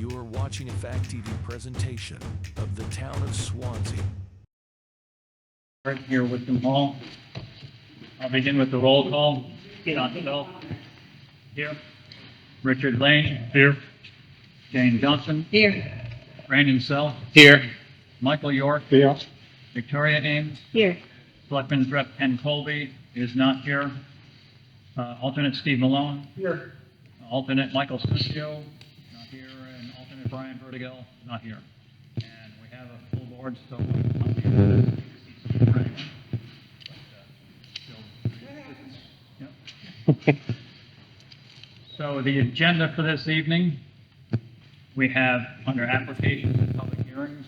You are watching a Fact TV presentation of the town of Swanzey. Right here with them all. I'll begin with the roll call. John Bell. Here. Richard Lane. Here. Jane Johnson. Here. Brandon Sell. Here. Michael York. Here. Victoria Ames. Here. Selectman's Rep Ken Colby is not here. Alternate Steve Malone. Here. Alternate Michael Stusio, not here, and alternate Brian Vertigal, not here. And we have a full board, so I'm here. So the agenda for this evening, we have under applications and public hearings,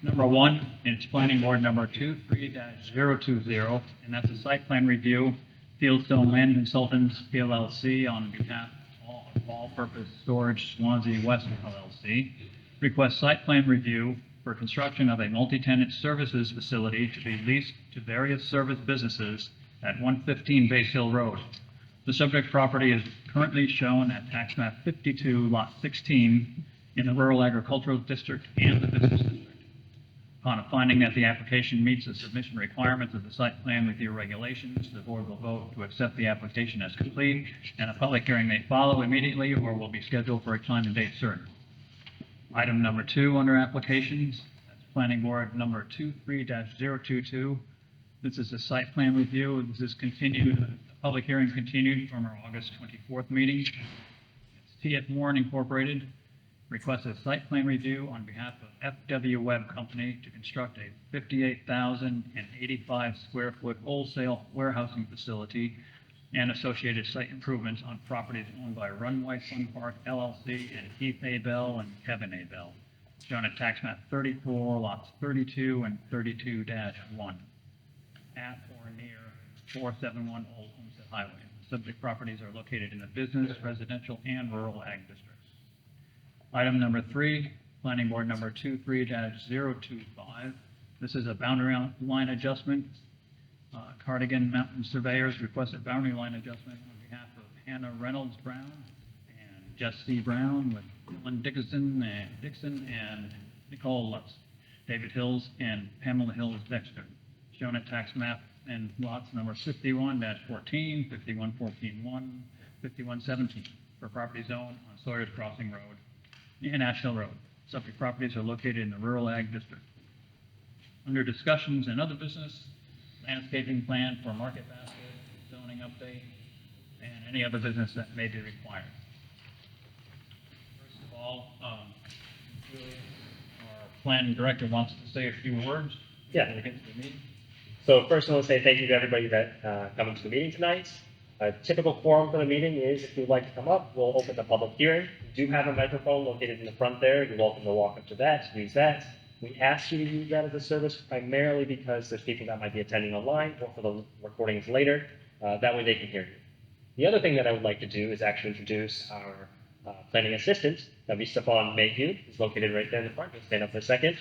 number 1, and it's planning board number 23-020, and that's a site plan review, Fieldstone Land Consultants, PLLC, on behalf of All-Purpose Storage Swansea West LLC, request site plan review for construction of a multi-tenant services facility to be leased to various service businesses at 115 Base Hill Road. The subject property is currently shown at tax map 52, lot 16, in the rural agricultural district and the business district. Upon a finding that the application meets the submission requirements of the site plan review regulations, the board will vote to accept the application as complete, and a public hearing may follow immediately or will be scheduled for a time and date certain. Item number 2 under applications, that's planning board number 23-022. This is a site plan review. This is continued, the public hearing continued from our August 24th meeting. It's TFMoran Inc. Requests a site plan review on behalf of Webb Company to construct a 58,085 square foot wholesale warehousing facility and associated site improvements on properties owned by Runway Fun Park LLC and Keith A. Bell and Kevin A. Bell, shown at tax map 34, lots 32 and 32-1, at or near 471 Old Homestead Highway. Subject properties are located in the business, residential, and rural ag districts. Item number 3, planning board number 23-025. This is a boundary line adjustment. Cardigan Mountain Surveyors requested boundary line adjustment on behalf of Hannah Reynolds Brown and Jess C. Brown with Dylan Dixon and Nicole Lutz, David Hills and Pamela Hills Dexter, shown at tax map and lots number 51-14, 51-14-1, 51-17 for property zone on Sawyer's Crossing Road and Ashhill Road. Subject properties are located in the rural ag district. Under discussions and other business, landscaping plan for market basket, zoning update, and any other business that may be required. First of all, Julie, our planning director wants to say a few words. Yeah. Before we get to the meeting. So first, I want to say thank you to everybody that coming to the meeting tonight. A typical quorum for the meeting is if you'd like to come up, we'll open the public hearing. We do have a microphone located in the front there. You're welcome to walk up to that, use that. We ask you to use that as a service primarily because there's people that might be attending online or for the recordings later. That way they can hear you. The other thing that I would like to do is actually introduce our planning assistant. That'll be Stefan Mayhew. He's located right there in the front. He'll stand up for a second.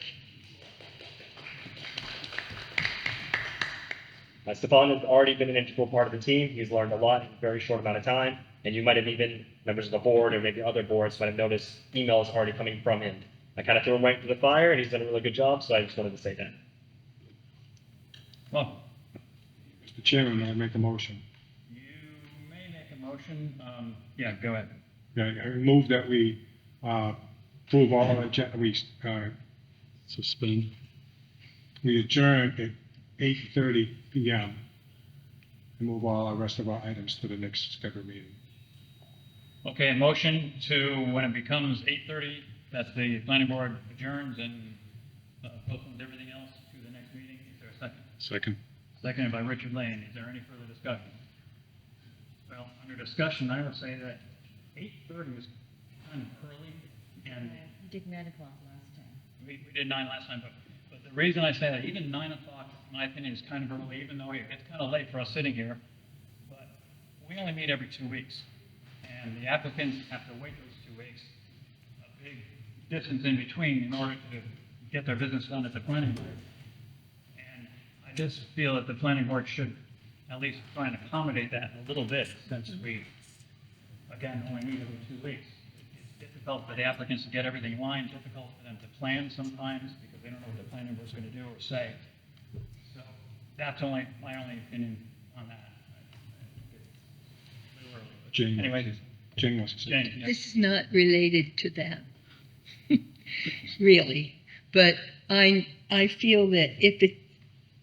Stefan has already been an integral part of the team. He's learned a lot in a very short amount of time. And you might have even, members of the board or maybe other boards might have noticed emails already coming from him. I kind of threw him right into the fire and he's done a really good job, so I just wanted to say that. Well, Mr. Chairman, may I make a motion? you may make a motion. Yeah, go ahead. Yeah, I move that we approve all agenda, suspend. We adjourn at 8:30 p.m. and move all the rest of our items to the next scheduled meeting. Okay, a motion to, when it becomes 8:30, that's the planning board adjourns and postpones everything else to the next meeting. Is there a second? Second. Seconded by Richard Lane. Is there any further discussion? Well, under discussion, I would say that 8:30 is kind of early, and You did 9 o'clock last time. we did 9 last time, but the reason I say that, even 9 o'clock, in my opinion, is kind of early, even though it gets kind of late for us sitting here, but we only meet every 2 weeks, and the applicants have to wait those 2 weeks, a big distance in between in order to get their business done at the planning board. And I just feel that the planning board should at least try and accommodate that a little bit, since we, again, only meet every 2 weeks. It's difficult difficult for the applicants to get everything in line, difficult for them to plan sometimes, because they don't know what the planning board's gonna do or say. So, that's my only opinion on that. Jane, Anyway, Jane wants to say. Jane, yes. This is not related to that, really. But I feel that if it's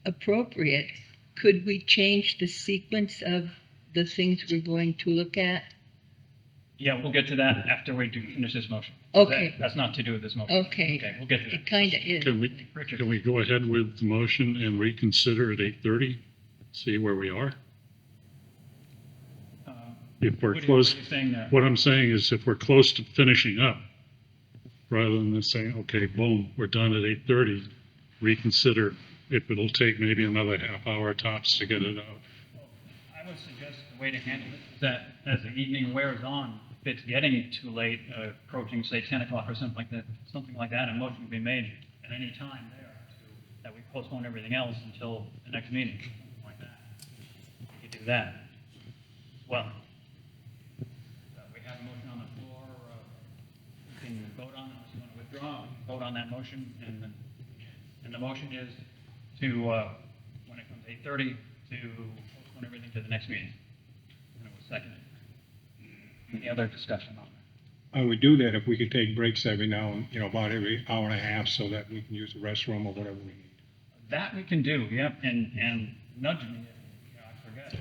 appropriate, could we change the sequence of the things we're going to look at? Yeah, we'll get to that after we do finish this motion. Okay. That's not to do with this motion. Okay. Okay, we'll get to that. It kind of is. Richard. Can we go ahead with the motion and reconsider at 8:30? See where we are? If we're What are close, you saying there? what I'm saying is if we're close to finishing up, rather than just saying, okay, boom, we're done at 8:30, reconsider if it'll take maybe another half hour tops to get it out. I would suggest the way to handle it is that as the evening wears on, if it's getting too late, approaching say 10 o'clock or something like that, a motion can be made at any time there that we postpone everything else until the next meeting, something like that. You could do that as well. We have a motion on the floor. You can vote on it if you want to withdraw. Vote on that motion, and the motion is to, when it comes to 8:30, to postpone everything to the next meeting. And it was seconded. Any other discussion on it? I would do that if we could take breaks every now and, about every hour and a half so that we can use the restroom or whatever we need. That we can do, yep, and nudge me if, I forget that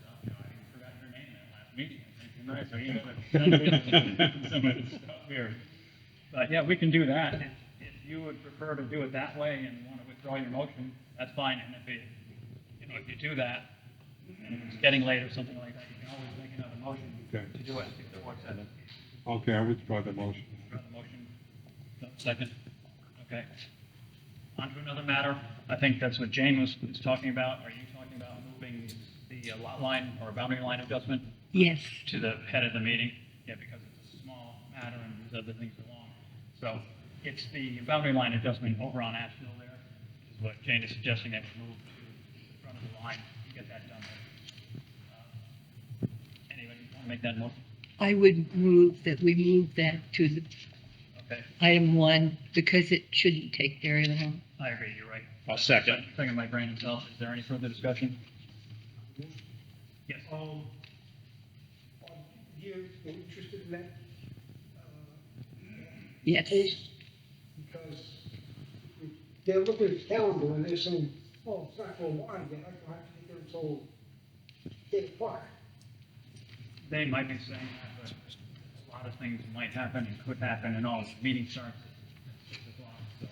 stuff. I even forgot your name in that last meeting. Right, so some of the stuff here. But yeah, we can do that. If you would prefer to do it that way and want to withdraw your motion, that's fine. And if you do that, and if it's getting late or something like that, you can always make another motion Okay. to do it if the board said it. Okay, I withdraw the motion. Withdraw the motion. Second? Okay. On to another matter. I think that's what Jane was talking about. Are you talking about moving the lot line or boundary line adjustment Yes. to the head of the meeting? Yeah, because it's a small matter and there's other things along. So it's the boundary line adjustment over on Asheville there, is what Jane is suggesting that we move to the front of the line and get that done there. Anybody want to make that motion? I would move that we move that to the Okay, item 1 because it shouldn't take very long. I agree, you're right. I'll second. Second by Brandon himself. Is there any further discussion? Yes. You interested in that Yes. case? Because they're looking at the calendar and they're saying, oh, it's not for a while yet, I don't have to take it until 8 o'clock. They might be saying that, but a lot of things might happen and could happen and all. The meeting starts at 6 o'clock, so,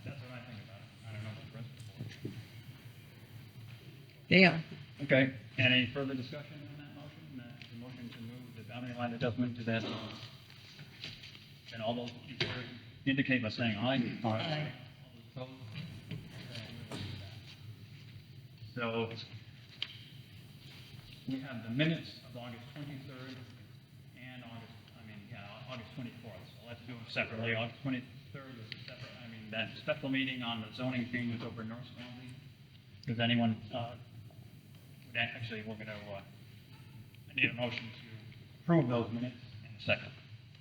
that's what I think about it. I don't know what the rest of the board. They are. Okay, any further discussion on that motion? The motion to move the boundary line adjustment to that, and all those in favor indicate by saying aye. Aye. All those opposed? Okay. So, we have the minutes of August 23rd and August 24th. So let's do them separately. August 23rd is a separate, that special meeting on the zoning changes over in North Swanzey. Does anyone, actually, we're going to, I need a motion to approve those minutes in a second.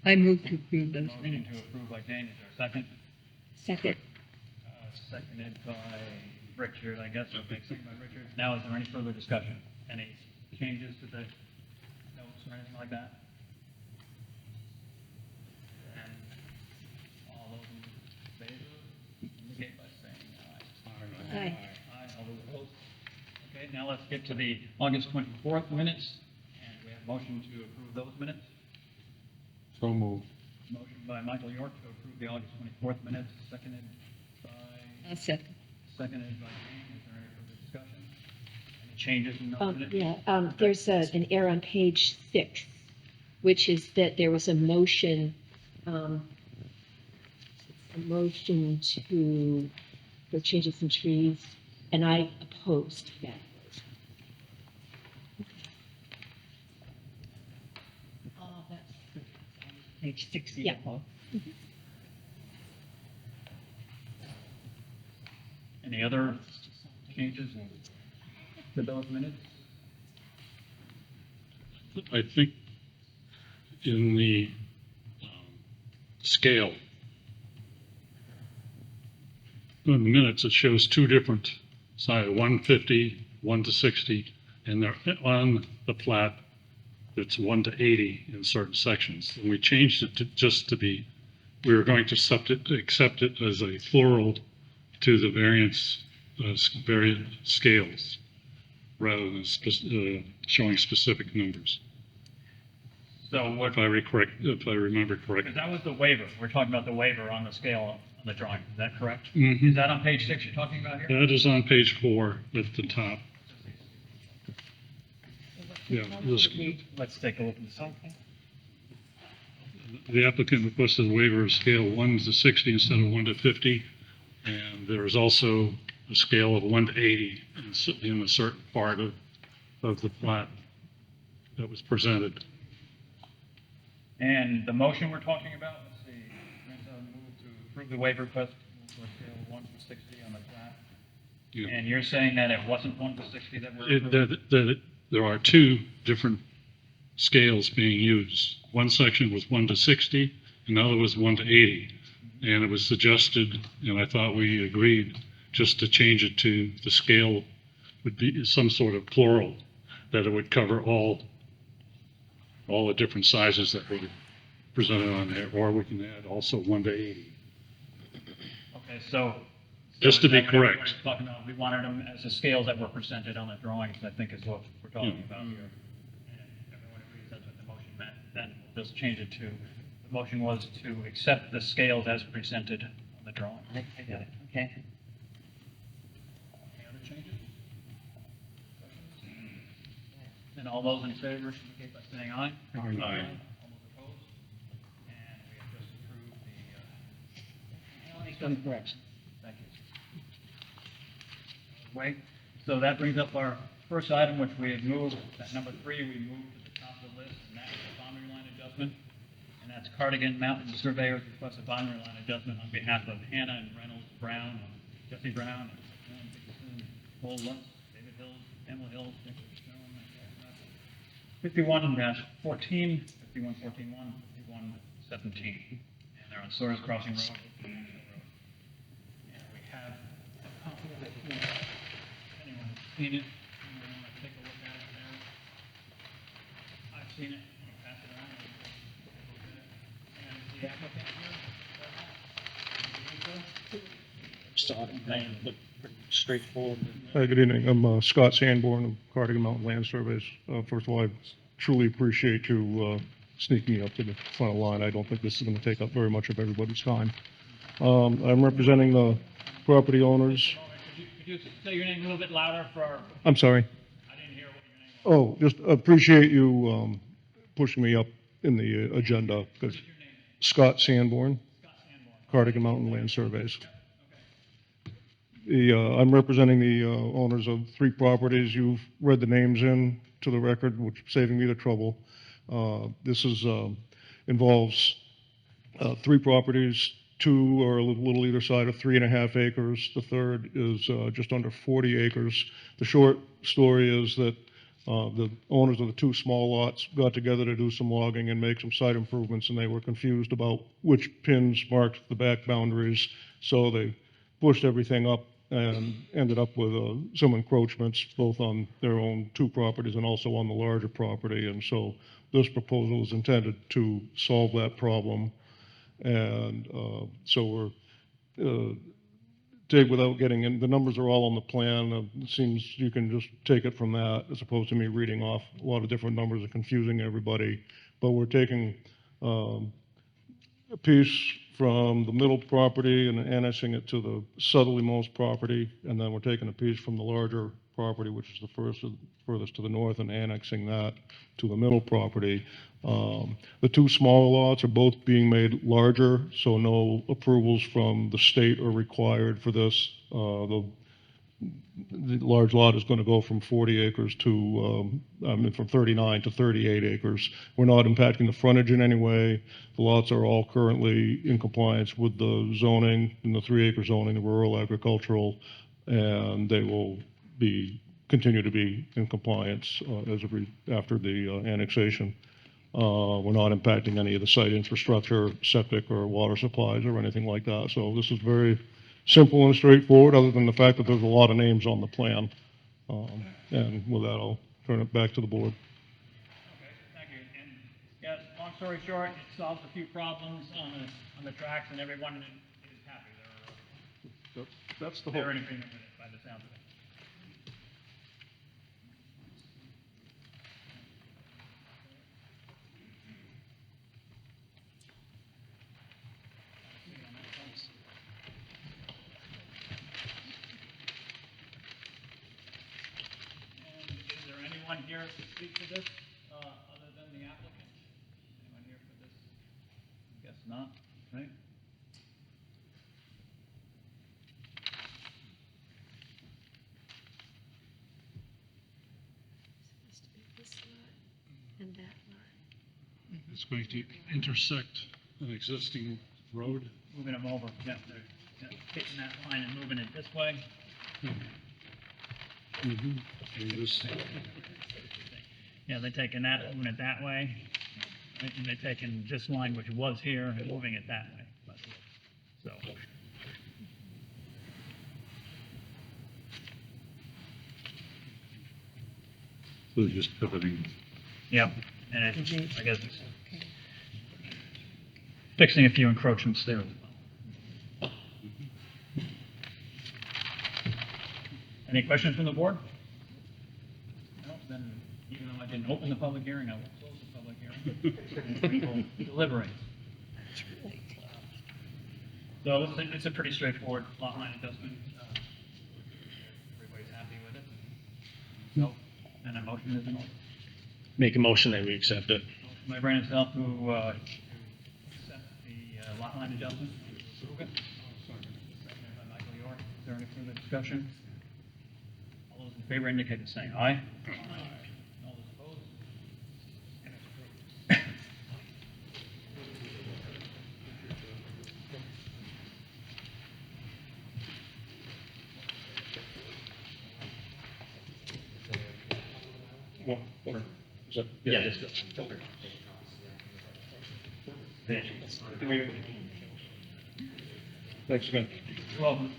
I move to approve those Motion minutes. to approve by Jane, is there a second? Second. Seconded by Richard, I guess, okay, seconded by Richard. Now, is there any further discussion? Any changes to the notes or anything like that? And all those in favor, indicate by saying aye. Aye. Aye, all those opposed? Okay, now let's get to the August 24th minutes, and we have a motion to approve those minutes. So moved. Motion by Michael York to approve the August 24th minutes, seconded by, Second. seconded by Jane. Is there any further discussion? Any changes in those minutes? Yeah, there's an error on page 6, which is that there was a motion to, for changes some trees, and I opposed that. Oh, that's page 60. Yeah. Any other changes to those minutes? I think in the scale. In the minutes, it shows two different sides, 150, 1 to 60, and they're on the plat, it's 1 to 80 in certain sections. And we changed it to just to be, we were going to accept it as a plural to the various scales, rather than showing specific numbers. So what, If I remember correctly. because that was the waiver, we're talking about the waiver on the scale on the drawing, is that correct? Mhm. Is that on page 6 you're talking about here? That is on page 4 at the top. Yeah, Let's take a look and see. the applicant requested a waiver of scale 1 to 60 instead of 1 to 50. And there is also a scale of 1 to 80 in a certain part of the plat that was presented. And the motion we're talking about, let's see, move to approve the waiver request for scale 1 to 60 on the plat. Yeah. And you're saying that it wasn't 1 to 60 that we're It- approving? that there are two different scales being used. One section was 1 to 60, another was 1 to 80. And it was suggested, and I thought we agreed, just to change it to the scale would be some sort of plural, that it would cover all the different sizes that were presented on there, or we can add also 1 to 80. Okay, so. Just to is be that what everybody's correct. Talking about, we wanted them as the scales that were presented on the drawings, I think is what we're talking about here. And everyone agrees that's what the motion meant, then we'll just change it to, the motion was to accept the scales as presented on the drawing. I got it, okay. Any other changes? And all those in favor, indicate by saying aye. Aye. All those opposed? And we have just approved the, Make some corrections. thank you. Wait, so that brings up our first item, which we had moved, at number 3, we moved to the top of the list, and that is the boundary line adjustment. And that's Cardigan Mountain Surveyors request a boundary line adjustment on behalf of Hannah and Reynolds Brown, Jesse Brown, and Alan Dickinson, Cole Lutz, David Hill, Pamela Hill, Nicholas Stone, 51-14, 51-14-1, 51-17. And they're on Sawyer's Crossing Road. And we have a copy of it here. Anyone seen it? Anyone want to take a look at it there? I've seen it. I'll pass it around. And the applicant here? Straightforward. Hi, good evening. I'm Scott Sanborn of Cardigan Mountain Land Surveys. First of all, I truly appreciate you sneaking me up to the front of the line. I don't think this is going to take up very much of everybody's time. I'm representing the property owners. Could you say your name a little bit louder for our, I'm sorry. I didn't hear what your name was. Oh, just appreciate you pushing me up in the agenda. Because Scott Sanborn, Scott Sanborn. Cardigan Mountain Land Surveys. I'm representing the owners of 3 properties. You've read the names in to the record, which is saving me the trouble. This involves 3 properties. 2 are a little either side of 3.5 acres. The third is just under 40 acres. The short story is that the owners of the 2 small lots got together to do some logging and make some site improvements, and they were confused about which pins marked the back boundaries. So they pushed everything up and ended up with some encroachments, both on their own 2 properties and also on the larger property. And so this proposal is intended to solve that problem. And so we're, without getting in, the numbers are all on the plan. It seems you can just take it from that as opposed to me reading off a lot of different numbers and confusing everybody. But we're taking a piece from the middle property and annexing it to the southerlymost property, and then we're taking a piece from the larger property, which is the furthest to the north, and annexing that to the middle property. The 2 smaller lots are both being made larger, so no approvals from the state are required for this. The large lot is going to go from 40 acres to, from 39 to 38 acres. We're not impacting the frontage in any way. The lots are all currently in compliance with the zoning, in the 3-acre zoning, the rural agricultural, and they will continue to be in compliance after the annexation. We're not impacting any of the site infrastructure, septic or water supplies or anything like that. So this is very simple and straightforward, other than the fact that there's a lot of names on the plan. And with that, I'll turn it back to the board. Okay, thank you. And, yeah, long story short, it solves a few problems on the tracks, and everyone is happy. That's the They're in agreement with it, by the sound of it. And is there anyone here to speak to this, other than the applicant? Anyone here for this? Guess not, right? And that lot. It's going to intersect an existing road. Moving them over, yeah, they're taking that line and moving it this way. And this, Yeah, they're taking that, moving it that way, and they're taking this line, which was here, and moving it that way. So, they're just pivoting. yep, and it's, I guess it's fixing a few encroachments there as well. Any questions from the board? No, then, even though I didn't open the public hearing, I will close the public hearing. And we will deliberate. So it's a pretty straightforward lot line adjustment. Everybody's happy with it? No. And a motion is in order. Make a motion that we accept it. Motion by Brandon Self to accept the lot line adjustment. Approve it. Seconded by Michael York. Is there any further discussion? All those in favor indicate by saying aye. Aye. All those opposed? And it's approved. Yeah, just go. Thanks again. Well,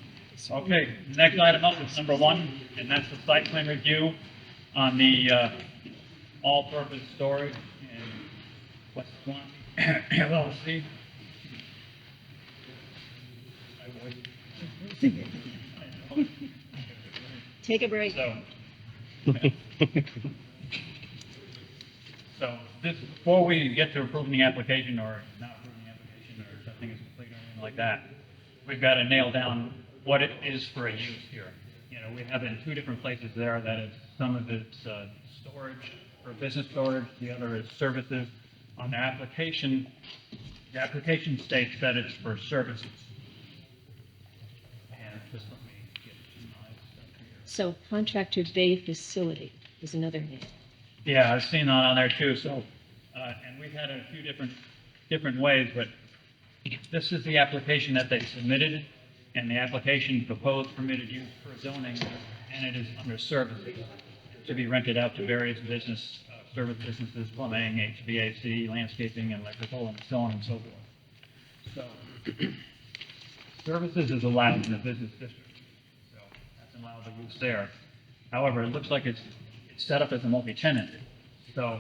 okay, next item up is number 1, and that's the site plan review on the all-purpose storage in West Swanzey, PLLC. Take a break. So this, before we get to approving the application or not approving the application or something is complete or anything like that, we've got to nail down what it is for a use here. You know, we have in 2 different places there that is, some of it's storage for business storage, the other is services. On their application, the application states that it's for services. And just let me get my stuff here. So contractor bay facility is another name. Yeah, I've seen that on there too, so, and we've had it a few different ways, but this is the application that they submitted, and the application proposed permitted use for zoning, and it is under services, to be rented out to various service businesses, plumbing, HVAC, landscaping, and electrical, and so on and so forth. So, services is allowed in the business district, so that's allowed the use there. However, it looks like it's set up as a multi-tenant, so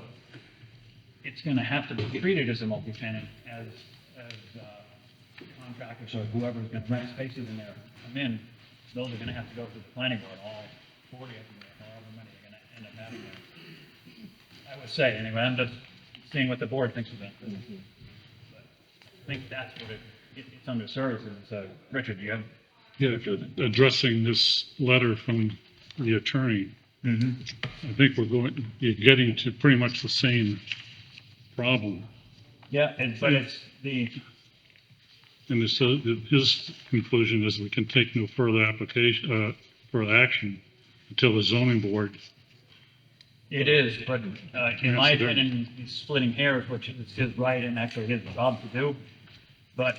it's going to have to be treated as a multi-tenant as contractors or whoever's going to rent spaces in there come in. Those are going to have to go through the planning board, all 40 of them, or however many are going to end up having there. I would say, anyway, I'm just seeing what the board thinks of it. But I think that's what it's under services. Richard, you have? Yeah, addressing this letter from the attorney, I think you're getting to pretty much the same problem. Yeah, but it's And his conclusion is we can take no further further action until the zoning board. It is, but in my opinion, he's splitting hairs, which is his right and actually his job to do. But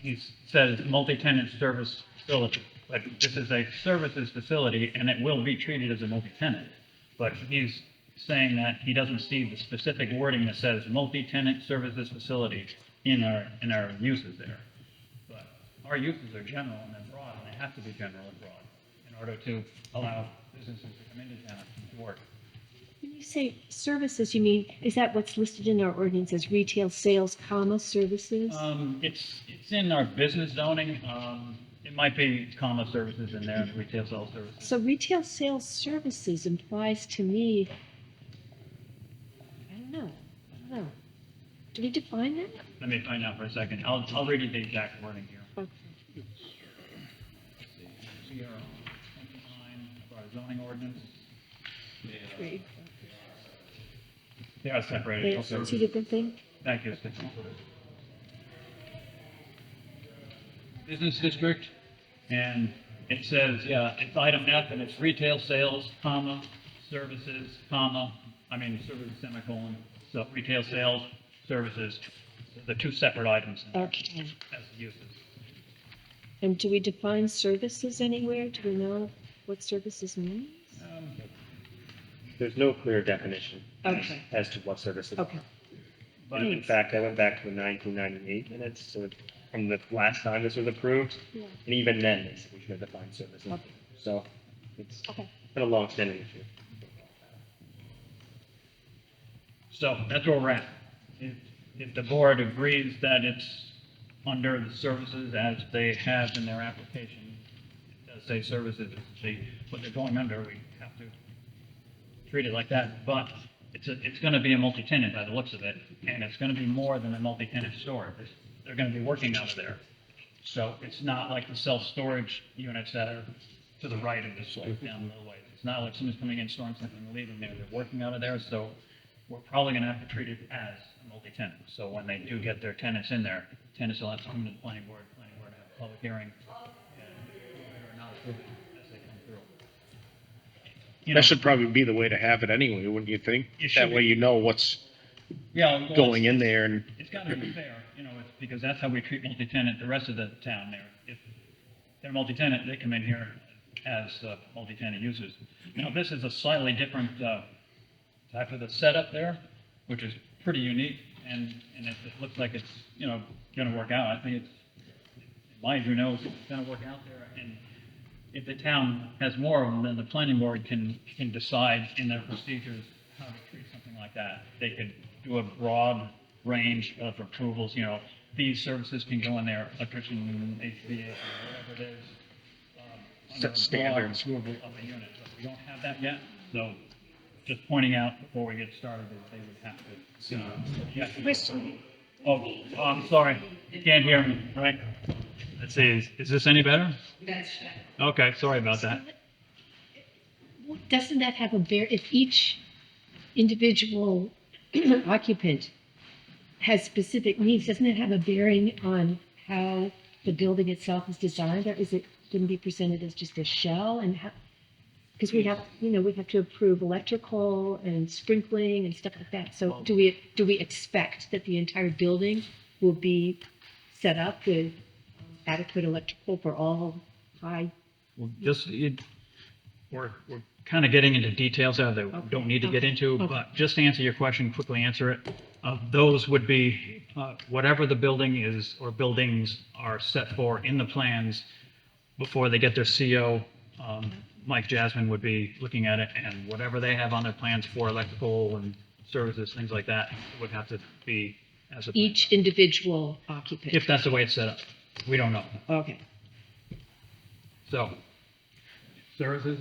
he says multi-tenant service facility. But this is a services facility, and it will be treated as a multi-tenant. But he's saying that he doesn't see the specific wording that says multi-tenant services facility in our uses there. But our uses are general and they're broad, and they have to be general and broad in order to allow businesses to come into town and work. When you say services, you mean, is that what's listed in our ordinance as retail sales, comma, services? It's in our business zoning. It might be comma services in there, retail sales services. So retail sales services implies to me, I don't know. Do we define that? Let me find out for a second. I'll read you the exact wording here. Okay. CR 29 of our zoning ordinance. Great. They are separated. It's Okay. two different things? Thank you. Business district, and it says, yeah, it's item F, and it's retail sales, comma, services, comma, services semicolon, so retail sales, services, the two separate items Okay. as uses. And do we define services anywhere? Do we know what services means? There's no clear definition Okay. as to what services. Okay. But In fact, I went back to the 1998 minutes, so from the last time this was approved, Yeah. and even then, they said we should have defined services. Okay. So it's Okay. been a long-standing issue. So that's where we're at. If the board agrees that it's under the services as they have in their application, it does say services, what they're going under, we have to treat it like that. But it's going to be a multi-tenant by the looks of it, and it's going to be more than a multi-tenant store. They're going to be working out of there. So it's not like the self-storage units that are to the right of this way, down a little ways. It's not like someone's coming in, storing something and leaving there. They're working out of there, so we're probably going to have to treat it as a multi-tenant. So when they do get their tenants in there, tenants will have to come to the planning board have a public hearing, and approve it or not approve it as they come through. You know, That should probably be the way to have it anyway, wouldn't you think? It should That way be. you know what's yeah, well, going in there and, It's got to be fair, it's because that's how we treat multi-tenant the rest of the town there. If they're multi-tenant, they come in here as multi-tenant users. Now, this is a slightly different type of the setup there, which is pretty unique, and it looks like it's, going to work out. I think it's, my view knows it's going to work out there, and if the town has more of them, then the planning board can decide in their procedures how to treat something like that. They could do a broad range of approvals, these services can go in there, electrician, HVAC, whatever it is. Under Set standards. broad approval of a unit, but we don't have that yet, so just pointing out before we get started that they would have to. Yeah. Question. Oh, I'm sorry, you can't hear me, right? Let's see, is this any better? That's, Okay, sorry about that. Doesn't that have a if each individual occupant has specific needs, doesn't it have a bearing on how the building itself is designed, or is it going to be presented as just a shell? And how, because we have to approve electrical and sprinkling and stuff like that. So do we expect that the entire building will be set up with adequate electrical for all high? Well, we're kind of getting into details that we don't need to get into, Okay. but just to answer your question, quickly answer it. Those would be whatever the building is or buildings are set for in the plans before they get their CO. Mike Jasmine would be looking at it, and whatever they have on their plans for electrical and services, things like that, would have to be as a. Each individual occupant? If that's the way it's set up. We don't know. Okay. So, services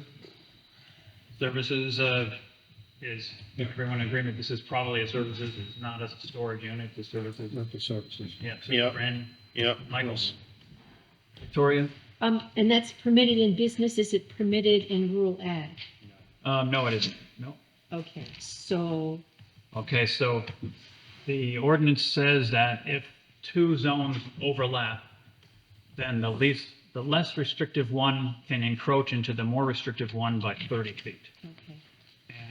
is, if everyone in agreement, this is probably a services, it's not a storage unit, it's a services. Not the services. Yeah. Yep. Ren, yeah. Michaels. Victoria? And that's permitted in business, is it permitted in rural ag? No, it isn't. No. Okay, so, Okay, so the ordinance says that if two zones overlap, then the less restrictive one can encroach into the more restrictive one by 30 feet. okay.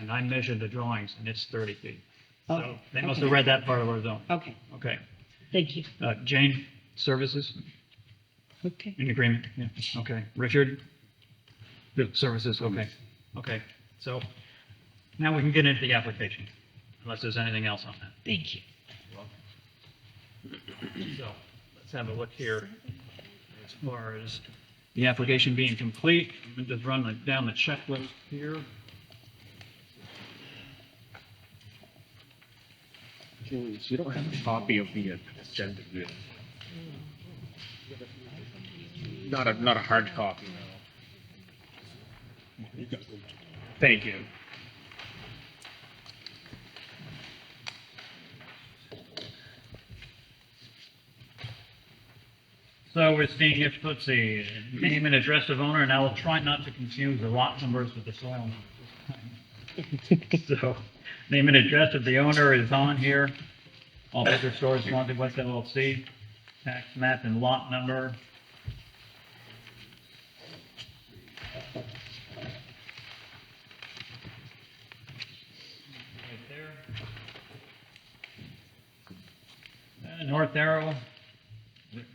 And I measured the drawings, and it's 30 feet. So Okay, they must okay. have read that part of our zone. Okay, Okay. thank you. Jane, services, Okay. in agreement? Yeah, okay. Richard? Good, services, okay. Okay, so Now we can get into the application, unless there's anything else on that. Thank you. So, let's have a look here as far as the application being complete. I'm going to just run down the checklist here. You don't have a copy of the agenda. do you? Not a hard copy, no. Thank you. So we're seeing if, let's see, name and address of owner, and I will try not to confuse the lot numbers with the soil numbers this time. So, name and address of the owner is on here. All liquor stores, Swanzey West LLC, tax map and lot number. Right there. North arrow,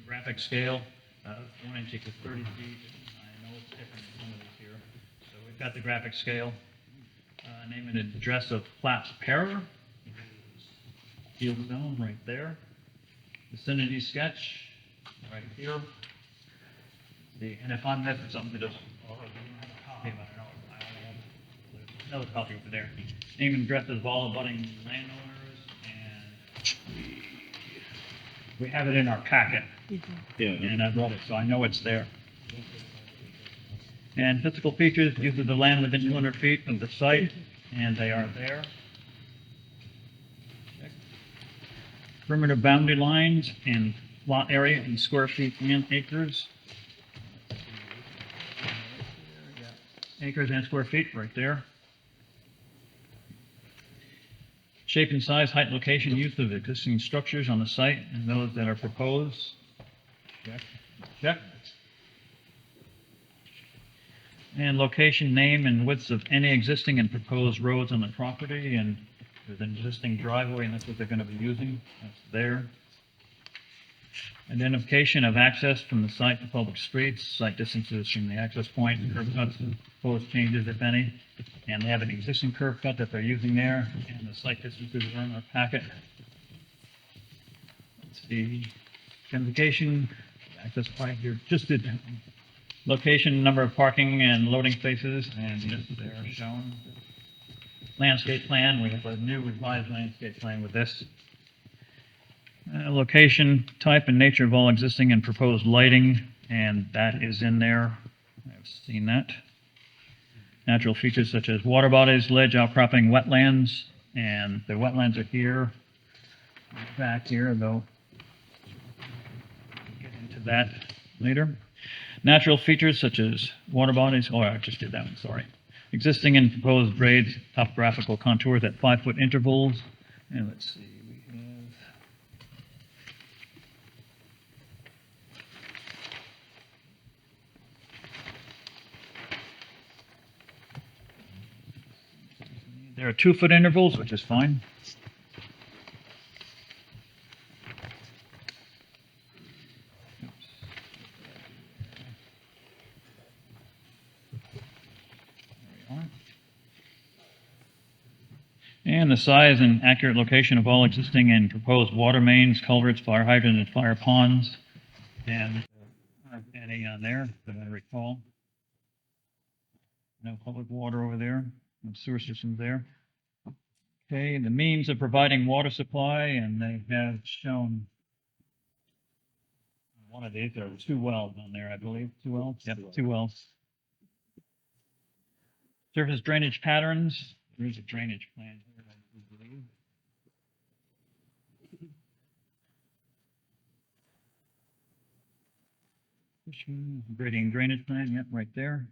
graphic scale, 1 inch equals 30 feet. I know it's different in some of these here. So we've got the graphic scale. Name and address of Platts Parer. Fieldstone right there. Vicinity sketch right here. And if I'm missing something, just, oh, you don't have a copy of it. I only have another copy over there. Name and address of all abutting landowners, and we have it in our packet. Yeah. And I've read it, so I know it's there. And physical features, use of the land within 200 feet of the site, and they are there. Perimeter boundary lines and lot area in square feet and acres. Acres and square feet, right there. Shape and size, height, location, use of existing structures on the site and those that are proposed. Check. Check. And location, name, and widths of any existing and proposed roads on the property, and there's an existing driveway, and that's what they're gonna be using, that's there. Identification of access from the site to public streets, site distances from the access point, curb cuts, proposed changes, if any. And they have an existing curb cut that they're using there, and the site distances are in our packet. Let's see, identification, access point here, just did location, number of parking and loading spaces, and yes, they are shown. Landscape plan, we have a new revised landscape plan with this. Location, type, and nature of all existing and proposed lighting, and that is in there. I've seen that. Natural features such as water bodies, ledge, outcropping, wetlands, and the wetlands are here. Back here, though. Get into that later. Natural features such as water bodies, oh, I just did that one, sorry. Existing and proposed grades, topographical contours at 5-foot intervals. And let's see, we have. There are 2-foot intervals, which is fine. And the size and accurate location of all existing and proposed water mains, culverts, fire hydrants, and fire ponds. And any on there that I recall. No public water over there, no sewer systems there. Okay, the means of providing water supply, and they have shown one of these, there are 2 wells on there, I believe. 2 wells? Yep, 2 wells. Surface drainage patterns. There's a drainage plan here, I believe. Grading drainage plan, yep, right there.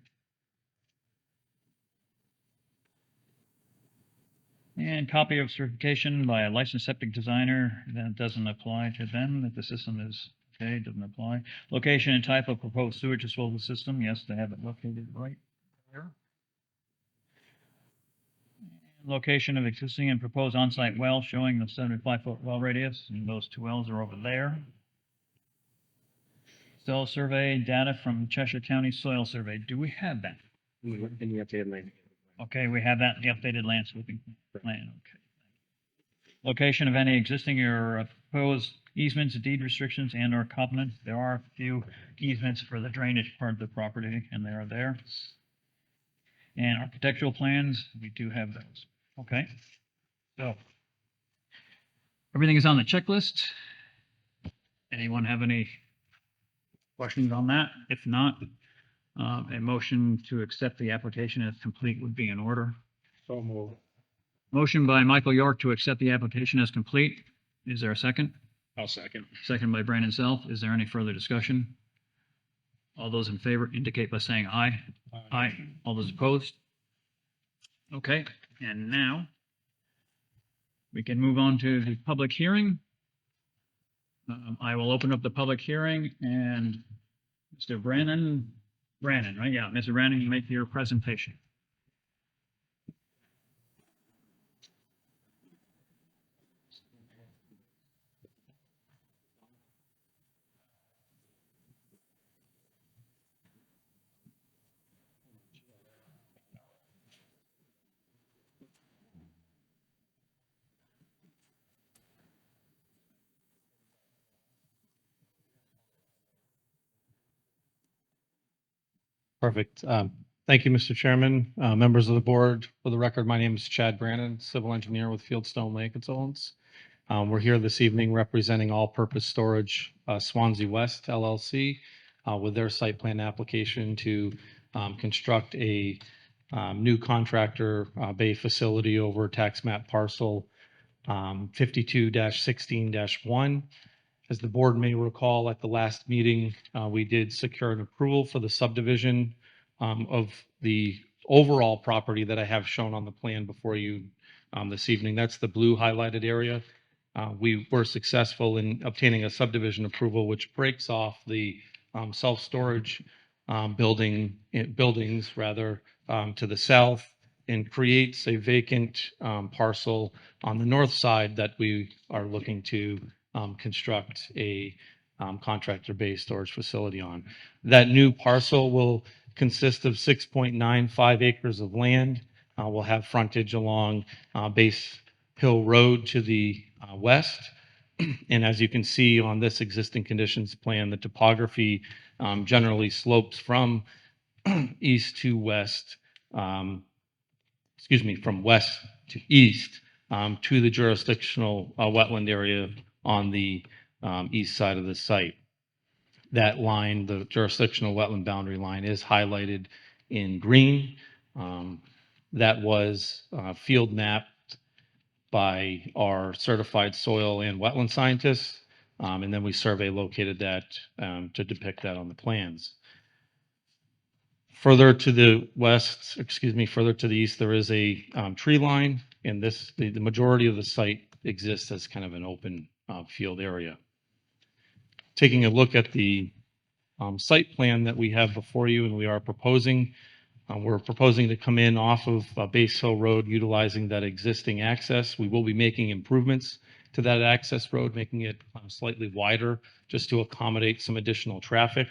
And copy of certification by a licensed septic designer. That doesn't apply to them, if the system is okay, doesn't apply. Location and type of proposed sewage disposal system, yes, they have it located right there. Location of existing and proposed on-site well showing the 75-foot well radius, and those 2 wells are over there. Soil survey data from Cheshire County Soil Survey. Do we have that? In the updated land. Okay, we have that in the updated landscaping plan, okay. Location of any existing or proposed easements, deed restrictions, and or covenants. There are a few easements for the drainage part of the property, and they are there. And architectural plans, we do have those. Okay. So everything is on the checklist. Anyone have any questions on that? If not, a motion to accept the application as complete would be in order. So moved. Motion by Michael York to accept the application as complete. Is there a second? I'll second. Second by Brandon Self. Is there any further discussion? All those in favor indicate by saying aye. Aye. All those opposed? Okay, and now we can move on to the public hearing. I will open up the public hearing and Mr. Brandon, right? Yeah, Mr. Brandon, you make your presentation. Perfect. Thank you, Mr. Chairman, members of the board. For the record, my name is Chad Brandon, civil engineer with Fieldstone Land Consultants. We're here this evening representing All Purpose Storage Swanzey West LLC with their site plan application to construct a new contractor bay facility over tax map parcel 52-16-1. As the board may recall, at the last meeting, we did secure an approval for the subdivision of the overall property that I have shown on the plan before you this evening. That's the blue highlighted area. We were successful in obtaining a subdivision approval, which breaks off the self-storage buildings rather to the south and creates a vacant parcel on the north side that we are looking to construct a contractor bay storage facility on. That new parcel will consist of 6.95 acres of land. We'll have frontage along Base Hill Road to the west. And as you can see on this existing conditions plan, the topography generally slopes from east to west, from west to east to the jurisdictional wetland area on the east side of the site. That line, the jurisdictional wetland boundary line, is highlighted in green. That was field mapped by our certified soil and wetland scientists, and then we survey located that to depict that on the plans. Further to the west, further to the east, there is a tree line, and the majority of the site exists as kind of an open field area. Taking a look at the site plan that we have before you, and we are proposing, we're proposing to come in off of Base Hill Road utilizing that existing access. We will be making improvements to that access road, making it slightly wider just to accommodate some additional traffic.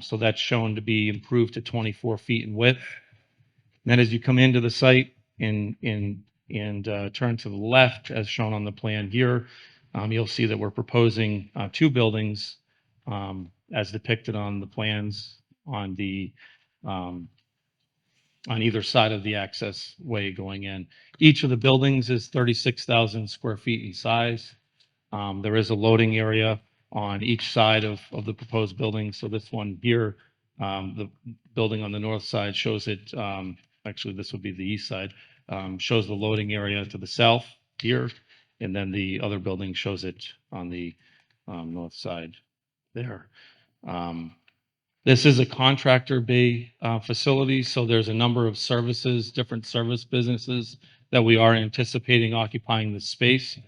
So that's shown to be improved to 24 feet in width. And then as you come into the site and turn to the left, as shown on the plan here, you'll see that we're proposing two buildings as depicted on the plans on either side of the access way going in. Each of the buildings is 36,000 square feet in size. There is a loading area on each side of the proposed building. So this one here, the building on the north side shows it, actually this would be the east side, shows the loading area to the south here. And then the other building shows it on the north side there. This is a contractor bay facility, so there's a number of services, different service businesses that we are anticipating occupying the space.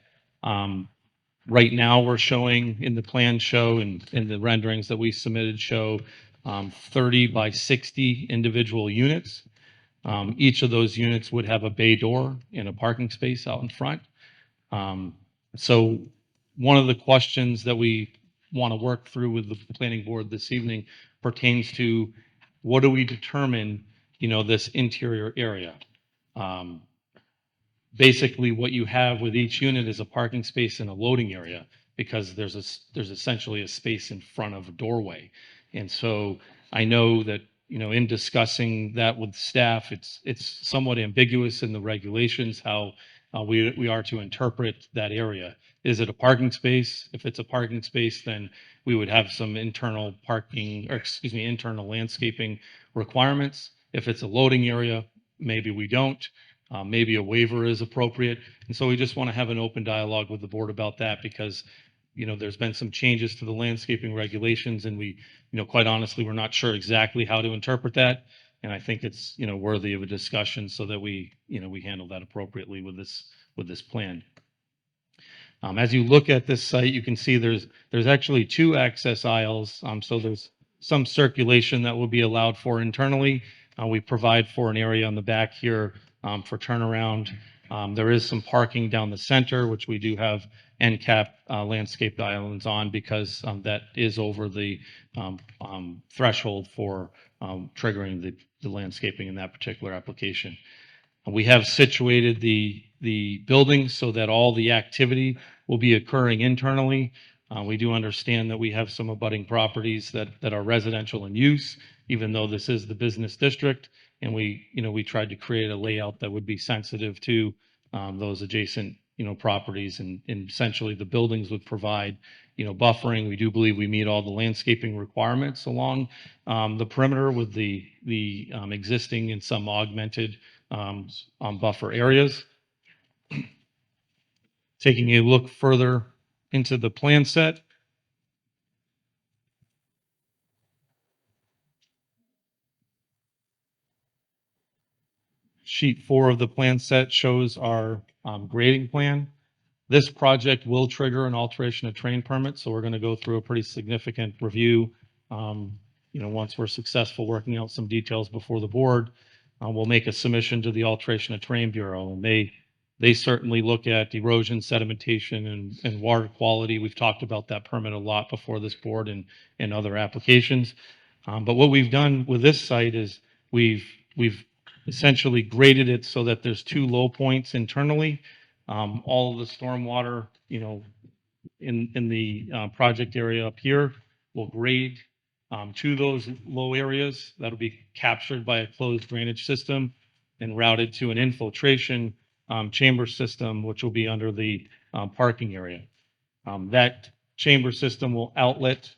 Right now, we're showing in the plan show and in the renderings that we submitted show 30 by 60 individual units. Each of those units would have a bay door and a parking space out in front. So one of the questions that we want to work through with the planning board this evening pertains to what do we determine, this interior area? Um, Basically, what you have with each unit is a parking space and a loading area, because there's essentially a space in front of a doorway. And so I know that, in discussing that with staff, it's somewhat ambiguous in the regulations how we are to interpret that area. Is it a parking space? If it's a parking space, then we would have some internal parking, or excuse me, internal landscaping requirements. If it's a loading area, maybe we don't. Maybe a waiver is appropriate. And so we just want to have an open dialogue with the board about that, because, there's been some changes to the landscaping regulations, and we, quite honestly, we're not sure exactly how to interpret that. And I think it's, worthy of a discussion so that we handle that appropriately with this plan. As you look at this site, you can see there's actually 2 access aisles. So there's some circulation that will be allowed for internally. We provide for an area on the back here for turnaround. There is some parking down the center, which we do have end cap landscaped islands on, because that is over the threshold for triggering the landscaping in that particular application. We have situated the buildings so that all the activity will be occurring internally. We do understand that we have some abutting properties that are residential in use, even though this is the business district. And we tried to create a layout that would be sensitive to those adjacent, properties, and essentially the buildings would provide, buffering. We do believe we meet all the landscaping requirements along the perimeter with the existing and some augmented buffer areas. Taking a look further into the plan set. Sheet 4 of the plan set shows our grading plan. This project will trigger an alteration of terrain permit, so we're going to go through a pretty significant review. Once we're successful working out some details before the board, we'll make a submission to the Alteration of Terrain Bureau, and they certainly look at erosion, sedimentation, and water quality. We've talked about that permit a lot before this board and other applications. But what we've done with this site is we've essentially graded it so that there's 2 low points internally. All of the stormwater, in the project area up here will grade to those low areas. That'll be captured by a closed drainage system and routed to an infiltration chamber system, which will be under the parking area. That chamber system will outlet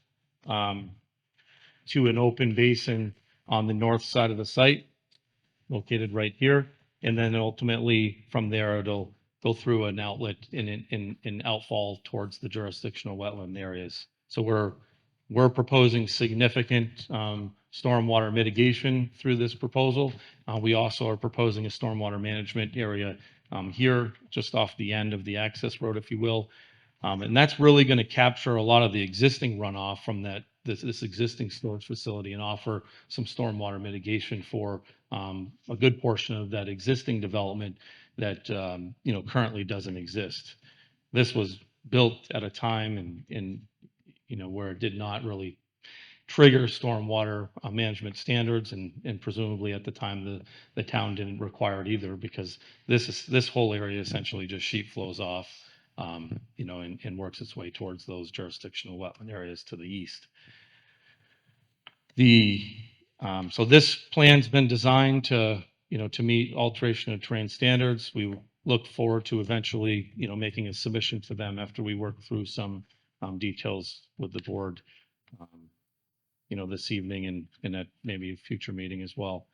to an open basin on the north side of the site, located right here. And then ultimately from there, it'll go through an outlet and outfall towards the jurisdictional wetland areas. So we're proposing significant stormwater mitigation through this proposal. We also are proposing a stormwater management area here, just off the end of the access road, if you will. And that's really going to capture a lot of the existing runoff from this existing storage facility and offer some stormwater mitigation for a good portion of that existing development that currently doesn't exist. This was built at a time and where it did not really trigger stormwater management standards, and presumably at the time the town didn't require it either, because this whole area essentially just sheet flows off, and works its way towards those jurisdictional wetland areas to the east. So this plan's been designed to meet alteration of terrain standards. We look forward to eventually, making a submission to them after we work through some details with the board, this evening and at maybe a future meeting as well.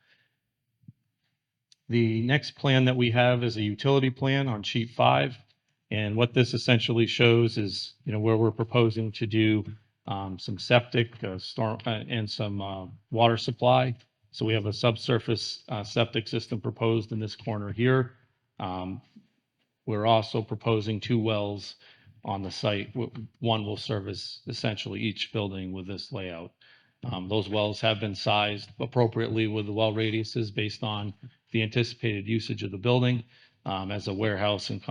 The next plan that we have is a utility plan on sheet 5. And what this essentially shows is, where we're proposing to do some septic, storm, and some water supply. So we have a subsurface septic system proposed in this corner here. We're also proposing 2 wells on the site. One will service essentially each building with this layout. Those wells have been sized appropriately with the well radiuses based on the anticipated usage of the building as a warehouse and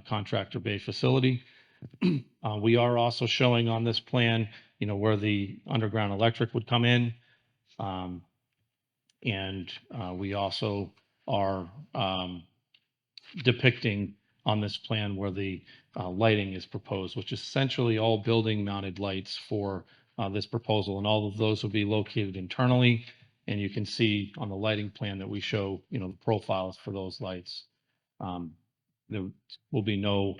contractor bay facility. We are also showing on this plan, where the underground electric would come in. And we also are depicting on this plan where the lighting is proposed, which is essentially all building mounted lights for this proposal. And all of those will be located internally. And you can see on the lighting plan that we show, you know, the profiles for those lights. There will be no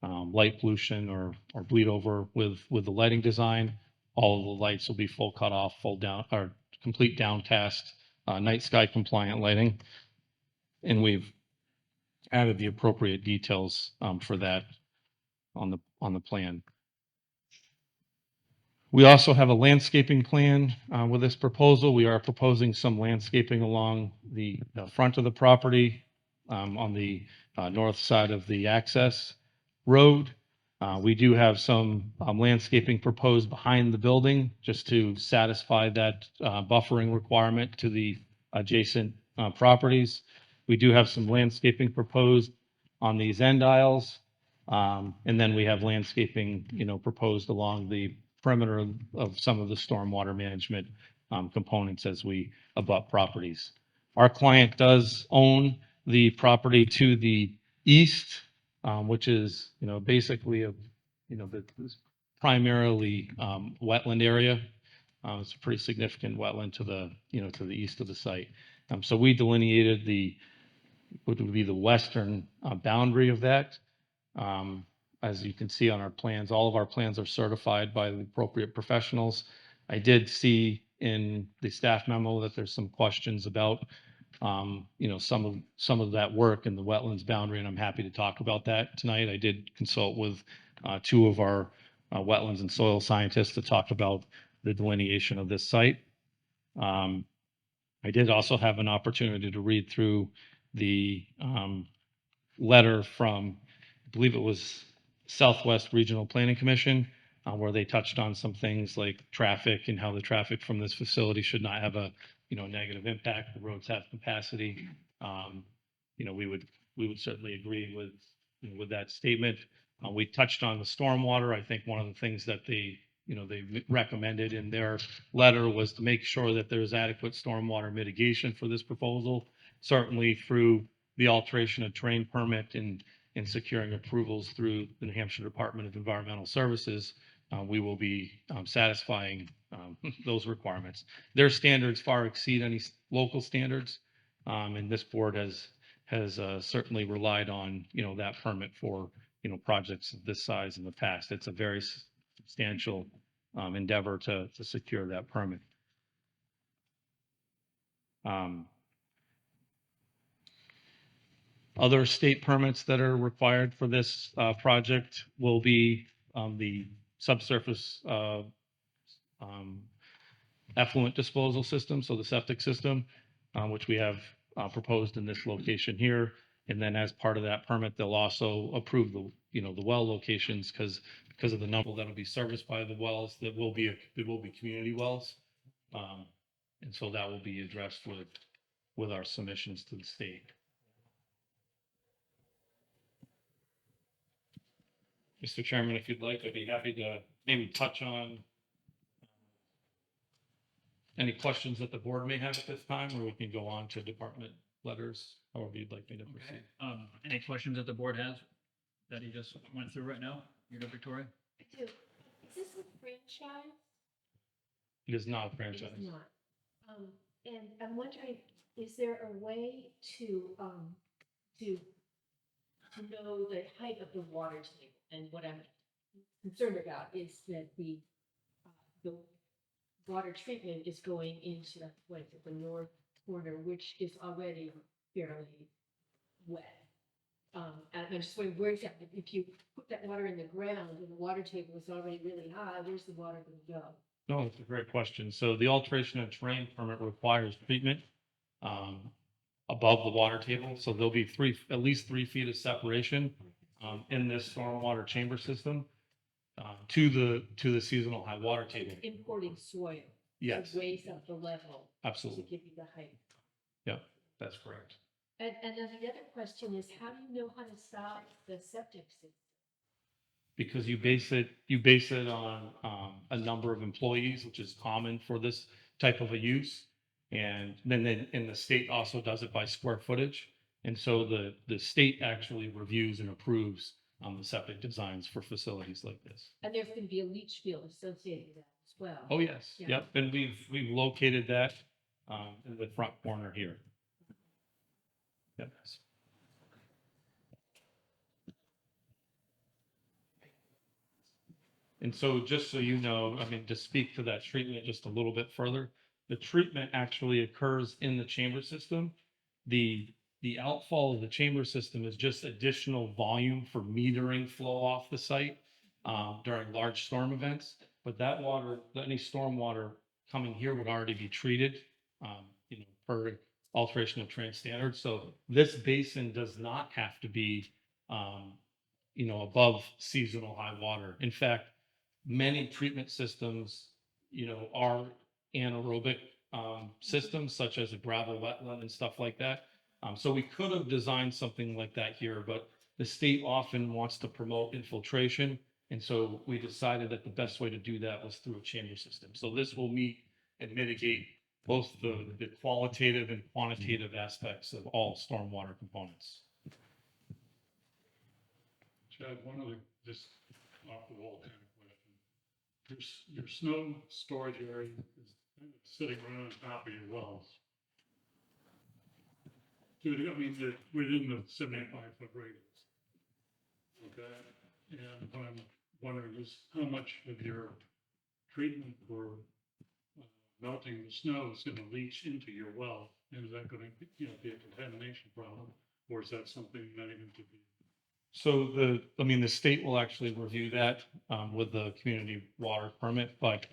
light pollution or bleed over with the lighting design. All of the lights will be full cutoff, full down, or complete downcast, night sky compliant lighting. And we've added the appropriate details for that on the plan. We also have a landscaping plan with this proposal. We are proposing some landscaping along the front of the property on the north side of the access road. We do have some landscaping proposed behind the building just to satisfy that buffering requirement to the adjacent properties. We do have some landscaping proposed on these end aisles. And then we have landscaping, you know, proposed along the perimeter of some of the stormwater management components as we abut properties. Our client does own the property to the east, which is, you know, basically a, you know, this primarily wetland area. It's a pretty significant wetland to the, you know, to the east of the site. So we delineated what would be the western boundary of that. As you can see on our plans, all of our plans are certified by the appropriate professionals. I did see in the staff memo that there's some questions about, you know, some of that work in the wetlands boundary, and I'm happy to talk about that tonight. I did consult with two of our wetlands and soil scientists to talk about the delineation of this site. I did also have an opportunity to read through the letter from, I believe it was Southwest Regional Planning Commission, where they touched on some things like traffic and how the traffic from this facility should not have a, you know, negative impact. The roads have capacity. You know, we would certainly agree with, you know, with that statement. We touched on the stormwater. I think one of the things that they, you know, they recommended in their letter was to make sure that there's adequate stormwater mitigation for this proposal, certainly through the alteration of terrain permit and securing approvals through the New Hampshire Department of Environmental Services. We will be satisfying those requirements. Their standards far exceed any local standards, and this board has certainly relied on, you know, that permit for, you know, projects of this size in the past. It's a very substantial endeavor to secure that permit. Other state permits that are required for this project will be the subsurface effluent disposal system, so the septic system, which we have proposed in this location here. And then as part of that permit, they'll also approve the, you know, the well locations because of the number that'll be serviced by the wells, there will be community wells. And so that will be addressed with our submissions to the state. Mr. Chairman, if you'd like, I'd be happy to maybe touch on any questions that the board may have at this time, or we can go on to department letters, however you'd like me to proceed. Any questions that the board has that he just went through right now? You know, Victoria? I do. Is this a franchise? It is not a It franchise. is not. And I'm wondering, is there a way to know the height of the water table? And what I'm concerned about is that the water treatment is going into the north corner, which is already fairly wet. And I'm just wondering, where's that? If you put that water in the ground and the water table is already really high, where's the water going to go? No, it's a great question. So the alteration of terrain permit requires treatment above the water table. So there'll be at least 3 feet of separation in this stormwater chamber system to the seasonal high water table. Importing soil. Yes, To raise up the level. absolutely. To give you the height. Yeah, that's correct. And then the other question is, how do you know how to size the septic system? Because you base it on a number of employees, which is common for this type of a use. And then, and the state also does it by square footage. And so the state actually reviews and approves the septic designs for facilities like this. And there's going to be a leach field associated with that as well. Oh, yes. Yeah. Yep. And we've located that in the front corner here. Yep. And so just so you know, I mean, to speak to that treatment just a little bit further, the treatment actually occurs in the chamber system. The outfall of the chamber system is just additional volume for metering flow off the site during large storm events. But that water, any storm water coming here would already be treated, per alteration of trans standards. So this basin does not have to be, above seasonal high water. In fact, many treatment systems, are anaerobic systems, such as a gravel wetland and stuff like that. So we could have designed something like that here, but the state often wants to promote infiltration. And so we decided that the best way to do that was through a chamber system. So this will meet and mitigate both the qualitative and quantitative aspects of all stormwater components. Chad, one of the, just off the wall kind of question. Your snow storage area is sitting right on top of your wells. Dude, I mean, within the 75-foot radius. Okay, and what I'm wondering is how much of your treatment for melting the snow is going to leach into your well, and is that going to, be a contamination problem, or is that something not even to be? So the state will actually review that with the community water permit, but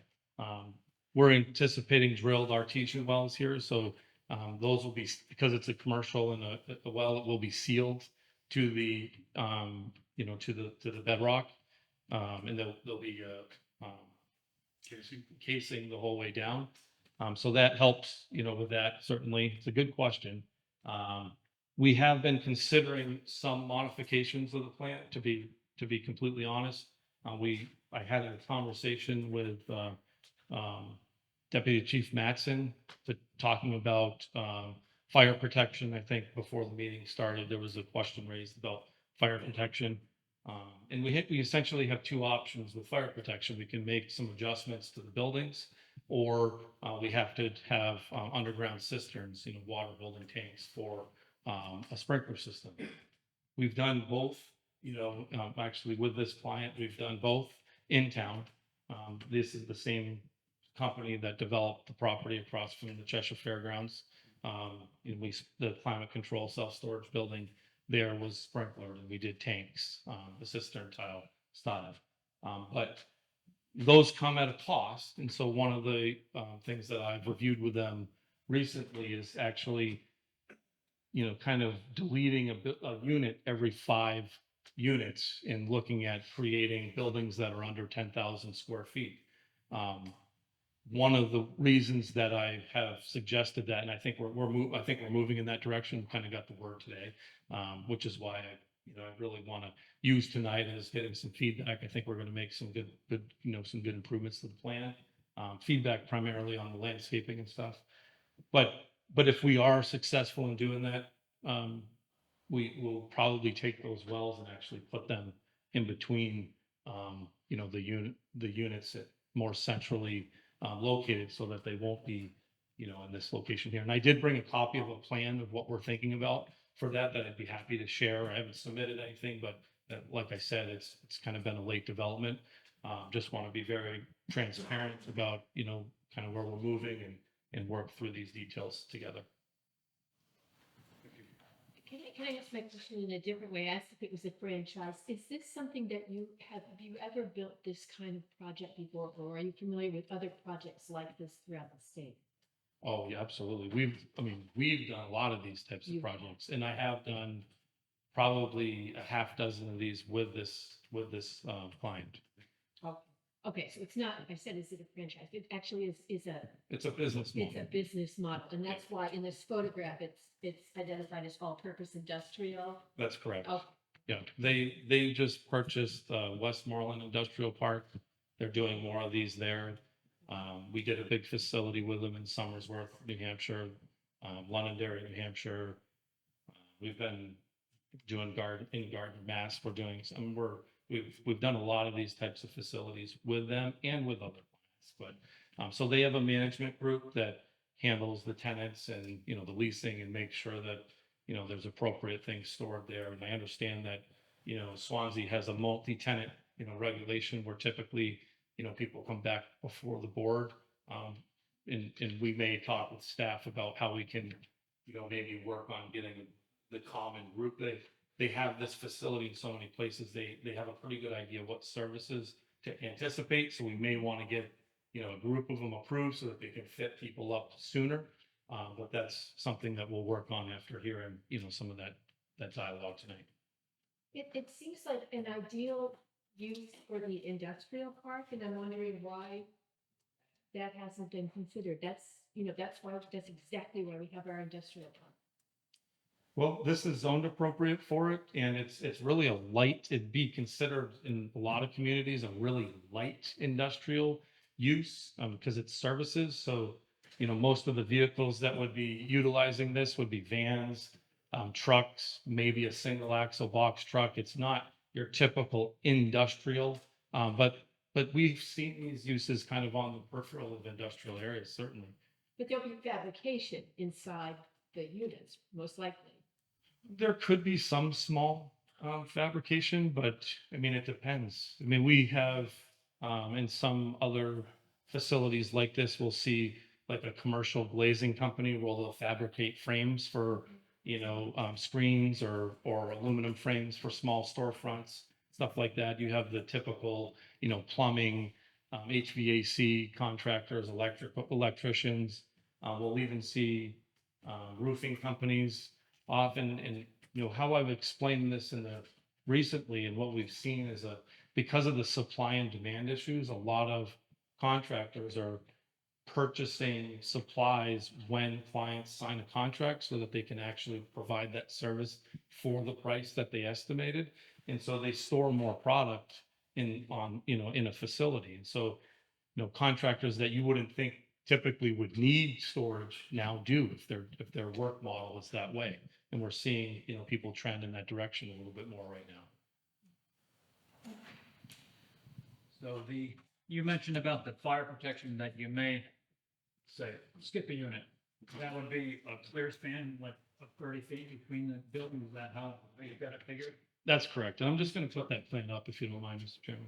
we're anticipating drilled artesian wells here. So those will be, because it's a commercial and a well, it will be sealed to the, to the bedrock. And there'll be casing the whole way down. So that helps, with that, certainly. It's a good question. We have been considering some modifications of the plant, to be completely honest. I had a conversation with Deputy Chief Mattson talking about fire protection. I think before the meeting started, there was a question raised about fire protection. And we essentially have two options with fire protection. We can make some adjustments to the buildings, or we have to have underground cisterns, water holding tanks for a sprinkler system. We've done both, actually with this client, we've done both in town. This is the same company that developed the property across from the Cheshire Fairgrounds. The climate control self-storage building there was sprinklered, and we did tanks, the cistern style. But those come at a cost. And so one of the things that I've reviewed with them recently is actually, kind of deleting a unit every 5 units and looking at creating buildings that are under 10,000 square feet. One of the reasons that I have suggested that, and I think we're moving in that direction, kind of got the word today, which is why I really want to use tonight as getting some feedback. I think we're going to make some good, some good improvements to the plan. Feedback primarily on the landscaping and stuff. But if we are successful in doing that, we will probably take those wells and actually put them in between, the units that more centrally located, so that they won't be, in this location here. And I did bring a copy of a plan of what we're thinking about for that I'd be happy to share. I haven't submitted anything, but like I said, it's kind of been a late development. Just want to be very transparent about, kind of where we're moving and work through these details together. Can I ask my question in a different way? I asked if it was a franchise. Is this something that have you ever built this kind of project before, or are you familiar with other projects like this throughout the state? Oh, yeah, absolutely. We've done a lot of these types of projects, and I have done probably a half dozen of these with this client. Okay, so it's not, I said, is it a franchise? It actually is a. It's a business model. It's a business model, and that's why in this photograph, it's identified as all-purpose industrial. That's correct. Okay. Yeah, they just purchased Westmoreland Industrial Park. They're doing more of these there. We did a big facility with them in Somersworth, New Hampshire, Londonderry, New Hampshire. We've been doing Gardner, Mass. We're doing some, we've done a lot of these types of facilities with them and with other clients. But, so they have a management group that handles the tenants and, you know, the leasing and makes sure that, you know, there's appropriate things stored there. And I understand that, you know, Swansea has a multi-tenant, you know, regulation where typically, you know, people come back before the board. And we may talk with staff about how we can, you know, maybe work on getting the common group. They have this facility in so many places. They have a pretty good idea what services to anticipate. So we may want to get, you know, a group of them approved so that they can fit people up sooner. But that's something that we'll work on after hearing, you know, some of that dialogue tonight. It seems like an ideal use for the industrial park, and I'm wondering why that hasn't been considered. That's, you know, that's exactly why we have our industrial park. Well, this is zoned appropriate for it, and it's really a light, it'd be considered in a lot of communities, a really light industrial use, because it's services. So, you know, most of the vehicles that would be utilizing this would be vans, trucks, maybe a single axle box truck. It's not your typical industrial, but we've seen these uses kind of on the peripheral of industrial areas, certainly. But there'll be fabrication inside the units, most likely. There could be some small fabrication, but I mean, it depends. I mean, we have in some other facilities like this, we'll see like a commercial glazing company where they'll fabricate frames for, you know, screens or aluminum frames for small storefronts, stuff like that. You have the typical, you know, plumbing, HVAC contractors, electricians. We'll even see roofing companies often. And you know how I've explained this recently, and what we've seen is because of the supply and demand issues, a lot of contractors are purchasing supplies when clients sign a contract so that they can actually provide that service for the price that they estimated. And so they store more product in a facility. And so, you know, contractors that you wouldn't think typically would need storage now do if their work model is that way. And we're seeing, you know, people trend in that direction a little bit more right now. So you mentioned about the fire protection that you may say, skip a unit. That would be a clear span, like of 30 feet between the buildings. Is that how you've got it figured? That's correct. And I'm just going to put that plan up if you don't mind, Mr. Chairman.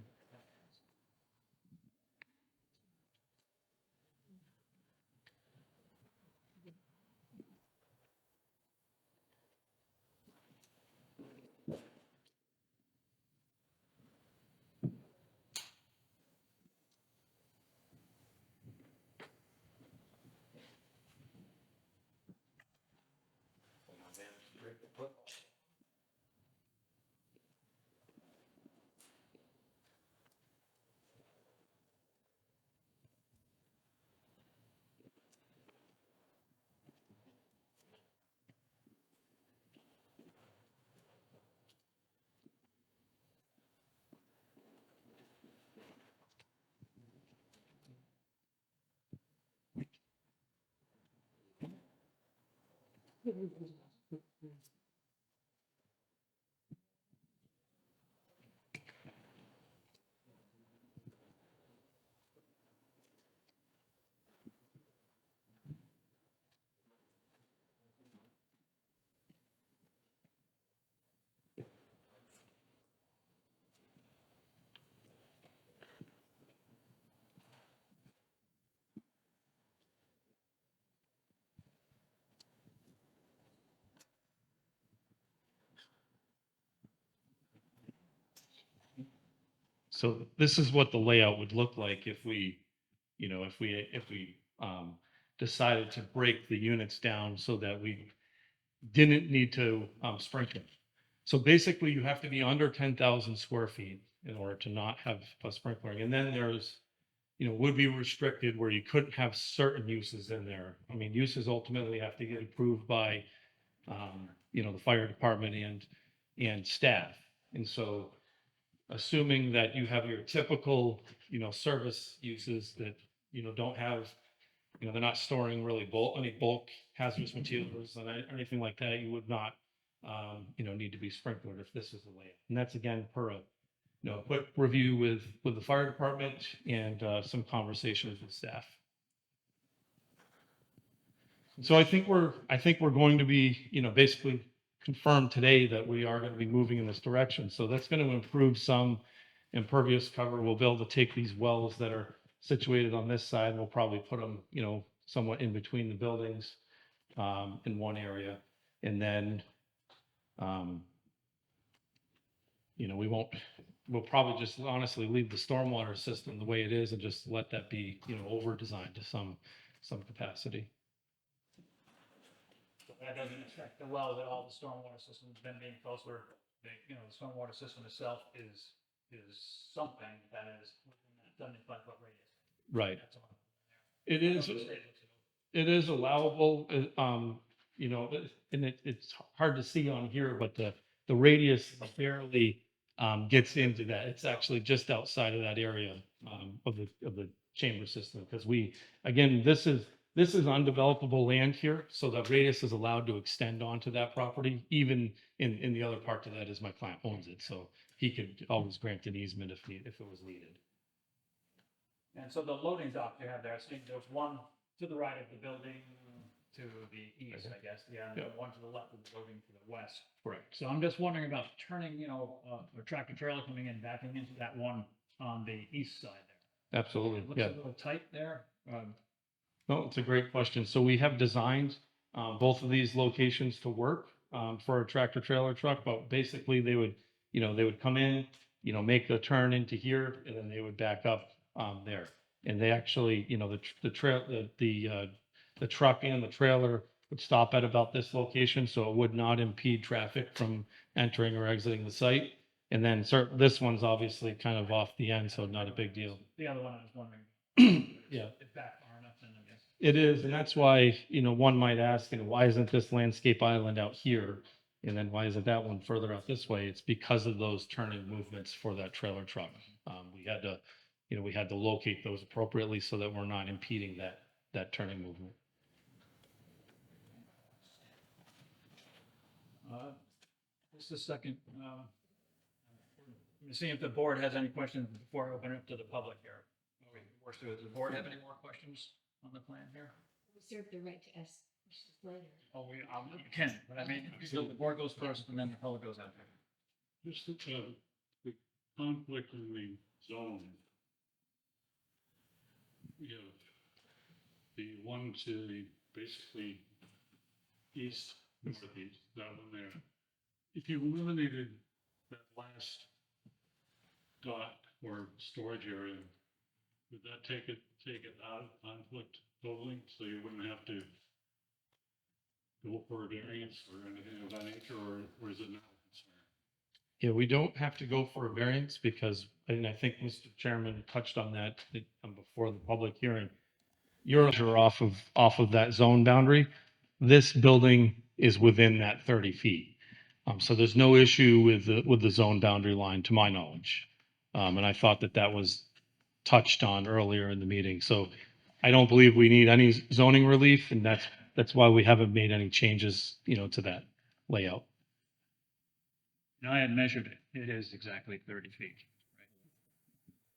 So this is what the layout would look like if we, you know, if we decided to break the units down so that we didn't need to sprinkle. So basically, you have to be under 10,000 square feet in order to not have a sprinkler. And then there's, you know, would be restricted where you couldn't have certain uses in there. I mean, uses ultimately have to get approved by, you know, the fire department and staff. And so, assuming that you have your typical, you know, service uses that, don't have, they're not storing really any bulk hazardous materials and anything like that, you would not, need to be sprinkled if this was the layout. And that's again per a, quick review with the fire department and some conversations with staff. So I think we're going to be, basically confirmed today that we are going to be moving in this direction. So that's going to improve some impervious cover. We'll be able to take these wells that are situated on this side, and we'll probably put them, somewhat in between the buildings, in one area. And then, we'll probably just honestly leave the stormwater system the way it is and just let that be, over designed to some capacity. That doesn't affect the well at all, the stormwater system, then being closer, the stormwater system itself is something that is within that 75-foot radius. Right. That's all. It is allowable, and it's hard to see on here, but the radius barely gets into that. It's actually just outside of that area of the chamber system, because this is undevelopable land here, so the radius is allowed to extend onto that property, even in the other part of that is my client owns it, so he could always grant an easement if it was needed. And so the loading dock you have there, I think there's one to the right of the building to the east, I guess, and one to the left of the building to the west. Correct. So I'm just wondering about turning, a tractor trailer coming in, backing into that one on the east side there. Absolutely, It looks yeah. a little tight there. No, it's a great question. So we have designed both of these locations to work for a tractor trailer truck, but basically they would come in, make the turn into here, and then they would back up there. And they actually, the truck and the trailer would stop at about this location, so it would not impede traffic from entering or exiting the site. And then this one's obviously kind of off the end, so not a big deal. The other one I was wondering. Yeah. If back far enough, then I guess. It is, and that's why, one might ask, why isn't this landscape island out here? And then why isn't that one further out this way? It's because of those turning movements for that trailer truck. We had to locate those appropriately so that we're not impeding that turning movement. This is second. Let me see if the board has any questions before I open it up to the public here. Does the board have any more questions on the plan here? Reserve the right to ask questions later. Oh, we can, but I mean, so the board goes first and then the public goes after. Just the conflict in the zone. We have the one to the basically east, northeast, that one there. If you eliminated that last dot or storage area, would that take it out of conflict totally, so you wouldn't have to go for a variance or anything of that nature, or is it not a concern? Yeah, we don't have to go for a variance because, and I think Mr. Chairman touched on that before the public hearing. You're off of that zone boundary. This building is within that 30 feet. So there's no issue with the zone boundary line, to my knowledge. And I thought that was touched on earlier in the meeting. So I don't believe we need any zoning relief, and that's why we haven't made any changes, to that layout. And I had measured it. It is exactly 30 feet.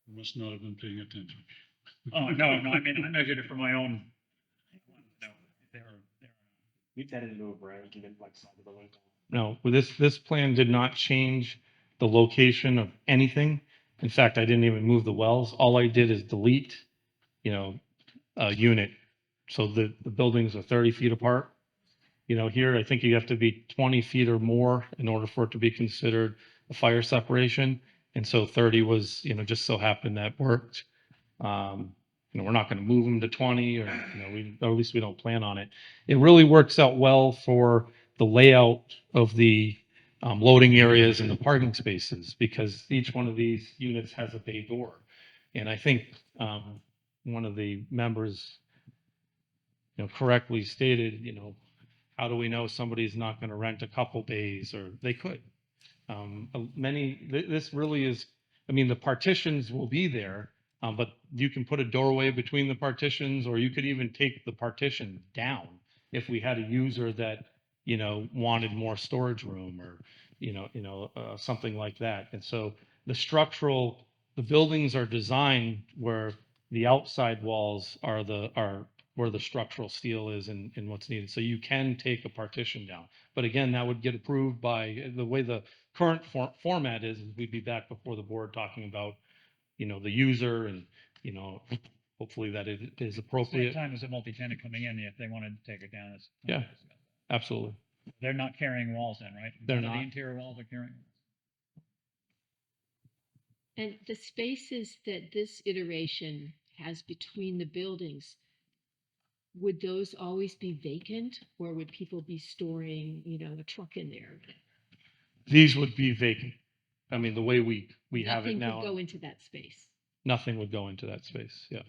You must not have been paying attention. Oh, no, I mean, I measured it for my own. No, they're. We did it over, I can like side of the window. No, this plan did not change the location of anything. In fact, I didn't even move the wells. All I did is delete, a unit. So the buildings are 30 feet apart. Here, I think you have to be 20 feet or more in order for it to be considered a fire separation. And so 30 was, just so happened that worked. We're not going to move them to 20 or, or at least we don't plan on it. It really works out well for the layout of the loading areas and the parking spaces, because each one of these units has a bay door. And I think one of the members, correctly stated, how do we know somebody's not going to rent a couple bays, or they could. This really is, the partitions will be there, But you can put a doorway between the partitions, or you could even take the partition down if we had a user that, wanted more storage room or, something like that. And so the buildings are designed where the outside walls are where the structural steel is and what's needed. So you can take a partition down. But again, that would get approved by the way the current format is we'd be back before the board talking about, the user and, hopefully that it is Same appropriate. time as a multi-tenant coming in, if they wanted to take it down, it's. Yeah. Absolutely. They're not carrying walls then, right? They're None of not. The interior walls are carrying. And the spaces that this iteration has between the buildings, would those always be vacant, or would people be storing, a truck in there? These would be vacant. I mean, the way we have it Nothing now, could go into that space. nothing would go into that space. Yeah.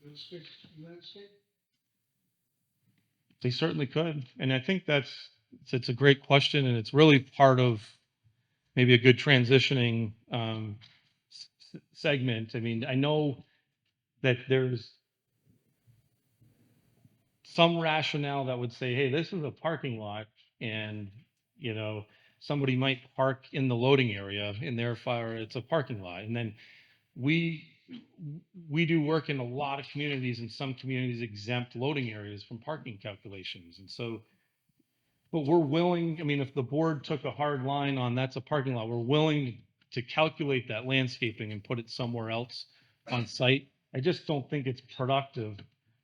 Landscape? They certainly could. And I think it's a great question, and it's really part of maybe a good transitioning segment. I mean, I know that there's some rationale that would say, hey, this is a parking lot, and, somebody might park in the loading area, and therefore it's a parking lot. And then we do work in a lot of communities, and some communities exempt loading areas from parking calculations. And so, but we're willing, I mean, if the board took a hard line on that's a parking lot, we're willing to calculate that landscaping and put it somewhere else on site. I just don't think it's productive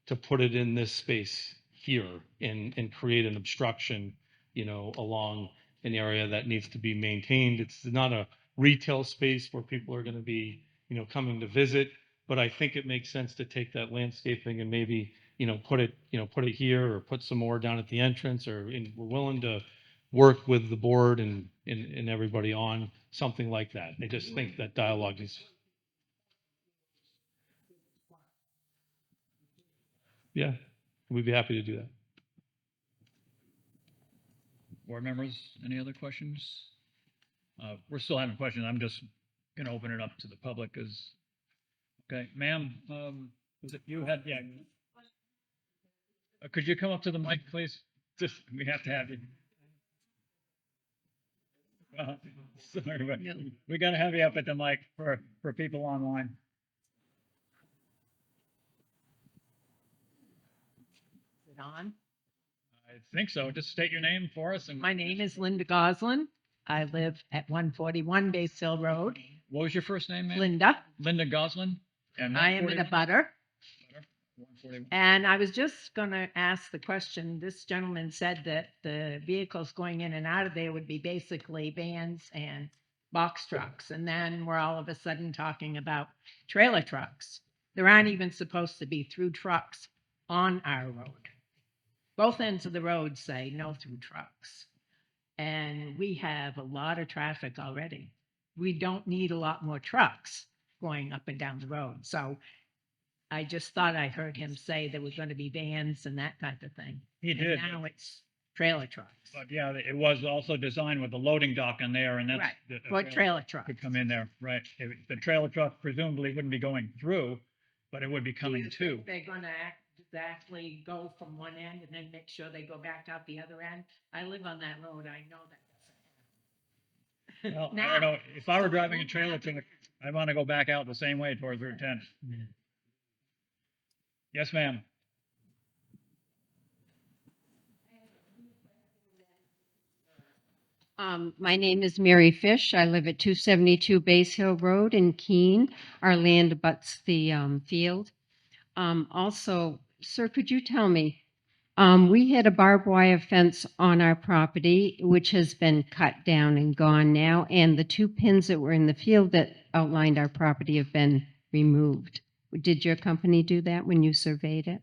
to put it in this space here and create an obstruction, along an area that needs to be maintained. It's not a retail space where people are going to be, coming to visit, but I think it makes sense to take that landscaping and maybe, put it here, or put some more down at the entrance, and we're willing to work with the board and everybody on something like that. I just think that dialogue is. Yeah, we'd be happy to do that. Board members, any other questions? We're still having questions. I'm just gonna open it up to the public as, okay, ma'am, was it you had, yeah. Could you come up to the mic, please? Just, we have to have you. Sorry, but we gotta have you up at the mic for people online. Is it on? I think so. Just state your name for us and. My name is Linda Goslin. I live at 141 Base Hill Road. What was your first name, ma'am? Linda. Linda Goslin? And I am in a 141? butter. 141. And I was just going to ask the question. This gentleman said that the vehicles going in and out of there would be basically vans and box trucks. And then we're all of a sudden talking about trailer trucks. There aren't even supposed to be through trucks on our road. Both ends of the road say no through trucks. And we have a lot of traffic already. We don't need a lot more trucks going up and down the road. So I just thought I heard him say there was going to be vans and that type of thing. He And did. now it's trailer trucks. But yeah, it was also designed with the loading dock in there, and that's. Right, the for trailer trucks. Could come in there, right. The trailer truck presumably wouldn't be going through, but it would be coming Do you to. think they're going to exactly go from one end and then make sure they go back out the other end? I live on that road. I know that doesn't happen. Well, I don't know. If I were driving a trailer truck, I want to go back out the same way towards Route 10. Yes, ma'am. My name is Mary Fish. I live at 272 Base Hill Road in Keene. Our land abuts the field. Also, sir, could you tell me, we had a barbed wire fence on our property, which has been cut down and gone now, and the 2 pins that were in the field that outlined our property have been removed. Did your company do that when you surveyed it?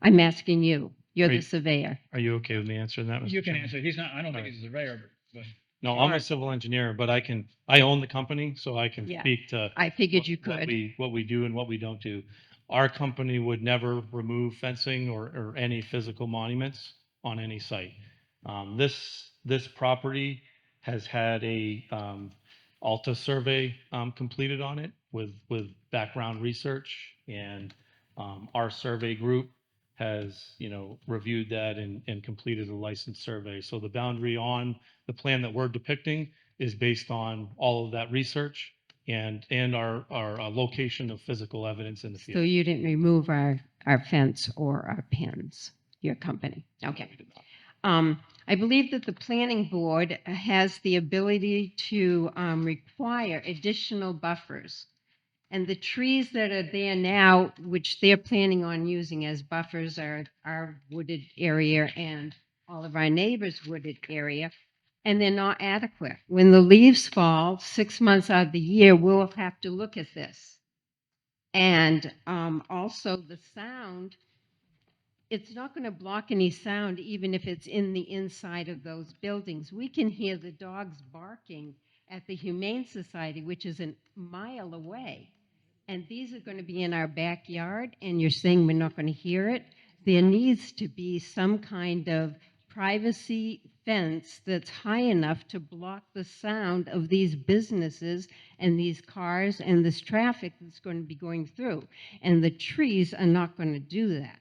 I'm asking you. You're the surveyor. Are you okay with me answering that, Mr. You can Chairman? answer. He's not, I don't think he's a surveyor, but. No, I'm a civil engineer, but I own the company, so I can Yeah, speak to. I figured you what could. what we do and what we don't do. Our company would never remove fencing or any physical monuments on any site. This property has had a Alta survey completed on it with background research. And our survey group has, reviewed that and completed a licensed survey. So the boundary on the plan that we're depicting is based on all of that research and our location of physical evidence in the So field. you didn't remove our fence or our pins, your company? Okay. I believe that the planning board has the ability to require additional buffers. And the trees that are there now, which they're planning on using as buffers, are our wooded area and all of our neighbors' wooded area, and they're not adequate. When the leaves fall 6 months out of the year, we'll have to look at this. And also the sound, it's not going to block any sound even if it's in the inside of those buildings. We can hear the dogs barking at the Humane Society, which is a mile away. And these are going to be in our backyard, and you're saying we're not going to hear it? There needs to be some kind of privacy fence that's high enough to block the sound of these businesses and these cars and this traffic that's going to be going through. And the trees are not going to do that.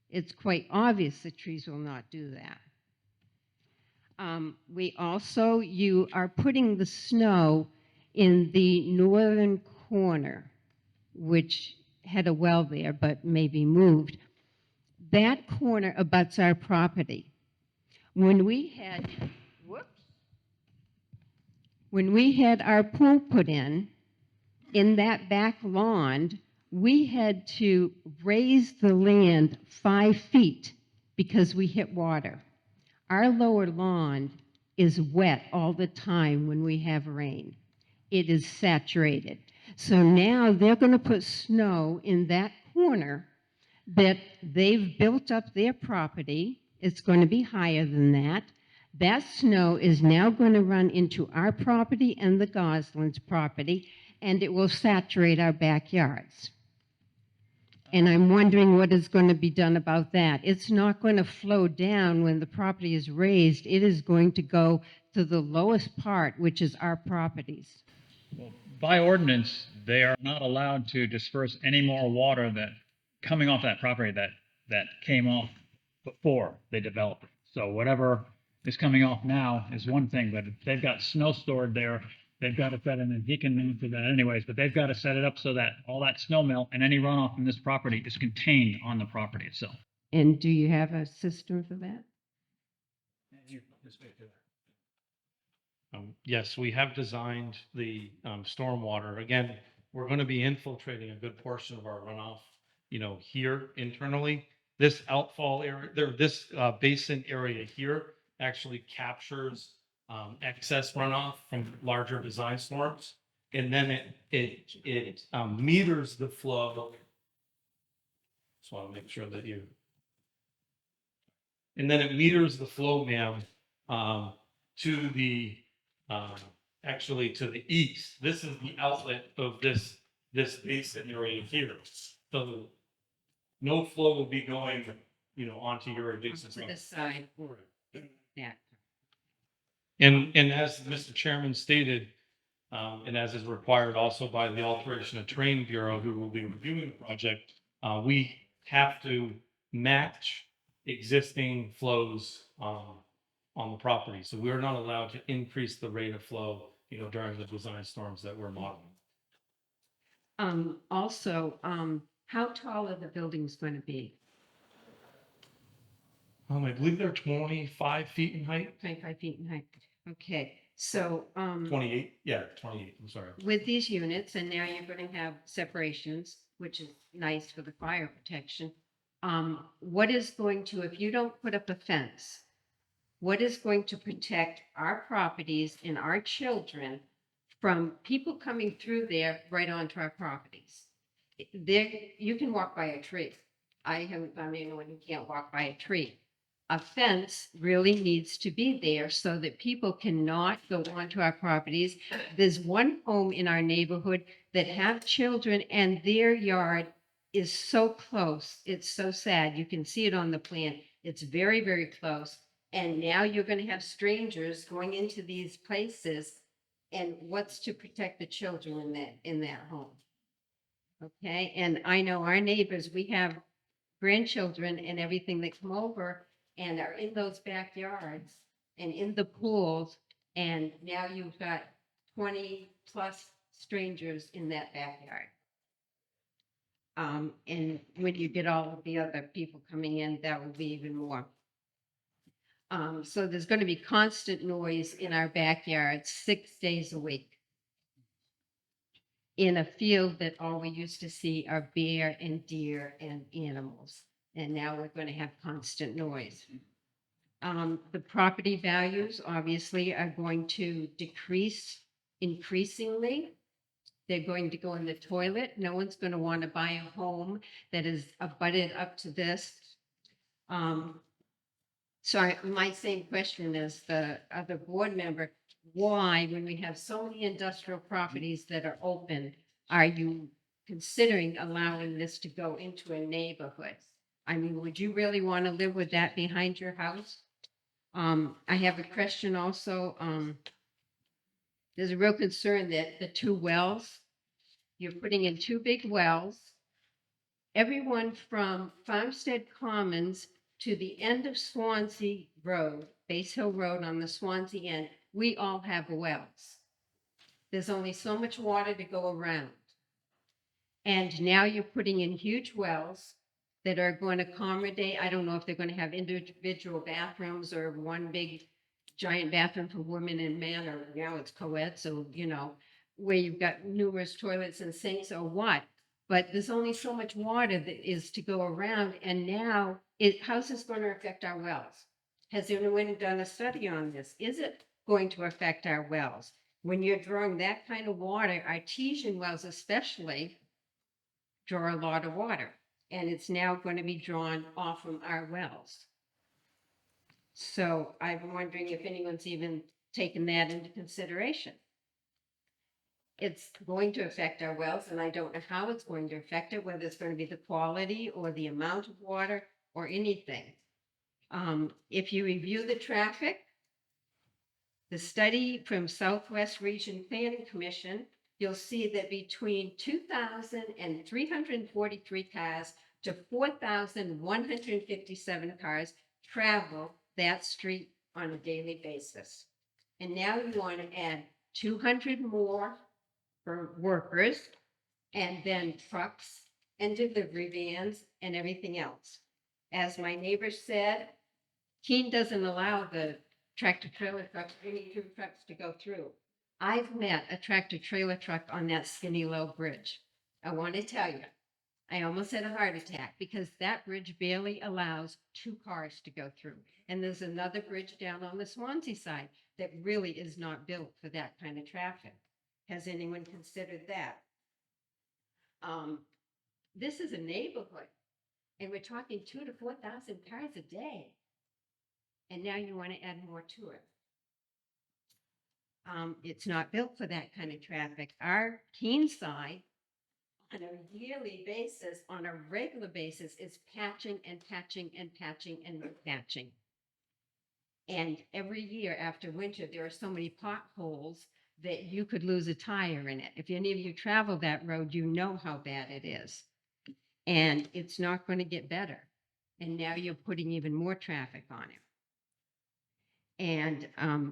It's quite obvious the trees will not do that. You are putting the snow in the northern corner, which had a well there but may be moved. That corner abuts our property. When we had our pool put in that back lawn, we had to raise the land 5 feet because we hit water. Our lower lawn is wet all the time when we have rain. It is saturated. So now they're going to put snow in that corner that they've built up their property. It's going to be higher than that. That snow is now going to run into our property and the Gosling's property, and it will saturate our backyards. And I'm wondering what is going to be done about that. It's not going to flow down when the property is raised. It is going to go to the lowest part, which is our properties. Well, by ordinance, they are not allowed to disperse any more water that coming off that property that came off before they developed it. So whatever is coming off now is one thing, but if they've got snow stored there, they've got to set it, and he can answer that anyways, but they've got to set it up so that all that snow melt and any runoff from this property is contained on the property itself. And do you have a system for that? Yes, we have designed the stormwater. Again, we're going to be infiltrating a good portion of our runoff, here internally. This outfall area, this basin area here actually captures excess runoff from larger design storms, and then it meters the flow. Just want to make sure that and then it meters the flow, ma'am, to the actually to the east. This is the outlet of this basin area here. So no flow will be going, onto your adjacent. To the side. Yeah. And as Mr. Chairman stated, and as is required also by the Alteration of Terrain Bureau, who will be reviewing the project, we have to match existing flows on the property. So we're not allowed to increase the rate of flow, during the design storms that we're modeling. How tall are the buildings going to be? I believe they're 25 feet in height. 25 feet in height. Okay, so 28, yeah, 28, I'm sorry. with these units, and now you're going to have separations, which is nice for the fire protection. What is going to, if you don't put up a fence, what is going to protect our properties and our children from people coming through there right onto our properties? There, you can walk by a tree. I haven't found anyone who can't walk by a tree. A fence really needs to be there so that people cannot go onto our properties. There's one home in our neighborhood that have children, and their yard is so close. It's so sad. You can see it on the plan. It's very, very close. And now you're going to have strangers going into these places and what's to protect the children in that home. Okay, and I know our neighbors, we have grandchildren and everything that come over and are in those backyards and in the pools, and now you've got 20 plus strangers in that backyard. And when you get all of the other people coming in, that will be even more. So there's going to be constant noise in our backyard 6 days a week. In a field that all we used to see are bear and deer and animals. And now we're going to have constant noise. The property values obviously are going to decrease increasingly. They're going to go in the toilet. No one's going to want to buy a home that is abutted up to this. My same question as the other board member, why, when we have so many industrial properties that are open, are you considering allowing this to go into a neighborhood? I mean, would you really want to live with that behind your house? I have a question also. There's a real concern that the two wells, you're putting in two big wells. Everyone from Farmstead Commons to the end of Swanzey Road, Base Hill Road on the Swanzey end, we all have wells. There's only so much water to go around. And now you're putting in huge wells that are going to accommodate, I don't know if they're going to have individual bathrooms or one big giant bathroom for women and men, or now it's co-ed, so, where you've got numerous toilets and sinks or what. But there's only so much water that is to go around. And now, how's this going to affect our wells? Has anyone done a study on this? Is it going to affect our wells? When you're drawing that kind of water, artesian wells especially draw a lot of water. And it's now going to be drawn off from our wells. So I'm wondering if anyone's even taken that into consideration. It's going to affect our wells, and I don't know how it's going to affect it, whether it's going to be the quality or the amount of water or anything. If you review the traffic, the study from Southwest Region Planning Commission, you'll see that between 2,343 cars to 4,157 cars travel that street on a daily basis. And now you want to add 200 more for workers, and then trucks and delivery vans and everything else. As my neighbor said, Keene doesn't allow the tractor trailer trucks, any through trucks to go through. I've met a tractor trailer truck on that skinny low bridge. I want to tell you, I almost had a heart attack because that bridge barely allows 2 cars to go through. And there's another bridge down on the Swansea side that really is not built for that kind of traffic. Has anyone considered that? This is a neighborhood, and we're talking 2,000 to 4,000 cars a day. And now you want to add more to it. It's not built for that kind of traffic. Our Keene side, on a yearly basis, on a regular basis, is patching and patching and patching and patching. And every year after winter, there are so many potholes that you could lose a tire in it. If any of you travel that road, you know how bad it is. And it's not going to get better. And now you're putting even more traffic on it. And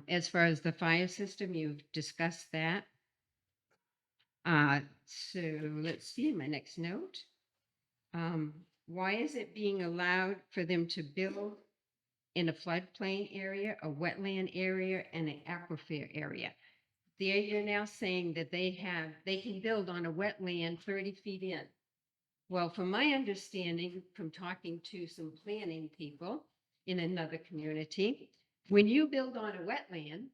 as far as the fire system, you've discussed that. So let's see my next note. Why is it being allowed for them to build in a floodplain area, a wetland area, and an aquifer area? There you're now saying that they can build on a wetland 30 feet in. Well, from my understanding, from talking to some planning people in another community, when you build on a wetland,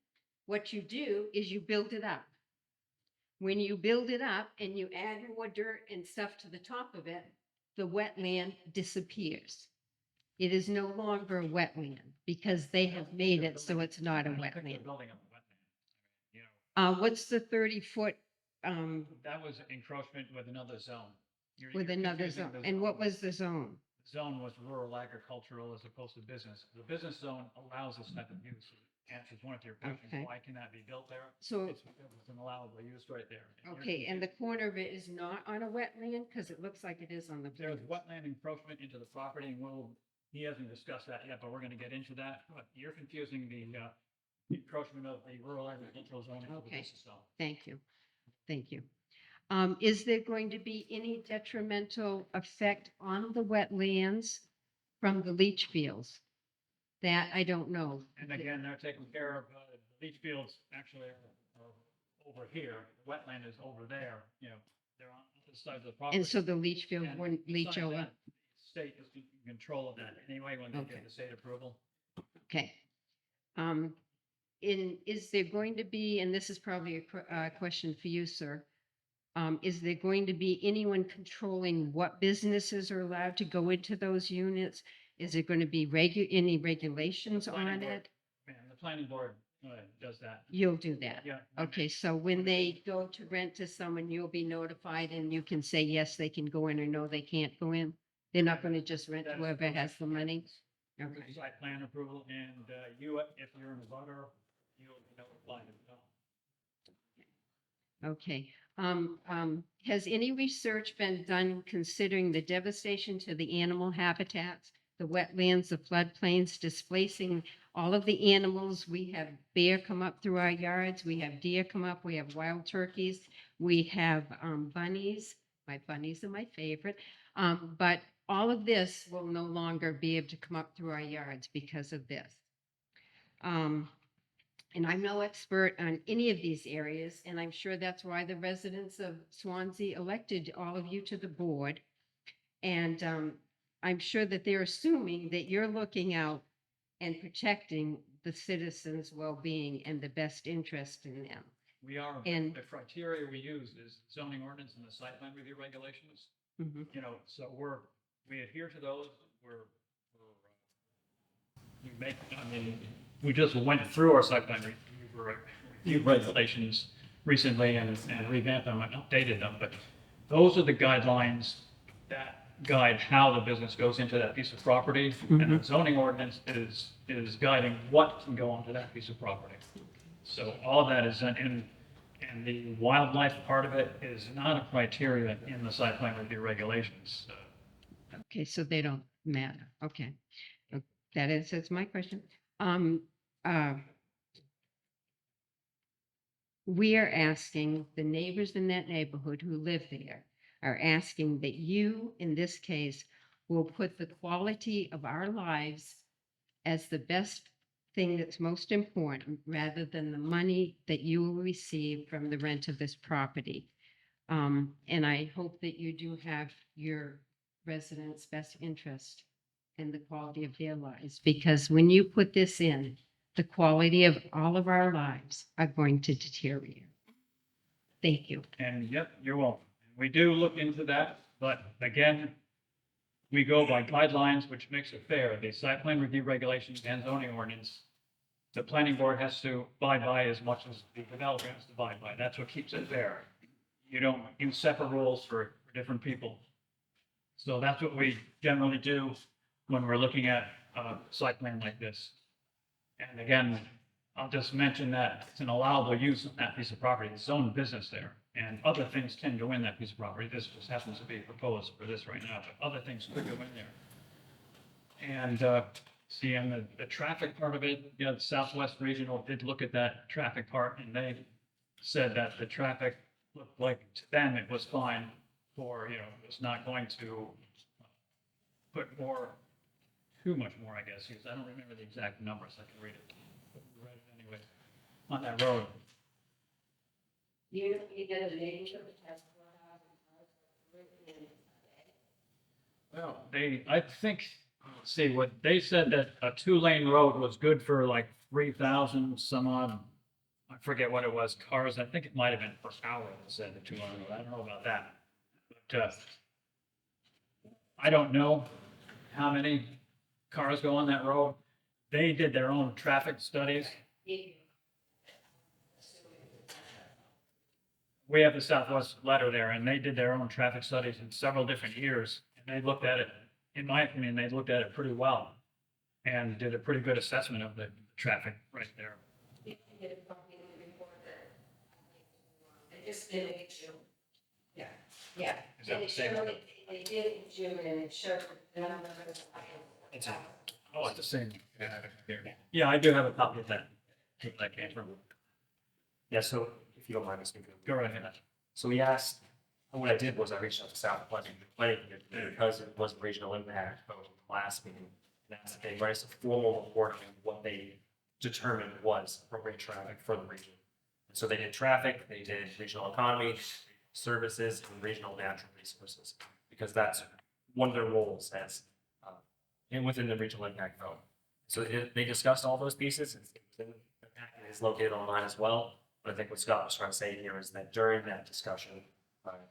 what you do is you build it up. When you build it up and you add more dirt and stuff to the top of it, the wetland disappears. It is no longer a wetland because they have made it so it's not a wetland. What's the 30-foot? That was encroachment with another zone. With another zone. And what was the zone? Zone was rural agricultural as opposed to business. The business zone allows this type of use. answers one of your questions, Okay. why can that be built there? So, It's because it's an allowable use right there. And you're okay, and the corner of it is not on a wetland, because it looks like it is on the. There's plans. wetland encroachment into the property, and he hasn't discussed that yet, but we're gonna get into that. But you're confusing the encroachment of the rural agricultural zone into the Okay. business zone. Thank you. Thank you. Is there going to be any detrimental effect on the wetlands from the leach fields? That I don't know. And again, they're taking care of, the leach fields actually are over here, the wetland is over there, they're on the side of the property. And so the leach field And wouldn't leach besides over? that, the State is in control of that anyway, when they Okay. get the state approval. Okay. Is there going to be, and this is probably a question for you, sir, is there going to be anyone controlling what businesses are allowed to go into those units? Is there going to be any regulations on Planning board. it? And the planning board does that. You'll do that? Yeah. Okay, so when they go to rent to someone, you'll be notified and you can say, yes, they can go in, or no, they can't go in? They're not going to just rent That's whoever has the money? With Okay. Site plan approval, and if you're in a butter, you'll be notified as well. Okay. Has any research been done considering the devastation to the animal habitats, the wetlands, the floodplains, displacing all of the animals? We have bear come up through our yards. We have deer come up. We have wild turkeys. We have bunnies. My bunnies are my favorite. But all of this will no longer be able to come up through our yards because of this. And I'm no expert on any of these areas, and I'm sure that's why the residents of Swansea elected all of you to the board. And I'm sure that they're assuming that you're looking out and protecting the citizens' well-being and the best interest in them. We are, And- the criteria we use is zoning ordinance and the site plan review regulations. Mhm. So we adhere to those. We just went through our site plan review regulations recently and revamped them and updated them. But those are the guidelines that guide how the business goes into that piece of property. And the zoning ordinance is guiding what can go onto that piece of property. So all of that is done and the wildlife part of it is not a criteria in the site plan review regulations. Okay, so they don't matter. Okay. That answers my question. We are asking the neighbors in that neighborhood who live there are asking that you, in this case, will put the quality of our lives as the best thing that's most important, rather than the money that you will receive from the rent of this property. And I hope that you do have your residents' best interest and the quality of their lives, because when you put this in, the quality of all of our lives are going to deteriorate. Thank you. And yep, you're welcome. We do look into that, but again, we go by guidelines, which makes it fair. The site plan review regulations and zoning ordinance, the planning board has to abide by as much as the developer has to abide by. That's what keeps it fair. You don't use separate rules for different people. So that's what we generally do when we're looking at a site plan like this. And again, I'll just mention that it's an allowable use on that piece of property. It's own business there. And other things can go in that piece of property. This just happens to be proposed for this right now, but other things could go in there. And see, on the traffic part of it, the Southwest Regional did look at that traffic part, and they said that the traffic looked like to them it was fine for, it was not going to put too much more, I guess, because I don't remember the exact numbers. I can read it. But we read it anyway on that road. You get a neighborhood that has 4,000 cars. Well, I think, let's see, what they said that a 2-lane road was good for like 3,000 some odd, I forget what it was, cars. I think it might have been per hour that said the 2-lane road. I don't know about that. But I don't know how many cars go on that road. They did their own traffic studies. We have the Southwest letter there, and they did their own traffic studies in several different years. And they looked at it, in my opinion, they looked at it pretty well and did a pretty good assessment of the traffic right there. Yeah, yeah. Is that the same? They did it in June and it showed the number of It's a, oh, it's the same. Yeah, I do have a copy of that. That came from. Yeah, so if you don't mind me speaking. Go right ahead. So we asked, and what I did was I reached out to South Pleasant Planning Commission because it was regional impact of the last meeting. And asked if they write us a formal report on what they determined was appropriate traffic for the region. And so they did traffic, they did regional economy, services, and regional natural resources, because that's one of their roles as, and within the regional impact vote. So they discussed all those pieces. The packet is located online as well. But I think what Scott was trying to say here is that during that discussion,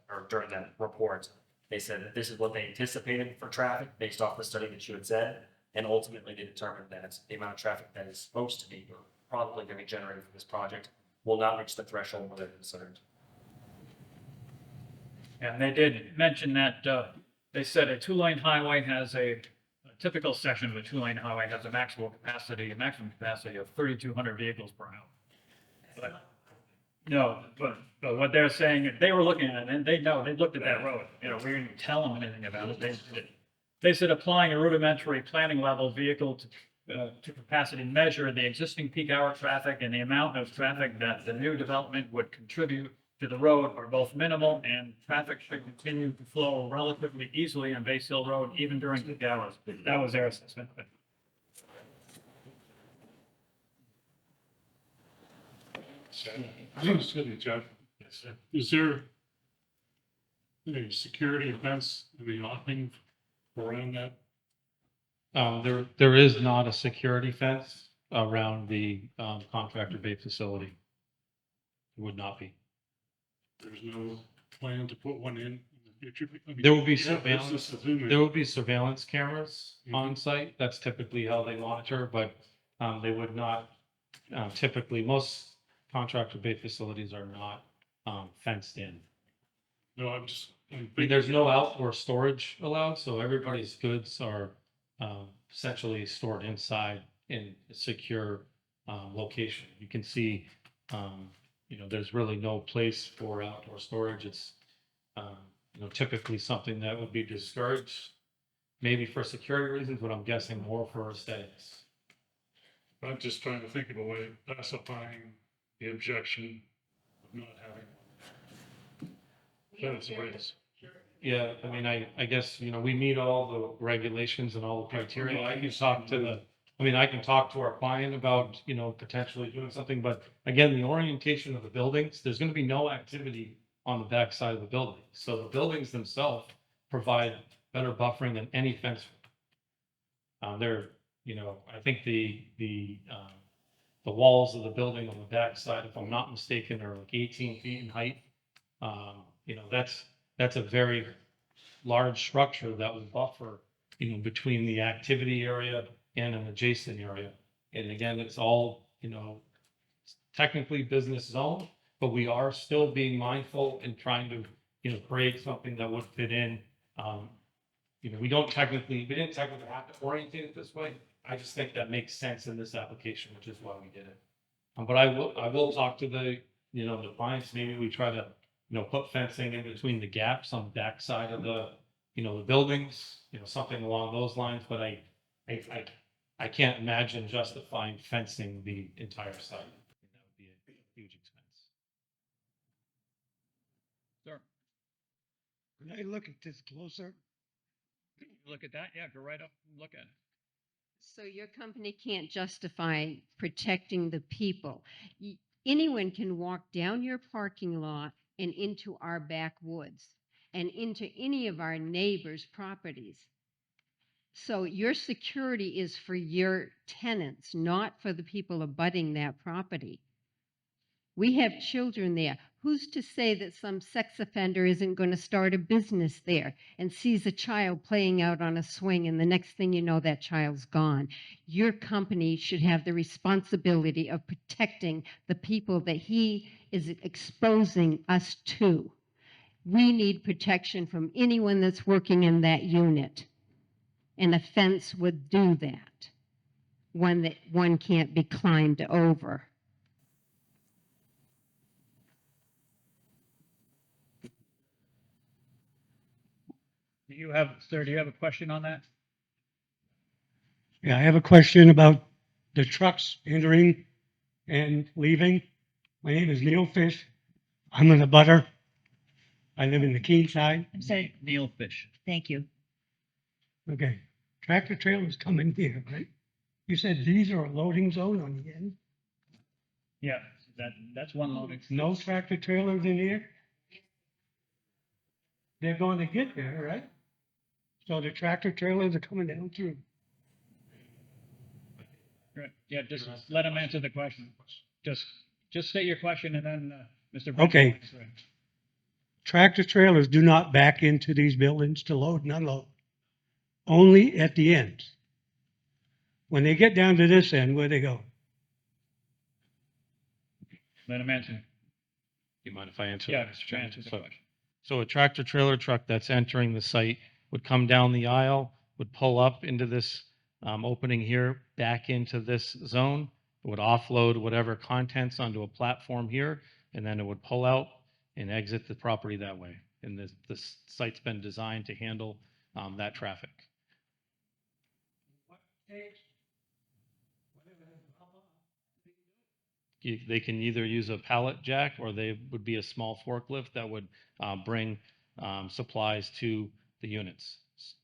or during that report, they said that this is what they anticipated for traffic based off the study that you had said. And ultimately they determined that the amount of traffic that is supposed to be, or probably going to be generated for this project, will not reach the threshold where they're concerned. And they did mention that, they said a two-lane highway has a typical section of a two-lane highway has a maximum capacity of 3,200 vehicles per hour. But, no, but what they're saying, they were looking at it, and they looked at that road. You know, we didn't tell them anything about it. They said applying a rudimentary planning level vehicle to capacity measure the existing peak hour traffic and the amount of traffic that the new development would contribute to the road are both minimal, and traffic should continue to flow relatively easily on Base Hill Road even during peak hours. That was their assessment. Excuse me, Jeff. Is there a security fence in the offing around that? There is not a security fence around the contractor bay facility. It would not be. There's no plan to put one in the future? I mean, There will be yeah, there's surveillance, this zoom in. there will be surveillance cameras Mhm. on site. That's typically how they monitor, but they would not, typically, most contractor bay facilities are not fenced in. No, I'm mean, there's no outdoor storage allowed, so everybody's goods are essentially stored inside in a secure location. You can see, there's really no place for outdoor storage. It's, typically something that would be discouraged, maybe for security reasons, but I'm guessing more for aesthetics. I'm just trying to think of a way of pacifying the objection of not having one. That's the race. Yeah, I mean, I guess, we meet all the regulations and all the criteria. I can talk to our client about, potentially doing something, but again, the orientation of the buildings, there's gonna be no activity on the back side of the building. So the buildings themselves provide better buffering than any fence. I think the walls of the building on the back side, if I'm not mistaken, are like 18 feet in height. That's a very large structure that would buffer, between the activity area and an adjacent area. And again, it's all, technically business zone, but we are still being mindful and trying to, create something that would fit in. We didn't technically have to orientate it this way. I just think that makes sense in this application, which is why we did it. But I will talk to the clients. Maybe we try to, put fencing in between the gaps on the back side of the buildings, something along those lines. But I can't imagine justifying fencing the entire site. That would be a huge expense. Sure. Can I look at this closer? Look at that. Yeah, go right up and look at it. So your company can't justify protecting the people. Anyone can walk down your parking lot and into our backwoods and into any of our neighbors' properties. So your security is for your tenants, not for the people abutting that property. We have children there. Who's to say that some sex offender isn't going to start a business there and sees a child playing out on a swing, and the next thing you know, that child's gone? Your company should have the responsibility of protecting the people that he is exposing us to. We need protection from anyone that's working in that unit, and a fence would do that. one that one can't be climbed over? Sir, do you have a question on that? Yeah, I have a question about the trucks entering and leaving. My name is Neil Fish. I'm in the butter. I live in the Keene side. Say Neil Fish. Thank you. Okay. Tractor trailers come in here, right? You said these are a loading zone on the end? Yeah, that's one loading. No tractor trailers in here? They're going to get there, right? So the tractor trailers are coming down through. Right. Yeah, just let him answer the question. Just state your question and then, Mr. Okay. Bridges will answer it. Tractor trailers do not back into these buildings to load and unload. Only at the end. When they get down to this end, where they go? Let him answer. Do you mind if I answer Yeah, that, Mr. Chairman? answer the So- question. So a tractor trailer truck that's entering the site would come down the aisle, would pull up into this opening here, back into this zone. It would offload whatever contents onto a platform here, and then it would pull out and exit the property that way. And the site's been designed to handle that traffic. They can either use a pallet jack or they would be a small forklift that would bring supplies to the units.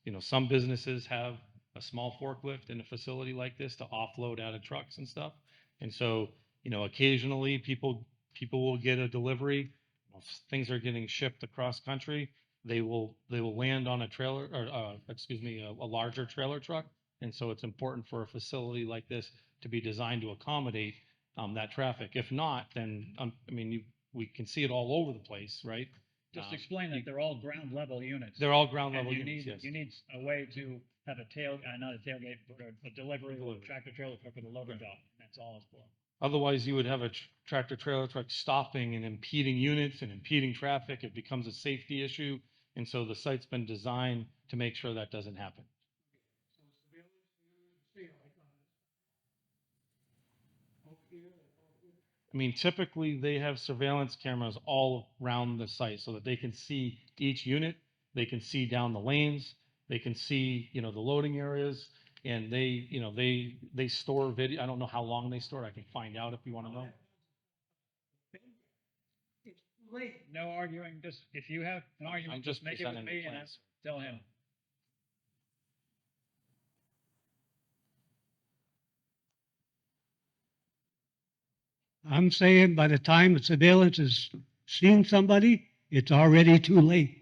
You know, some businesses have a small forklift in a facility like this to offload out of trucks and stuff. And so, you know, occasionally people will get a delivery. If things are getting shipped across country, they will land on a trailer or a larger trailer truck. And so it's important for a facility like this to be designed to accommodate that traffic. If not, then we can see it all over the place, right? Just explain that they're all ground level units. They're all ground And level you units. need, Yes. you need a way to have not a tailgate, but a delivery with a tractor trailer truck with a loading dock. That's all it's for. Otherwise, you would have a tractor trailer truck stopping and impeding units and impeding traffic. It becomes a safety issue. And so the site's been designed to make sure that doesn't happen. I mean, typically they have surveillance cameras all around the site so that they can see each unit, they can see down the lanes, they can see, you know, the loading areas, and they store video. I don't know how long they store. I can find out if you want to know. No arguing, just, if you have an argument, I'm just just make it with presenting the me and plans. tell him. I'm saying by the time the surveillance has seen somebody, it's already too late.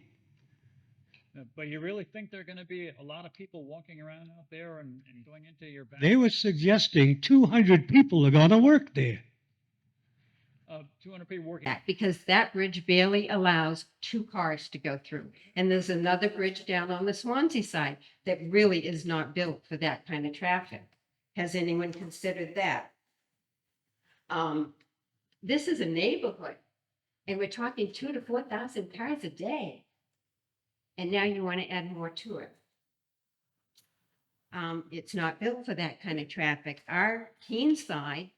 But you really think there are gonna be a lot of people walking around out there and going into your back? They were suggesting 200 people are gonna work there. 200 people working. That, because that bridge barely allows 2 cars to go through. And there's another bridge down on the Swansea side that really is not built for that kind of traffic. Has anyone considered that? This is a neighborhood, and we're talking 2,000 to 4,000 cars a day. And now you want to add more to it. It's not built for that kind of traffic. Our Keene side,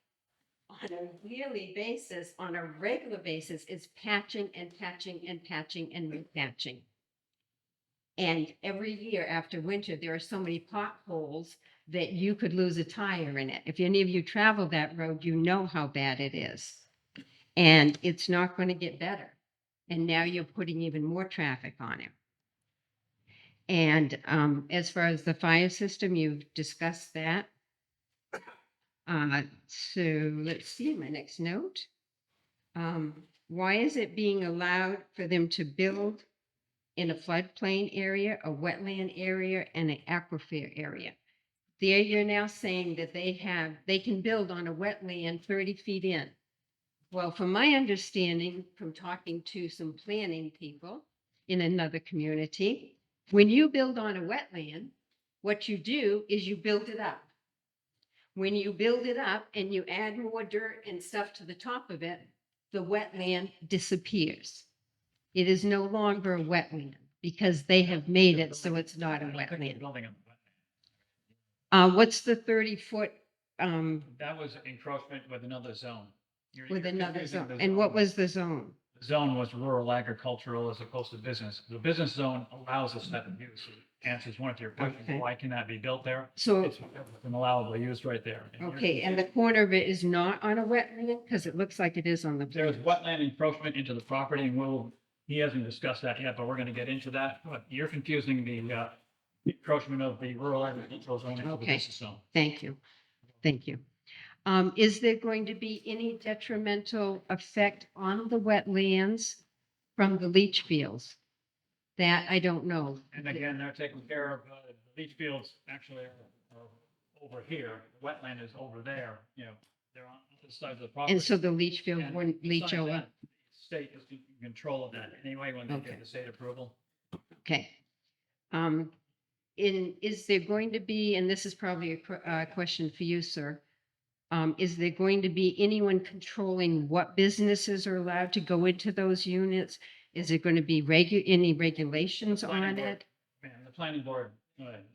on a yearly basis, on a regular basis, is patching and patching and patching and repatching. And every year after winter, there are so many potholes that you could lose a tire in it. If any of you travel that road, you know how bad it is. And it's not going to get better. And now you're putting even more traffic on it. And as far as the fire system, you've discussed that. So let's see my next note. Why is it being allowed for them to build in a floodplain area, a wetland area, and an aquifer area? There you're now saying that they can build on a wetland 30 feet in. Well, from my understanding, from talking to some planning people in another community, when you build on a wetland, what you do is you build it up. When you build it up and you add more dirt and stuff to the top of it, the wetland disappears. It is no longer a wetland because they have made it so it's not a wetland. What's the 30-foot That was encroachment with another zone. with You're another confusing zone? the And what zone. was the zone? The zone was rural agricultural as opposed to business. The business zone allows this type of use. It answers one of your questions, Okay. why can that be built there? So, It's an allowable use right there. And you're okay, and the corner of it is not on a wetland? Because it looks like it is on the. There's wetland encroachment into the property, and he hasn't discussed that yet, but we're gonna get into that. But you're confusing the encroachment of the rural agricultural zone into the Okay. business zone. Thank you. Thank you. Is there going to be any detrimental effect on the wetlands from the leach fields? That I don't know. And again, they're taking care of, the leach fields actually are over here. The wetland is over there, they're on the side of the property. And so the leach field And wouldn't leach besides over? that, the State is in control of that anyway when they Okay. get the state approval. Okay. Is there going to be, and this is probably a question for you, sir, is there going to be anyone controlling what businesses are allowed to go into those units? Is there going to be any regulations on it? Man, the planning board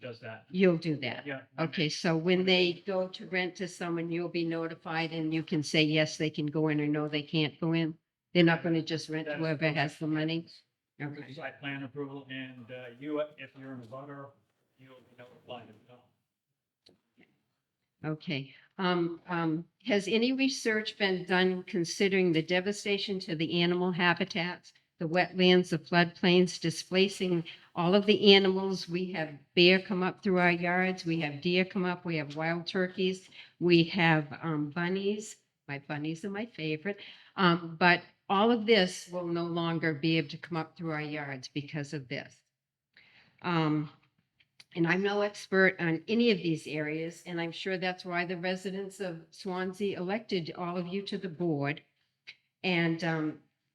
does that. You'll do that? Yeah. Okay, so when they go to rent to someone, you'll be notified and you can say, yes, they can go in, or no, they can't go in? They're not going to just rent to whoever has the money? Okay. Site plan approval, and you, if you're in a butter, you'll be notified as well. Okay. Has any research been done considering the devastation to the animal habitats, the wetlands, the floodplains, displacing all of the animals? We have bear come up through our yards. We have deer come up. We have wild turkeys. We have bunnies. My bunnies are my favorite. But all of this will no longer be able to come up through our yards because of this. And I'm no expert on any of these areas, and I'm sure that's why the residents of Swanzey elected all of you to the board. And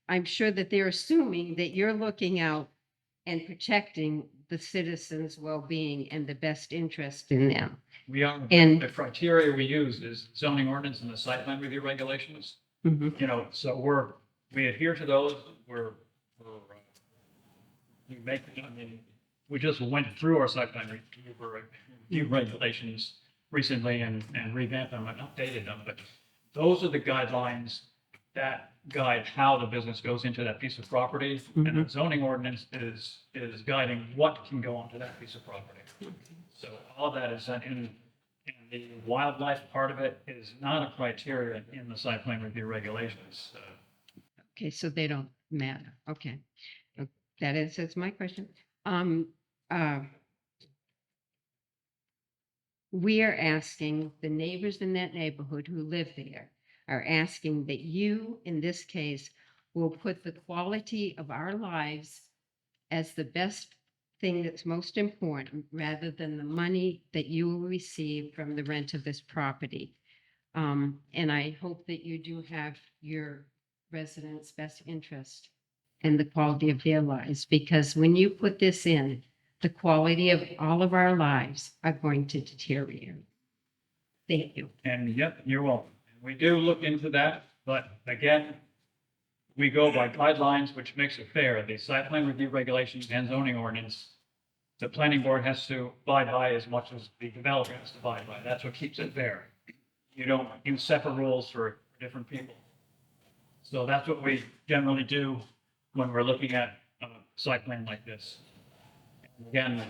I'm sure that they're assuming that you're looking out and protecting the citizens' well-being and the best interest in them. We are, And- the criteria we use is zoning ordinance and the site plan review regulations. Mhm. So we adhere to those. We just went through our site plan review regulations recently and revamped them and updated them. But those are the guidelines that guide how the business goes into that piece of property. And the zoning ordinance is guiding what can go onto that piece of property. So all of that is in the wildlife part of it is not a criteria in the site plan review regulations. Okay, so they don't matter. Okay. That answers my question. We are asking, the neighbors in that neighborhood who live there are asking that you, in this case, will put the quality of our lives as the best thing that's most important, rather than the money that you will receive from the rent of this property. And I hope that you do have your residents' best interest and the quality of their lives, because when you put this in, the quality of all of our lives are going to deteriorate. Thank you. And yep, you're welcome. We do look into that, but again, we go by guidelines, which makes it fair. The site plan review regulations and zoning ordinance, the planning board has to abide by as much as the developer has to abide by. That's what keeps it fair. You don't use separate rules for different people. So that's what we generally do when we're looking at a site plan like this. And again,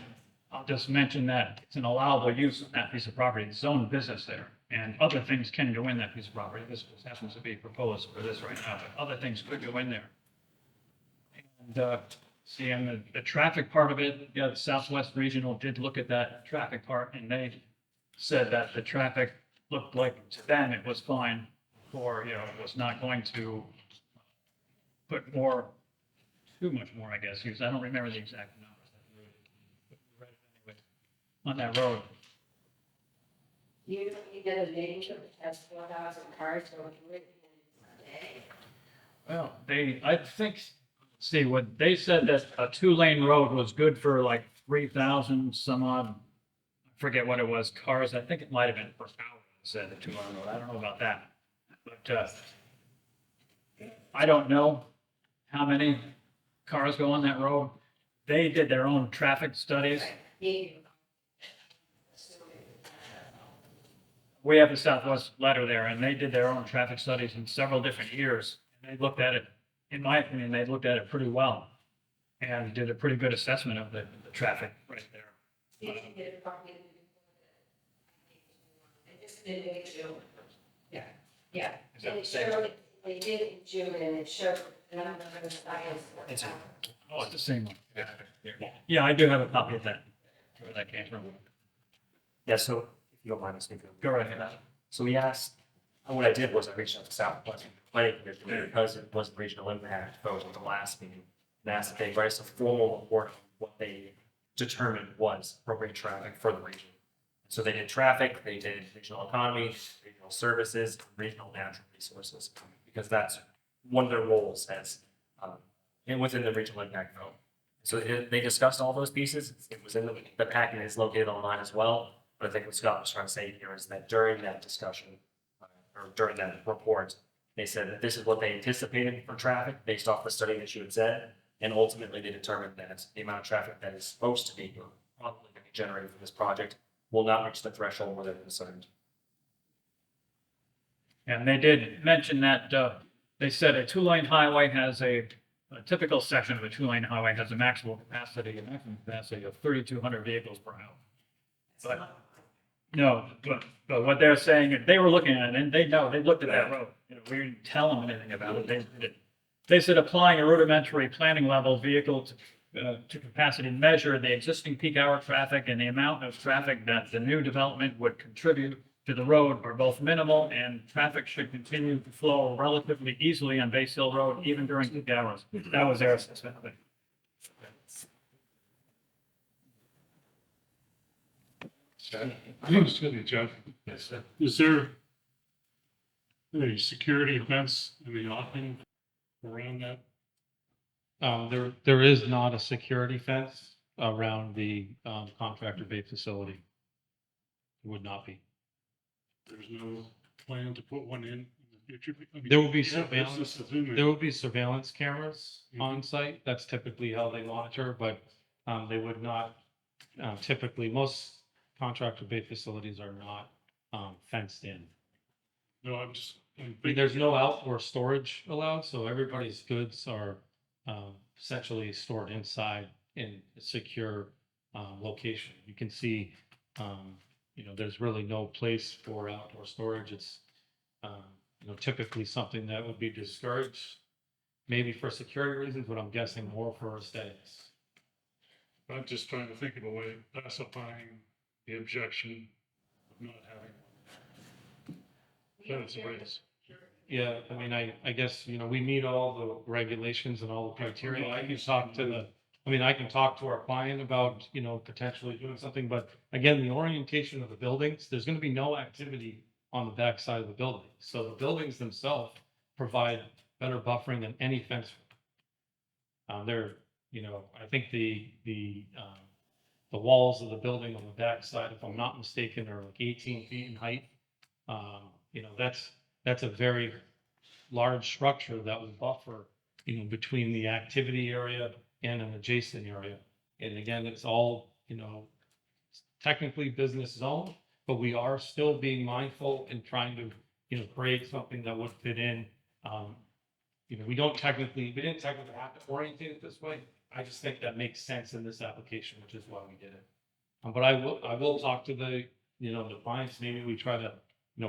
I'll just mention that it's an allowable use of that piece of property. It's own business there, and other things can go in that piece of property. This just happens to be proposed for this right now, but other things could go in there. And see, and the traffic part of it, yeah, the Southwest Regional did look at that traffic part, and they said that the traffic looked like to them it was fine, or it was not going to put too much more, I guess. Use I don't remember the exact numbers. But anyway, on that road. You get a neighborhood that has 4,000 cars going through it in a day. Well, I think, see, what they said that a 2-lane road was good for like 3,000 some odd, I forget what it was, cars. I think it might have been per hour, said the 2-lane road. I don't know about that. But I don't know how many cars go on that road. They did their own traffic studies. we have the Southwest letter there, and they did their own traffic studies in several different years. And they looked at it, in my opinion, they looked at it pretty well and did a pretty good assessment of the traffic right there. Yeah, yeah. Is that And the it same? showed, they did it in June and it showed the number of science. Oh, it's the same one. Yeah, I do have a copy of that, where that came from. Yeah, so if you don't mind me speaking. Go right ahead. So we asked, what I did was I reached out to Southwest Planning Commission because it was regional impact vote at the last meeting. And asked if they write us a formal report on what they determined was appropriate traffic for the region. So they did traffic, they did regional economy, regional services, regional natural resources, because that's one of their roles as, and within the regional impact vote. So they discussed all those pieces. It was in the packet is located online as well. But I think what Scott was trying to say here is that during that discussion, or during that report, they said that this is what they anticipated for traffic based off the study that you had said. And ultimately, they determined that the amount of traffic that is supposed to be or probably going to be generated from this project will not reach the threshold where they're concerned. And they did mention that, they said a two-lane highway has a typical section of a two-lane highway has a maximum capacity of 3,200 vehicles per hour. But, no, but what they're saying, they were looking at it, and they know, they looked at that road. You know, we didn't tell them anything about it. They did it. They said applying a rudimentary planning level vehicle to capacity measure the existing peak hour traffic and the amount of traffic that the new development would contribute to the road are both minimal, and traffic should continue to flow relatively easily on Base Hill Road even during peak hours. That was their assessment of it. Excuse me, Jeff. Is there a security fence in the offing around that? There is not a security fence around the contractor bay facility. It would not be. There's no plan to put one in the future? I mean, There will be yeah, surveillance, businesses in there. there will be surveillance cameras Mhm. on site. That's typically how they monitor, but they would not, typically, most contractor bay facilities are not fenced in. No, I'm mean, there's no outdoor storage allowed, so everybody's goods are essentially stored inside in a secure location. You can see, there's really no place for outdoor storage. It's, typically something that would be discouraged, maybe for security reasons, but I'm guessing more for aesthetics. I'm just trying to think of a way of pacifying the objection of not having one. That is a raise. Yeah, I mean, I guess, we meet all the regulations and all the criteria. I can talk to our client about, potentially doing something, but again, the orientation of the buildings, there's gonna be no activity on the back side of the building. So the buildings themselves provide better buffering than any fence. I think the walls of the building on the back side, if I'm not mistaken, are like 18 feet in height. That's a very large structure that would buffer, between the activity area and an adjacent area. And again, it's all, technically business zone, but we are still being mindful and trying to, create something that would fit in. We didn't technically have to orientate it this way. I just think that makes sense in this application, which is why we did it. But I will talk to the clients. Maybe we try to,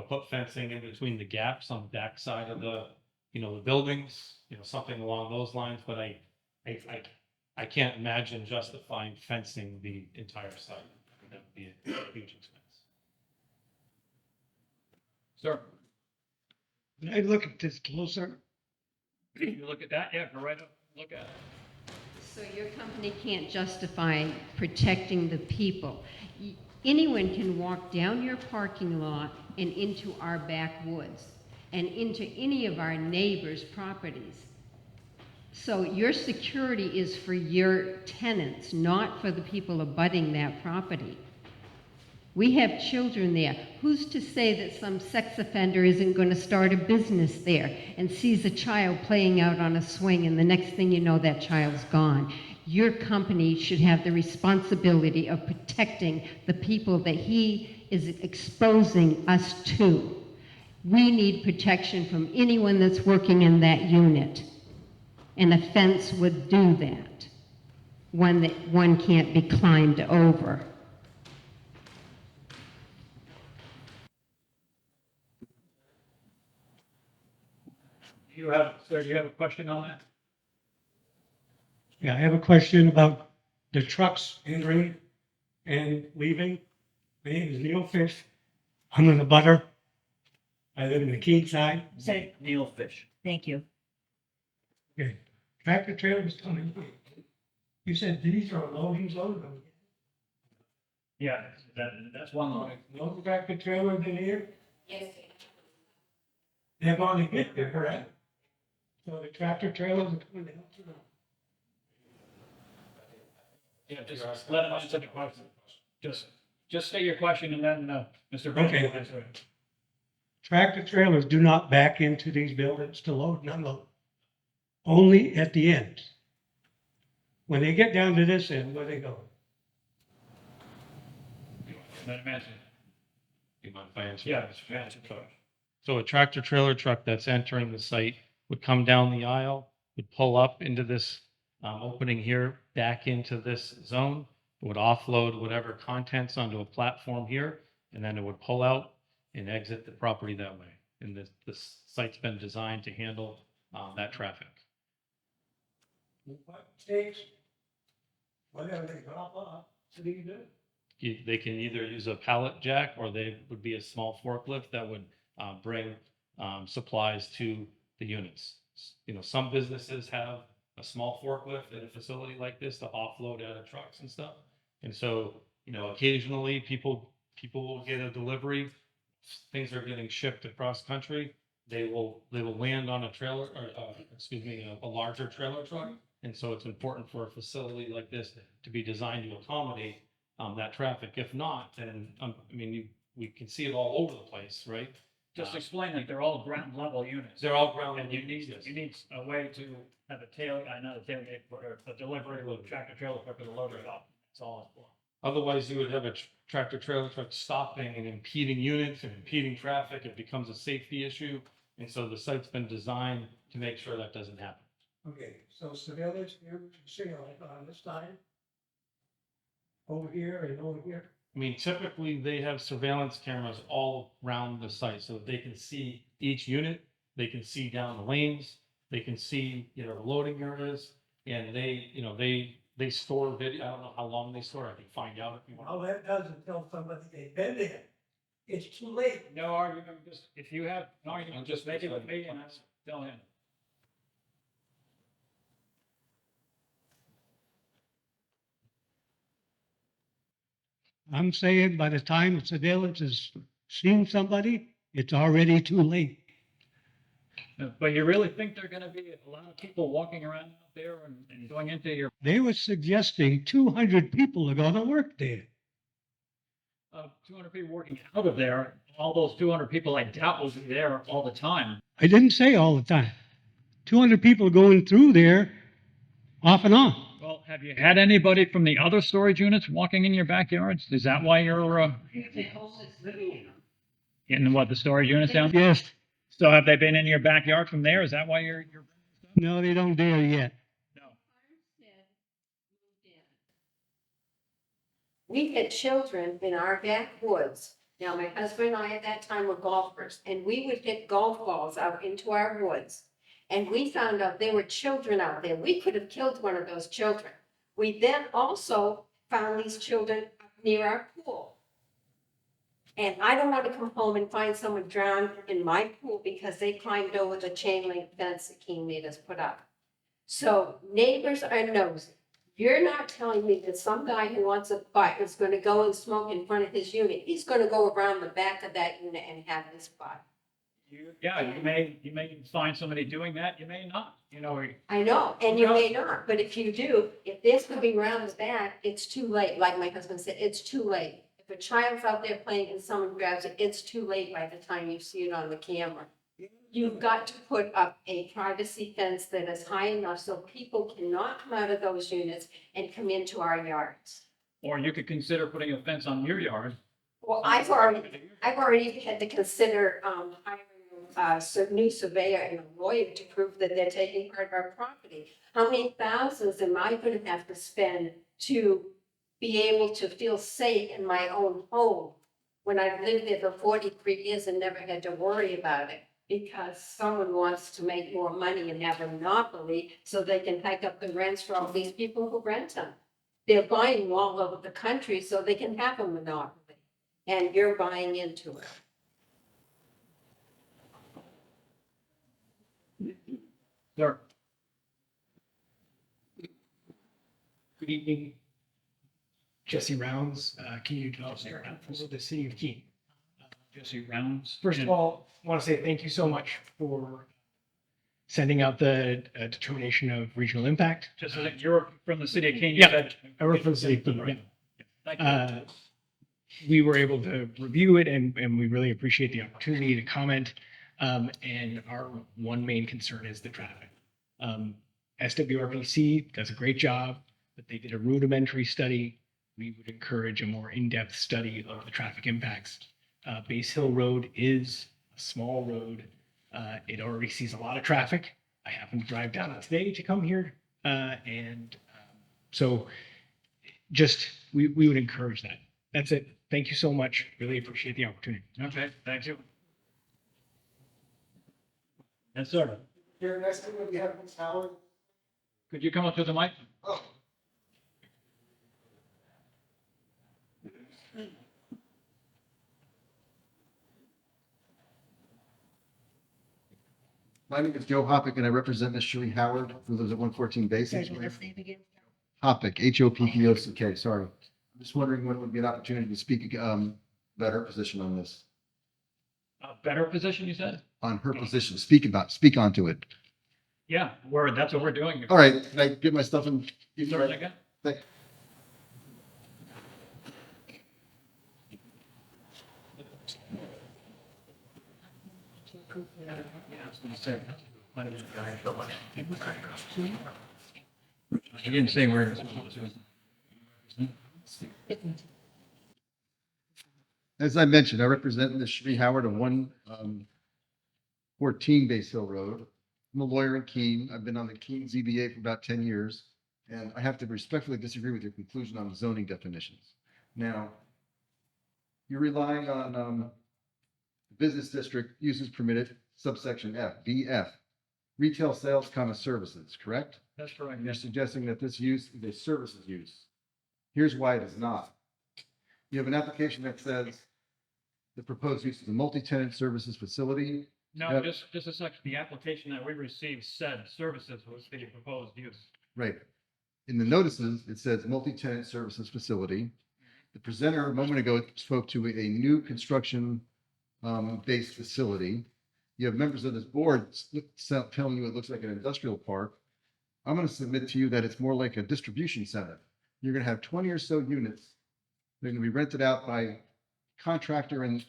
put fencing in between the gaps on the back side of the buildings, something along those lines. But I can't imagine justifying fencing the entire site. That would be a huge expense. Sir, Can I look at this closer? you look at that, yeah, go right up, look at it. So your company can't justify protecting the people. Anyone can walk down your parking lot and into our backwoods and into any of our neighbors' properties. So your security is for your tenants, not for the people abutting that property. We have children there. Who's to say that some sex offender isn't going to start a business there and sees a child playing out on a swing, and the next thing you know, that child's gone? Your company should have the responsibility of protecting the people that he is exposing us to. We need protection from anyone that's working in that unit. And a fence would do that, one that one can't be climbed over. Sir, do you have a question on that? Yeah, I have a question about the trucks entering and leaving. My name is Neil Fish. I'm in the butter. I live in the Keene side. Say Neil Fish. Thank you. Okay. Tractor trailers coming. You said these are loading zones? Yeah, that's one line. No tractor trailers in here? Yes. They're going to get there, correct? So the tractor trailers are coming down through. Yeah, just let him answer the question. Just state your question and then, Mr. Bennett will Okay. answer it. Tractor trailers do not back into these buildings to load and unload. Only at the end. When they get down to this end, where they go? Let him answer. Do you mind if I answer? Yeah, Mr. Answer first. So a tractor trailer truck that's entering the site would come down the aisle, would pull up into this opening here, back into this zone, would offload whatever contents onto a platform here, and then it would pull out and exit the property that way. And this site's been designed to handle that traffic. What takes? Whatever they drop off, so do you do? They can either use a pallet jack, or they would be a small forklift that would bring supplies to the units. You know, some businesses have a small forklift in a facility like this to offload out of trucks and stuff. And so, you know, occasionally people will get a delivery, things are getting shipped across country. They will land on a trailer, or a larger trailer truck. And so it's important for a facility like this to be designed to accommodate that traffic. If not, then, we can see it all over the place, right? Just explain that they're all ground level units. They're all ground And level you need, units. you need a way to have a not a tailgate, but a delivery with a tractor trailer truck with a loader up. That's all it's for. Otherwise, you would have a tractor trailer truck stopping and impeding units and impeding traffic. It becomes a safety issue. And so the site's been designed to make sure that doesn't happen. Okay, so surveillance, you see like on this side? Over here and over here? I mean, typically they have surveillance cameras all around the site so that they can see each unit, they can see down the lanes, they can see, you know, the loading areas, and they store video. I don't know how long they store. I can find out if you want. All that does is tell somebody they've been there. It's too late. No argument, just, if you have an argument, just make it with me and I'll tell him. I'm saying by the time surveillance has seen somebody, it's already too late. But you really think there are gonna be a lot of people walking around out there and going into your, They were suggesting 200 people are gonna work there. 200 people working out of there? All those 200 people I doubt will be there all the time. I didn't say all the time. 200 people going through there off and on. Well, have you had anybody from the other storage units walking in your backyards? Is that why you're, in what, the storage units down? Yes. So have they been in your backyard from there? Is that why you're? No, they don't dare yet. No. We had children in our backwoods. Now, my husband and I at that time were golfers, and we would hit golf balls out into our woods. And we found out there were children out there. We could have killed one of those children. We then also found these children near our pool. And I don't want to come home and find someone drowned in my pool because they climbed over the chain link fence that King made us put up. So neighbors are nosy. You're not telling me that some guy who wants a butt is going to go and smoke in front of his unit. He's going to go around the back of that unit and have his butt. Yeah, you may find somebody doing that, you may not, you know. I know, and you may not, but if you do, if they're coming around the back, it's too late. Like my husband said, it's too late. If a child's out there playing and someone grabs it, it's too late by the time you see it on the camera. You've got to put up a privacy fence that is high enough so people cannot come out of those units and come into our yards. Or you could consider putting a fence on your yard. Well, I've already had to consider, hiring a new surveyor and a lawyer to prove that they're taking part of our property. How many thousands am I gonna have to spend to be able to feel safe in my own home when I've lived there for 43 years and never had to worry about it? Because someone wants to make more money and have a monopoly so they can hike up the rents for all these people who rent them. They're buying all over the country so they can have a monopoly, and you're buying into it. Sir. Good evening. Jesse Rounds, community development for the city of Keene. Jesse Rounds. First of all, I want to say thank you so much for sending out the determination of regional impact. Just so that you're from the city of Keene. you Yeah, said? I work for the city of Keene. Yeah. Thank you. We were able to review it and we really appreciate the opportunity to comment. And our one main concern is the traffic. SWRPC does a great job, but they did a rudimentary study. We would encourage a more in-depth study of the traffic impacts. Base Hill Road is a small road. It already sees a lot of traffic. I happened to drive down it today to come here. So just, we would encourage that. That's it. Thank you so much. Really appreciate the opportunity. Okay, thank you. Yes, sir. Here next to me, we have Ms. Howard. Could you come up to the mic? Oh. My name is Joe Hoppick, and I represent Ms. Sheree Howard, who lives at 114 Basin. Hoppick, H-O-P-P-O-C-K, sorry. I'm just wondering when would be an opportunity to speak about her position on this, A better position, you said? on her position, speak onto it. Yeah, that's what we're doing. All right, can I get my stuff and? Sorry, again? Thank- He didn't say where. As I mentioned, I represent Ms. Sheree Howard of 114 Base Hill Road. I'm a lawyer in Keene. I've been on the Keene ZBA for about 10 years, and I have to respectfully disagree with your conclusion on zoning definitions. Now, you're relying on business district uses permitted, subsection F, BF, retail sales, services, correct? That's correct. You're suggesting that this use is a services use. Here's why it is not. You have an application that says the proposed use is a multi-tenant services facility. No, Yep. just a second. The application that we received said services was the proposed use. Right. In the notices, it says multi-tenant services facility. The presenter a moment ago spoke to a new construction based facility. You have members of this board telling you it looks like an industrial park. I'm going to submit to you that it's more like a distribution center. You're going to have 20 or so units. They're going to be rented out by contractor and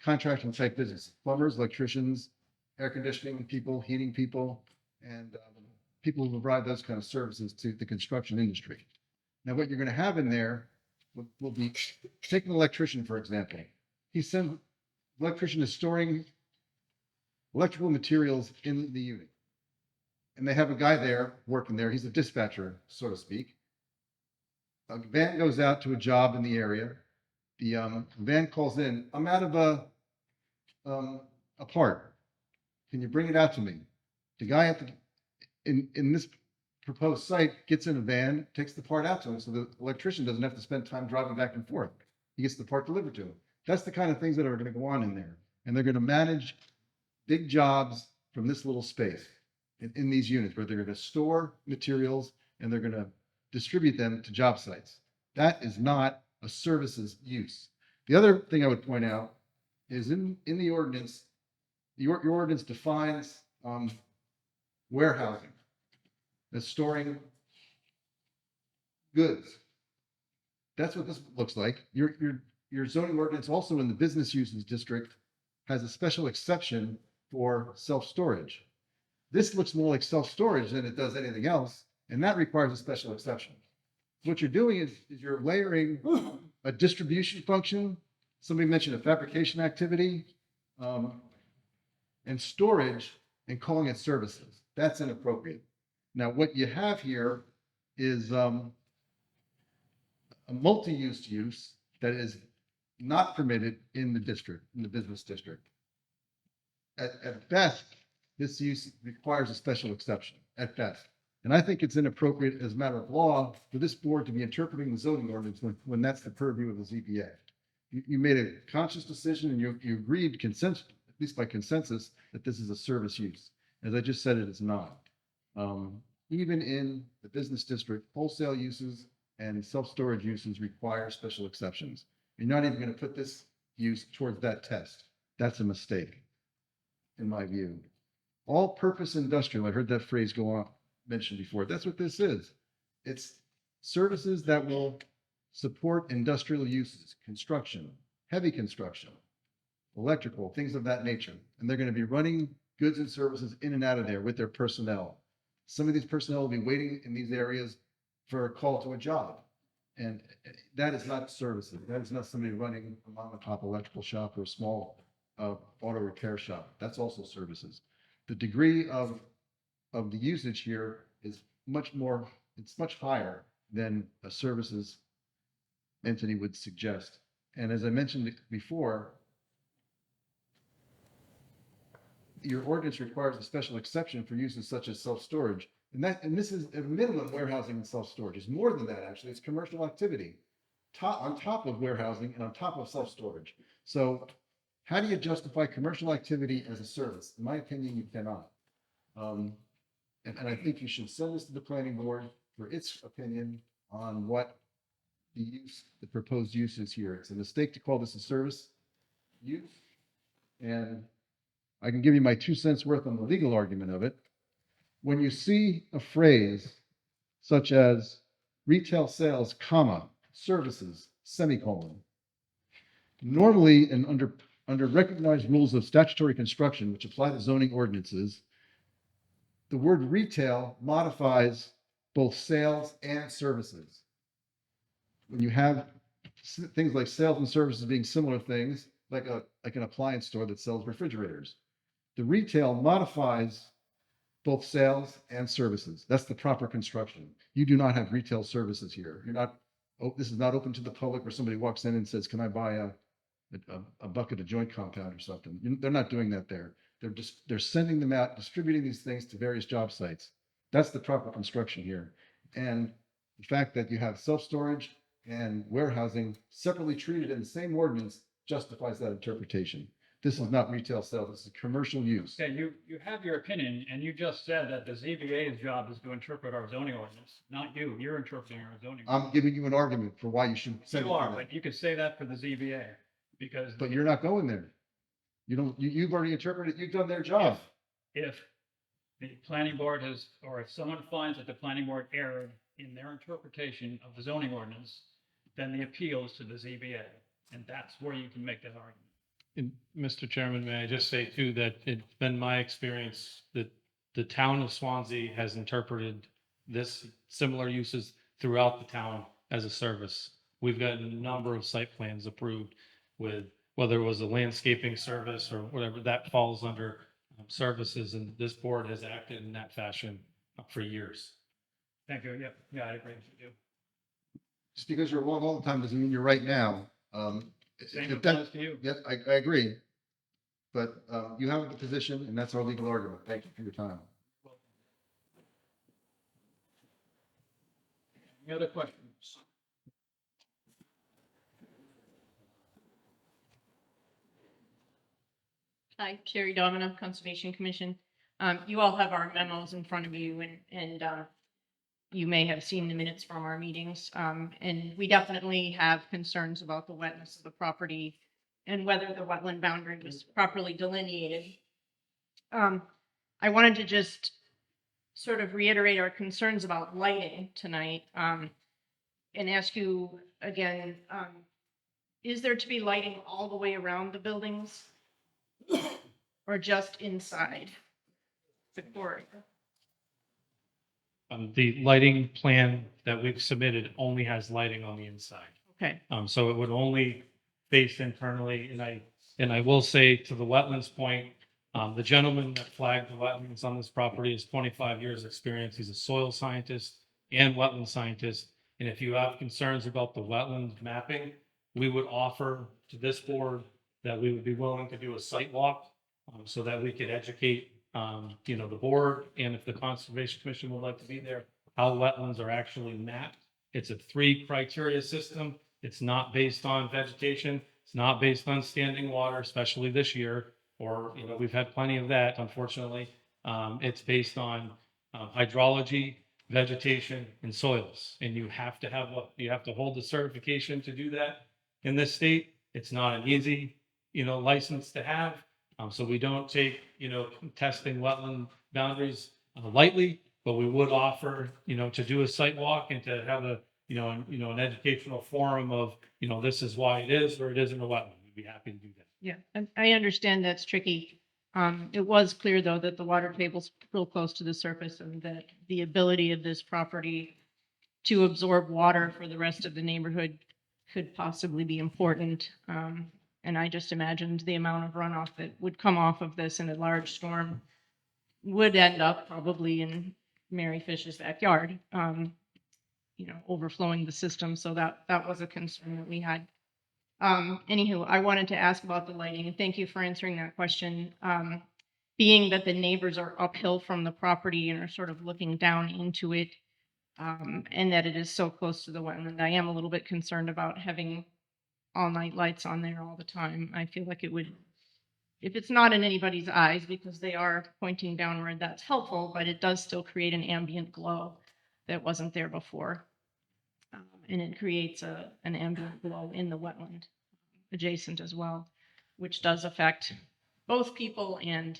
contracting type business, plumbers, electricians, air conditioning people, heating people, and people who provide those kind of services to the construction industry. Now, what you're going to have in there will be, take an electrician, for example. Electrician is storing electrical materials in the unit. And they have a guy there working there. He's a dispatcher, so to speak. A van goes out to a job in the area. The van calls in, I'm out of a part. Can you bring it out to me? The guy in this proposed site gets in a van, takes the part out to him, so the electrician doesn't have to spend time driving back and forth. He gets the part delivered to him. That's the kind of things that are going to go on in there. And they're going to manage big jobs from this little space in these units where they're going to store materials and they're going to distribute them to job sites. That is not a services use. The other thing I would point out is in the ordinance, your ordinance defines warehousing as storing goods. That's what this looks like. Your zoning ordinance also in the business uses district has a special exception for self-storage. This looks more like self-storage than it does anything else, and that requires a special exception. What you're doing is you're layering a distribution function, somebody mentioned a fabrication activity, and storage and calling it services. That's inappropriate. Now, what you have here is a multi-use use that is not permitted in the district, in the business district. At best, this use requires a special exception, at best. And I think it's inappropriate as a matter of law for this board to be interpreting the zoning ordinance when that's the purview of the ZBA. You made a conscious decision and you agreed consensus, at least by consensus, that this is a service use. As I just said, it is not. Even in the business district, wholesale uses and self-storage uses require special exceptions. You're not even going to put this use towards that test. That's a mistake, in my view. All-purpose industrial, I heard that phrase go on, mentioned before. That's what this is. It's services that will support industrial uses, construction, heavy construction, electrical, things of that nature. And they're going to be running goods and services in and out of there with their personnel. Some of these personnel will be waiting in these areas for a call to a job. And that is not services. That is not somebody running a mom and pop electrical shop or a small auto repair shop. That's also services. The degree of the usage here is much more, it's much higher than a services entity would suggest. And as I mentioned before, your ordinance requires a special exception for uses such as self-storage. And this is a minimum warehousing and self-storage. It's more than that, actually. It's commercial activity on top of warehousing and on top of self-storage. So how do you justify commercial activity as a service? In my opinion, you cannot. And I think you should send this to the planning board for its opinion on what the proposed use is here. It's a mistake to call this a service use. And I can give you my 2 cents worth on the legal argument of it. When you see a phrase such as retail sales, comma, services, semicolon, normally and under recognized rules of statutory construction, which apply to zoning ordinances, the word retail modifies both sales and services. When you have things like sales and services being similar things, like an appliance store that sells refrigerators, the retail modifies both sales and services. That's the proper construction. You do not have retail services here. This is not open to the public where somebody walks in and says, can I buy a bucket of joint compound or something? They're not doing that there. They're sending them out, distributing these things to various job sites. That's the proper construction here. And the fact that you have self-storage and warehousing separately treated in the same ordinance justifies that interpretation. This is not retail sales, this is commercial use. Okay, you have your opinion, and you just said that the ZBA's job is to interpret our zoning ordinance, not you. You're interpreting our zoning. I'm giving you an argument for why you should send it. You are, but you could say that for the ZBA, because. But you're not going there. You've already interpreted, you've done their job. If the planning board has, or if someone finds that the planning board erred in their interpretation of the zoning ordinance, then the appeal is to the ZBA, and that's where you can make that argument. And Mr. Chairman, may I just say too, that it's been my experience that the town of Swanzey has interpreted this similar uses throughout the town as a service. We've got a number of site plans approved with, whether it was a landscaping service or whatever, that falls under services, and this board has acted in that fashion for years. Thank you. Yep. Yeah, I agree with you. Just because you're wrong all the time doesn't mean you're right now. Same applies to you. Yes, I agree. But you have the position, and that's our legal argument. Thank you for your time. Any other questions? Hi, Sherry Domino, Conservation Commission. You all have our memos in front of you, and you may have seen the minutes from our meetings. And we definitely have concerns about the wetness of the property and whether the wetland boundary was properly delineated. I wanted to just sort of reiterate our concerns about lighting tonight, and ask you again, is there to be lighting all the way around the buildings or just inside the quarry? The lighting plan that we've submitted only has lighting on the inside. Okay. So it would only face internally, and I will say to the wetlands point, the gentleman that flagged the wetlands on this property has 25 years' experience. He's a soil scientist and wetland scientist. And if you have concerns about the wetland mapping, we would offer to this board that we would be willing to do a site walk so that we could educate, the board, and if the Conservation Commission would like to be there, how wetlands are actually mapped. It's a 3 criteria system. It's not based on vegetation. It's not based on standing water, especially this year, or, we've had plenty of that, unfortunately. It's based on hydrology, vegetation, and soils. And you have to hold the certification to do that in this state. It's not an easy, license to have. So we don't take, testing wetland boundaries lightly, but we would offer, to do a site walk and to have an educational forum of, this is why it is or it isn't a wetland. We'd be happy to do that. Yeah, I understand that's tricky. It was clear, though, that the water table's real close to the surface and that the ability of this property to absorb water for the rest of the neighborhood could possibly be important. And I just imagined the amount of runoff that would come off of this in a large storm would end up probably in Mary Fish's backyard, overflowing the system. So that was a concern that we had. Anywho, I wanted to ask about the lighting, and thank you for answering that question. Being that the neighbors are uphill from the property and are sort of looking down into it, and that it is so close to the wetland, I am a little bit concerned about having all-night lights on there all the time. I feel like it would, if it's not in anybody's eyes because they are pointing downward, that's helpful, but it does still create an ambient glow that wasn't there before. And it creates an ambient glow in the wetland adjacent as well, which does affect both people and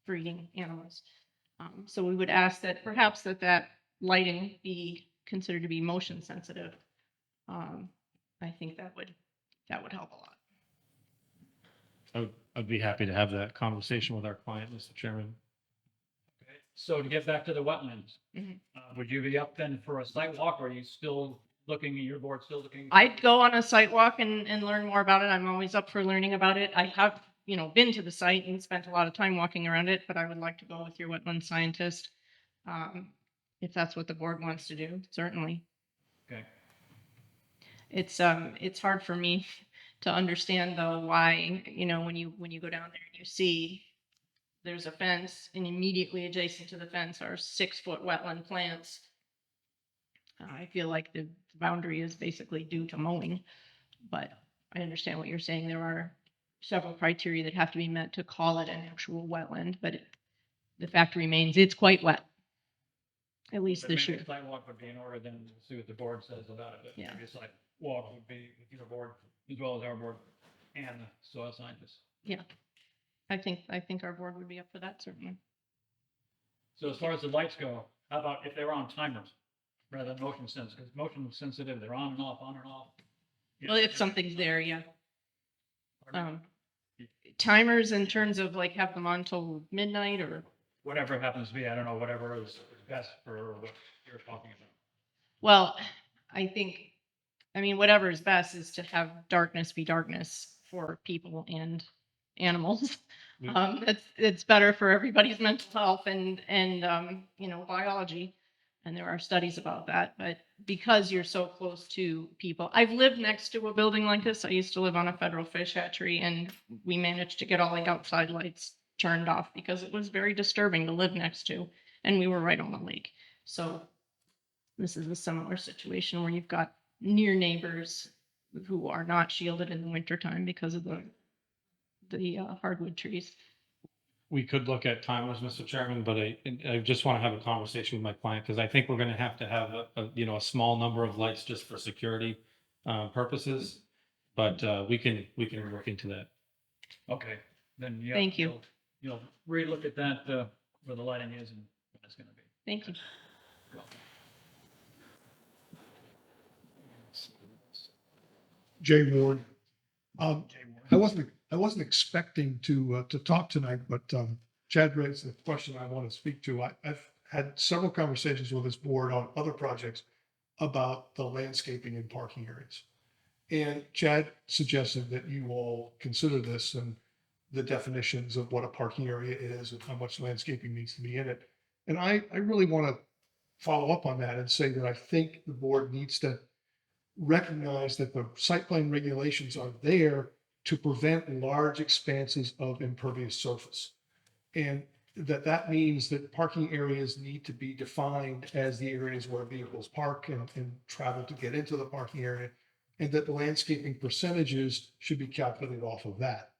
breeding animals. So we would ask that perhaps that lighting be considered to be motion sensitive. I think that would help a lot. I'd be happy to have that conversation with our client, Mr. Chairman. Okay. So to get back to the wetlands, Mhm. Would you be up then for a site walk, or are you still looking, your board still looking? I'd go on a site walk and learn more about it. I'm always up for learning about it. I have, been to the site and spent a lot of time walking around it, but I would like to go with your wetland scientist. If that's what the board wants to do, certainly. Okay. It's hard for me to understand though why, when you go down there and you see there's a fence and immediately adjacent to the fence are 6-foot wetland plants. I feel like the boundary is basically due to mowing, but I understand what you're saying. There are several criteria that have to be met to call it an actual wetland, but the fact remains it's quite wet, at least this year. The site walk would be in order then to see what the board says about it. But Yeah. maybe a site walk would be with your board as well as our board and the soil scientists. Yeah, I think our board would be up for that, certainly. So as far as the lights go, how about if they were on timers rather than motion sensitive? Because motion sensitive, they're on and off, on and off. Well, if something's there, yeah. Timers in terms of like have them on till midnight or? Whatever it happens to be, I don't know, whatever is best for what you're talking about. Well, whatever is best is to have darkness be darkness for people and animals. It's better for everybody's mental health and biology. And there are studies about that, but because you're so close to people, I've lived next to a building like this. I used to live on a federal fish hatchery and we managed to get all the outside lights turned off because it was very disturbing to live next to, and we were right on the lake. So this is a similar situation where you've got near neighbors who are not shielded in the wintertime because of the hardwood trees. We could look at timers, Mr. Chairman, but I just want to have a conversation with my client because I think we're going to have a small number of lights just for security purposes, but we can look into that. Okay, then yeah. Thank you. You'll relook at that, where the lighting is and what it's gonna be. Thank you. Jay Warren. I wasn't expecting to talk tonight, but Chad raised the question I want to speak to. I've had several conversations with this board on other projects about the landscaping in parking areas. And Chad suggested that you all consider this and the definitions of what a parking area is and how much landscaping needs to be in it. And I really want to follow up on that and say that I think the board needs to recognize that the site plan regulations are there to prevent large expanses of impervious surface. And that means that parking areas need to be defined as the areas where vehicles park and travel to get into the parking area, and that the landscaping percentages should be calculated off of that.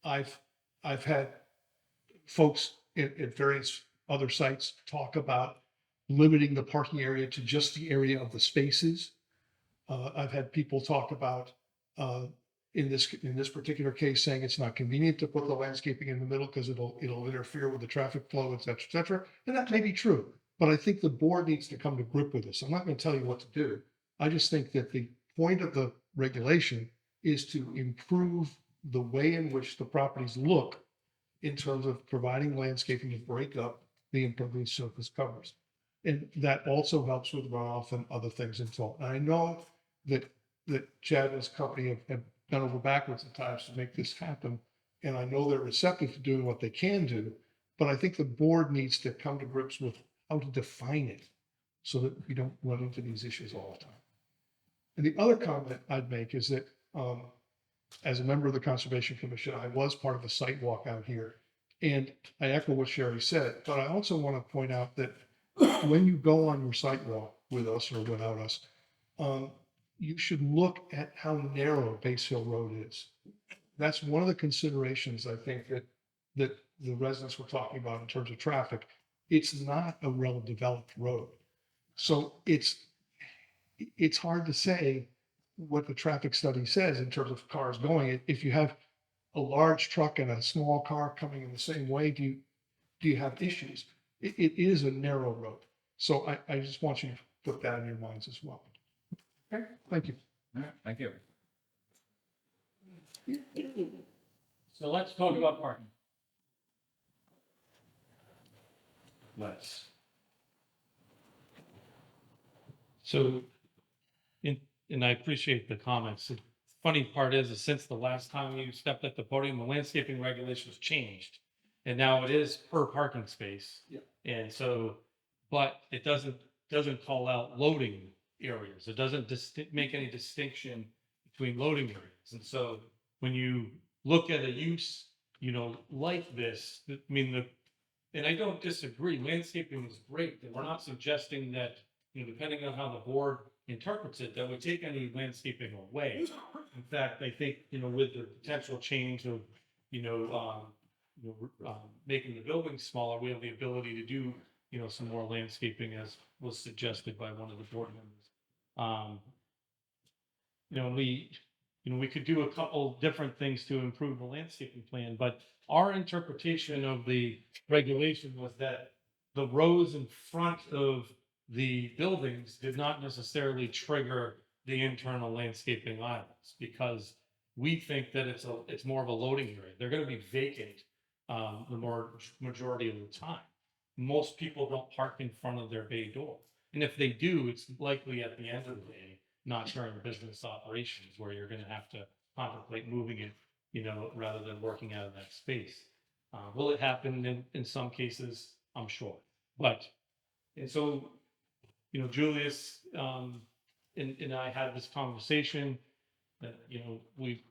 I've had folks at various other sites talk about limiting the parking area to just the area of the spaces. I've had people talk about, in this particular case, saying it's not convenient to put the landscaping in the middle because it'll interfere with the traffic flow, et cetera, et cetera. And that may be true, but I think the board needs to come to grip with this. I'm not going to tell you what to do. I just think that the point of the regulation is to improve the way in which the properties look in terms of providing landscaping to break up the impervious surface covers. And that also helps with runoff and other things and so on. And I know that Chad and his company have gone over backwards at times to make this happen. And I know they're receptive to doing what they can do, but I think the board needs to come to grips with how to define it so that we don't run into these issues all the time. And the other comment I'd make is that, as a member of the Conservation Commission, I was part of a site walk out here. And I echo what Sherry said, but I also want to point out that when you go on your site walk with us or without us, you should look at how narrow Base Hill Road is. That's one of the considerations I think that the residents were talking about in terms of traffic. It's not a well-developed road. So it's hard to say what the traffic study says in terms of cars going. If you have a large truck and a small car coming in the same way, do you have issues? It is a narrow road. So I just want you to put that in your minds as well. Okay, thank you. All right, thank you. So let's talk about parking. Let's. So, and I appreciate the comments. The funny part is since the last time you stepped at the podium, the landscaping regulations changed. And now it is per parking space. Yeah. And so, but it doesn't call out loading areas. It doesn't make any distinction between loading areas. And so when you look at a use, like this, I mean, and I don't disagree, landscaping is great. And we're not suggesting that, depending on how the board interprets it, that would take any landscaping away. In fact, I think, with the potential change of, making the buildings smaller, we have the ability to do, some more landscaping as was suggested by one of the board members. We could do a couple different things to improve the landscaping plan, but our interpretation of the regulation was that the rows in front of the buildings did not necessarily trigger the internal landscaping islands because we think that it's more of a loading area. They're going to be vacant the majority of the time. Most people don't park in front of their bay door. And if they do, it's likely at the end of the day, not during business operations where you're going to have to contemplate moving it, rather than working out of that space. Will it happen in some cases? I'm sure. And so, Julius and I had this conversation that,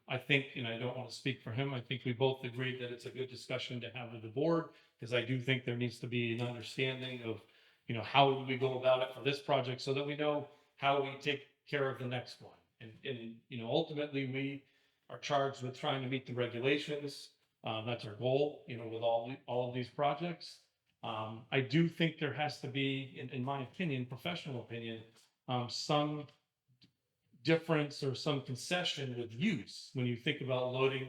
I think, and I don't want to speak for him, I think we both agreed that it's a good discussion to have with the board, because I do think there needs to be an understanding of, how do we go about it for this project so that we know how we take care of the next one. And ultimately we are charged with trying to meet the regulations. That's our goal, with all of these projects. I do think there has to be, in my opinion, professional opinion, some difference or some concession with use when you think about loading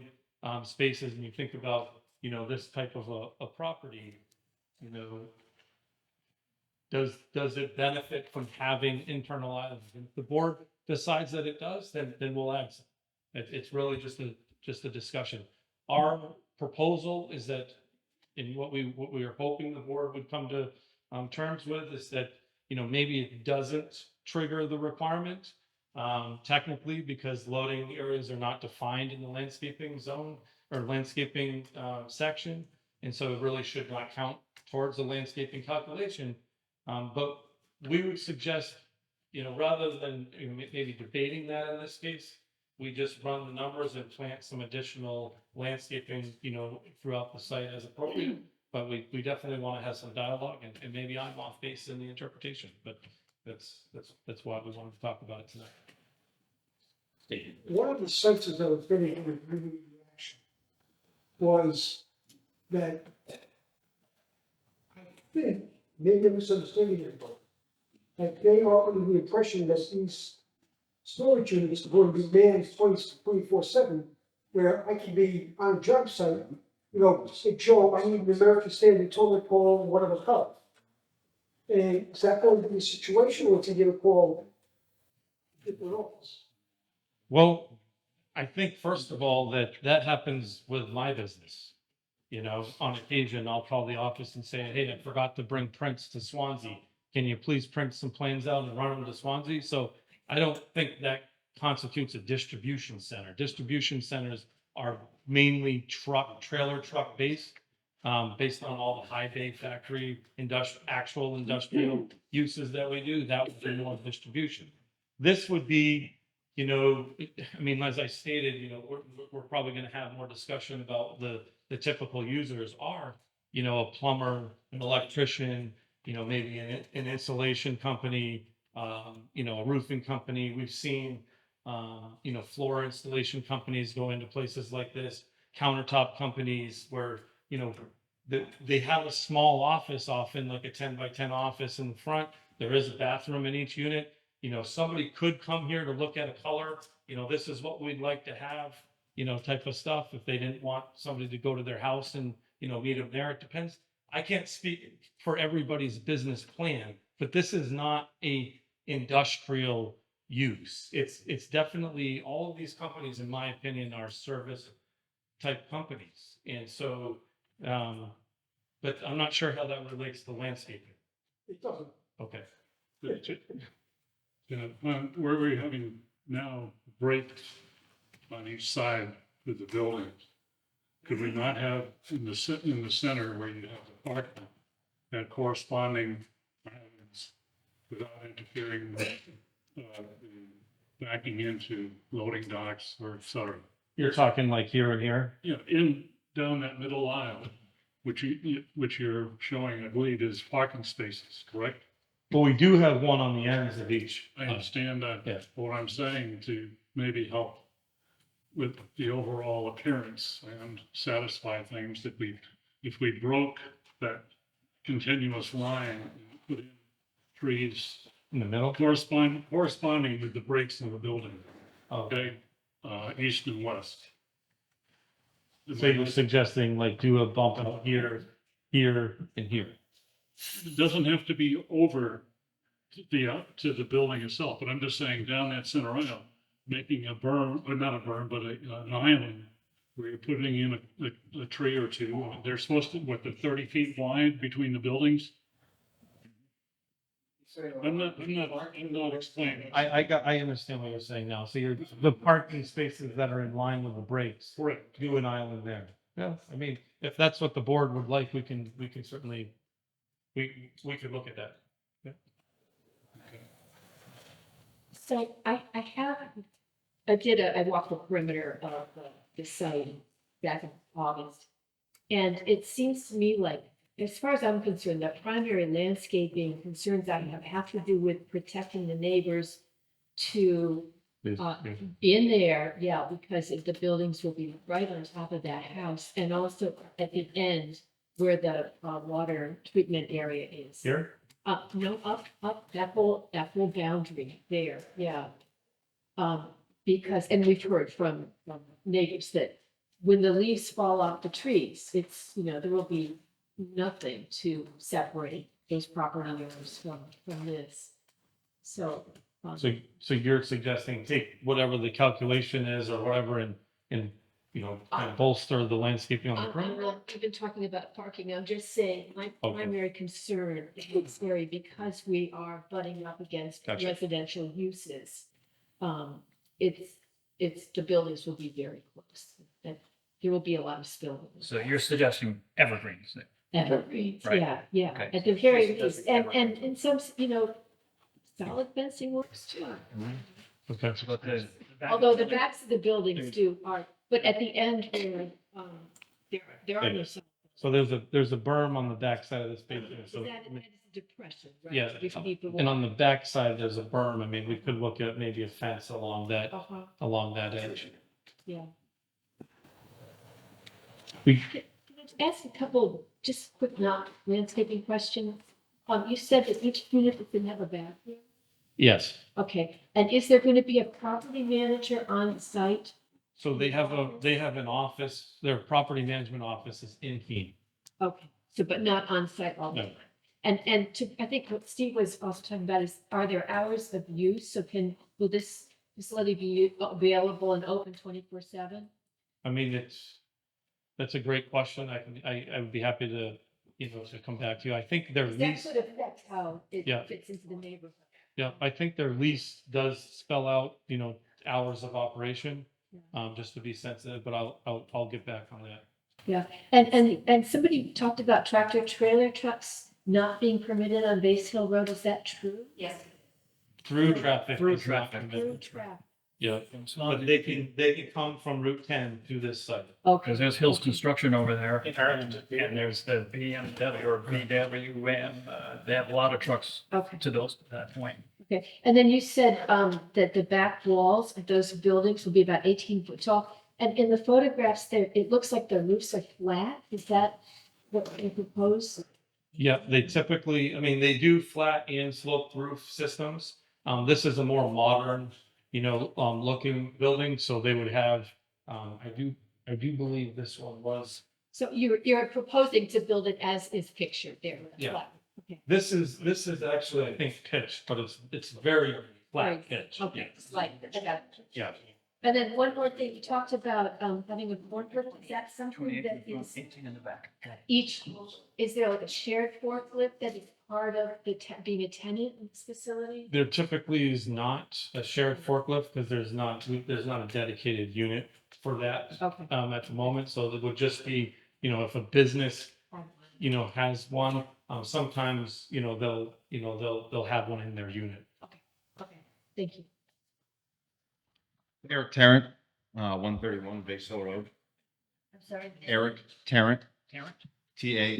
spaces and you think about, this type of a property, does it benefit from having internal islands? If the board decides that it does, then we'll add some. It's really just a discussion. Our proposal is that, and what we are hoping the board would come to terms with is that, maybe it doesn't trigger the requirement, technically, because loading areas are not defined in the landscaping zone or landscaping section. And so it really should not count towards the landscaping calculation. But we would suggest, rather than maybe debating that in this case, we just run the numbers and plant some additional landscaping, throughout the site as appropriate. But we definitely want to have some dialogue, and maybe I'm off base in the interpretation, but that's why we wanted to talk about it tonight. One of the senses I was getting in the reaction was that I think, maybe I'm misunderstanding it, but that they are under the impression that these storage units are going to be manned 24/7, where I can be on a job site, say, Joe, I need an American Standard toilet bowl, whatever color. And is that going to be a situation, or to get a call different office? Well, I think first of all, that happens with my business. On occasion, I'll call the office and say, hey, I forgot to bring prints to Swanzey. Can you please print some plans out and run them to Swanzey? So I don't think that constitutes a distribution center. Distribution centers are mainly trailer truck based, based on all the high bay factory actual industrial uses that we do. That would be more distribution. This would be, as I stated, we're probably going to have more discussion about the typical users are, a plumber, an electrician, maybe an insulation company, a roofing company. We've seen, floor installation companies go into places like this, countertop companies where, they have a small office, often like a 10 by 10 office in the front. There is a bathroom in each unit. Somebody could come here to look at a color, this is what we'd like to have, type of stuff. If they didn't want somebody to go to their house and, meet them there, it depends. I can't speak for everybody's business plan, but this is not a industrial use. It's definitely, all of these companies, in my opinion, are service type companies. And so, but I'm not sure how that relates to landscaping. It doesn't. Okay. Yeah, where we're having now breaks on each side of the buildings, could we not have in the center where you have the parking, that corresponding islands without interfering with the backing into loading docks or et cetera? You're talking like here and here? Yeah, down that middle aisle, which you're showing, I believe, is parking spaces, correct? Well, we do have one on the ends of each. I understand that. Yeah. What I'm saying, to maybe help with the overall appearance and satisfy things, that if we broke that continuous line and put in trees in the middle, corresponding with the breaks in the building. Okay, east and west. So you're suggesting like do a bump out here, here, and here? It doesn't have to be over to the building itself, but I'm just saying down that center aisle, making a berm, or not a berm, but an island where you're putting in a tree or two. They're supposed to, they're 30 feet wide between the buildings? I'm not explaining. I understand what you're saying now. So the parking spaces that are in line with the breaks. Correct. Do an island there. Yeah, if that's what the board would like, we can certainly, we could look at that. Yeah. So I walked the perimeter of the site back in August. And it seems to me like, as far as I'm concerned, the primary landscaping concerns I have to do with protecting the neighbors to be in there, because if the buildings will be right on top of that house, and also at the end where the water treatment area is. Here? No, up, that whole boundary there, yeah. Because, and we've heard from neighbors that when the leaves fall off the trees, it's, there will be nothing to separate those property owners from this. So. So you're suggesting take whatever the calculation is or whatever and kind of bolster the landscaping on the I'm perimeter? not even talking about parking. I'm just saying my primary concern in this area, because we are butting up against Gotcha. residential uses. the buildings will be very close. That there will be a lot of spillover. So you're suggesting evergreens then? Evergreens, Right. yeah, yeah, Okay. at the very Just least, and some, solid fencing works too. Okay. But the back- Although the backs of the buildings but at the end where, there are no solid. So there's a berm on the back side of this basement. So, That is a depression, right? yeah, Which people and on the back side, there's a berm. I mean, we could look at maybe a fence along that, Uh-huh. along that edge. Yeah. We, Can I ask a couple, just quick landscaping questions? You said that each unit is going to have a bathroom? yes. Okay, and is there going to be a property manager on site? So they have an office, their property management office is in Keene. Okay, so but not on site all the No. time? And I think what Steve was also talking about is, are there hours of use? So will this facility be available and open 24/7? I mean, that's a great question. I would be happy to, to come back to you. I think their That lease, could affect how it Yeah. fits into the neighborhood. yeah, I think their lease does spell out, hours of operation, just to be sensitive, but I'll get back on that. Yeah, and somebody talked about tractor trailer trucks not being permitted on Base Hill Road. Is that true? Yes. Through traffic. Through is not traffic. permitted. Through traffic. Yeah, but they can come from Route 10 to this site. Okay. Because there's Hills Construction over there, and there's the BMW or VW, and they have a lot of trucks Okay. to that point. Okay, and then you said that the back walls of those buildings will be about 18 foot tall. And in the photographs there, it looks like the roofs are flat. Is that what you propose? Yeah, they typically, I mean, they do flat and sloped roof systems. This is a more modern, looking building, so they would have, I do believe this one was. So you're proposing to build it as is pictured there? Yeah. flat. Okay. This is actually, I think, pitched, but it's very flat Right. pitch. Okay, it's like, Yeah. and then one more thing, you talked about having a forklift. Is that something that is 18 in the back. is there like a shared forklift that is part of being a tenant in this facility? There typically is not a shared forklift because there's not a dedicated unit for that. Okay. At the moment, so it would just be, if a business, has one, sometimes, they'll have one in their unit. Okay, thank you. Eric Tarrant, 131 Base Hill Road. I'm sorry. Eric Tarrant, Terrence? Tarrant.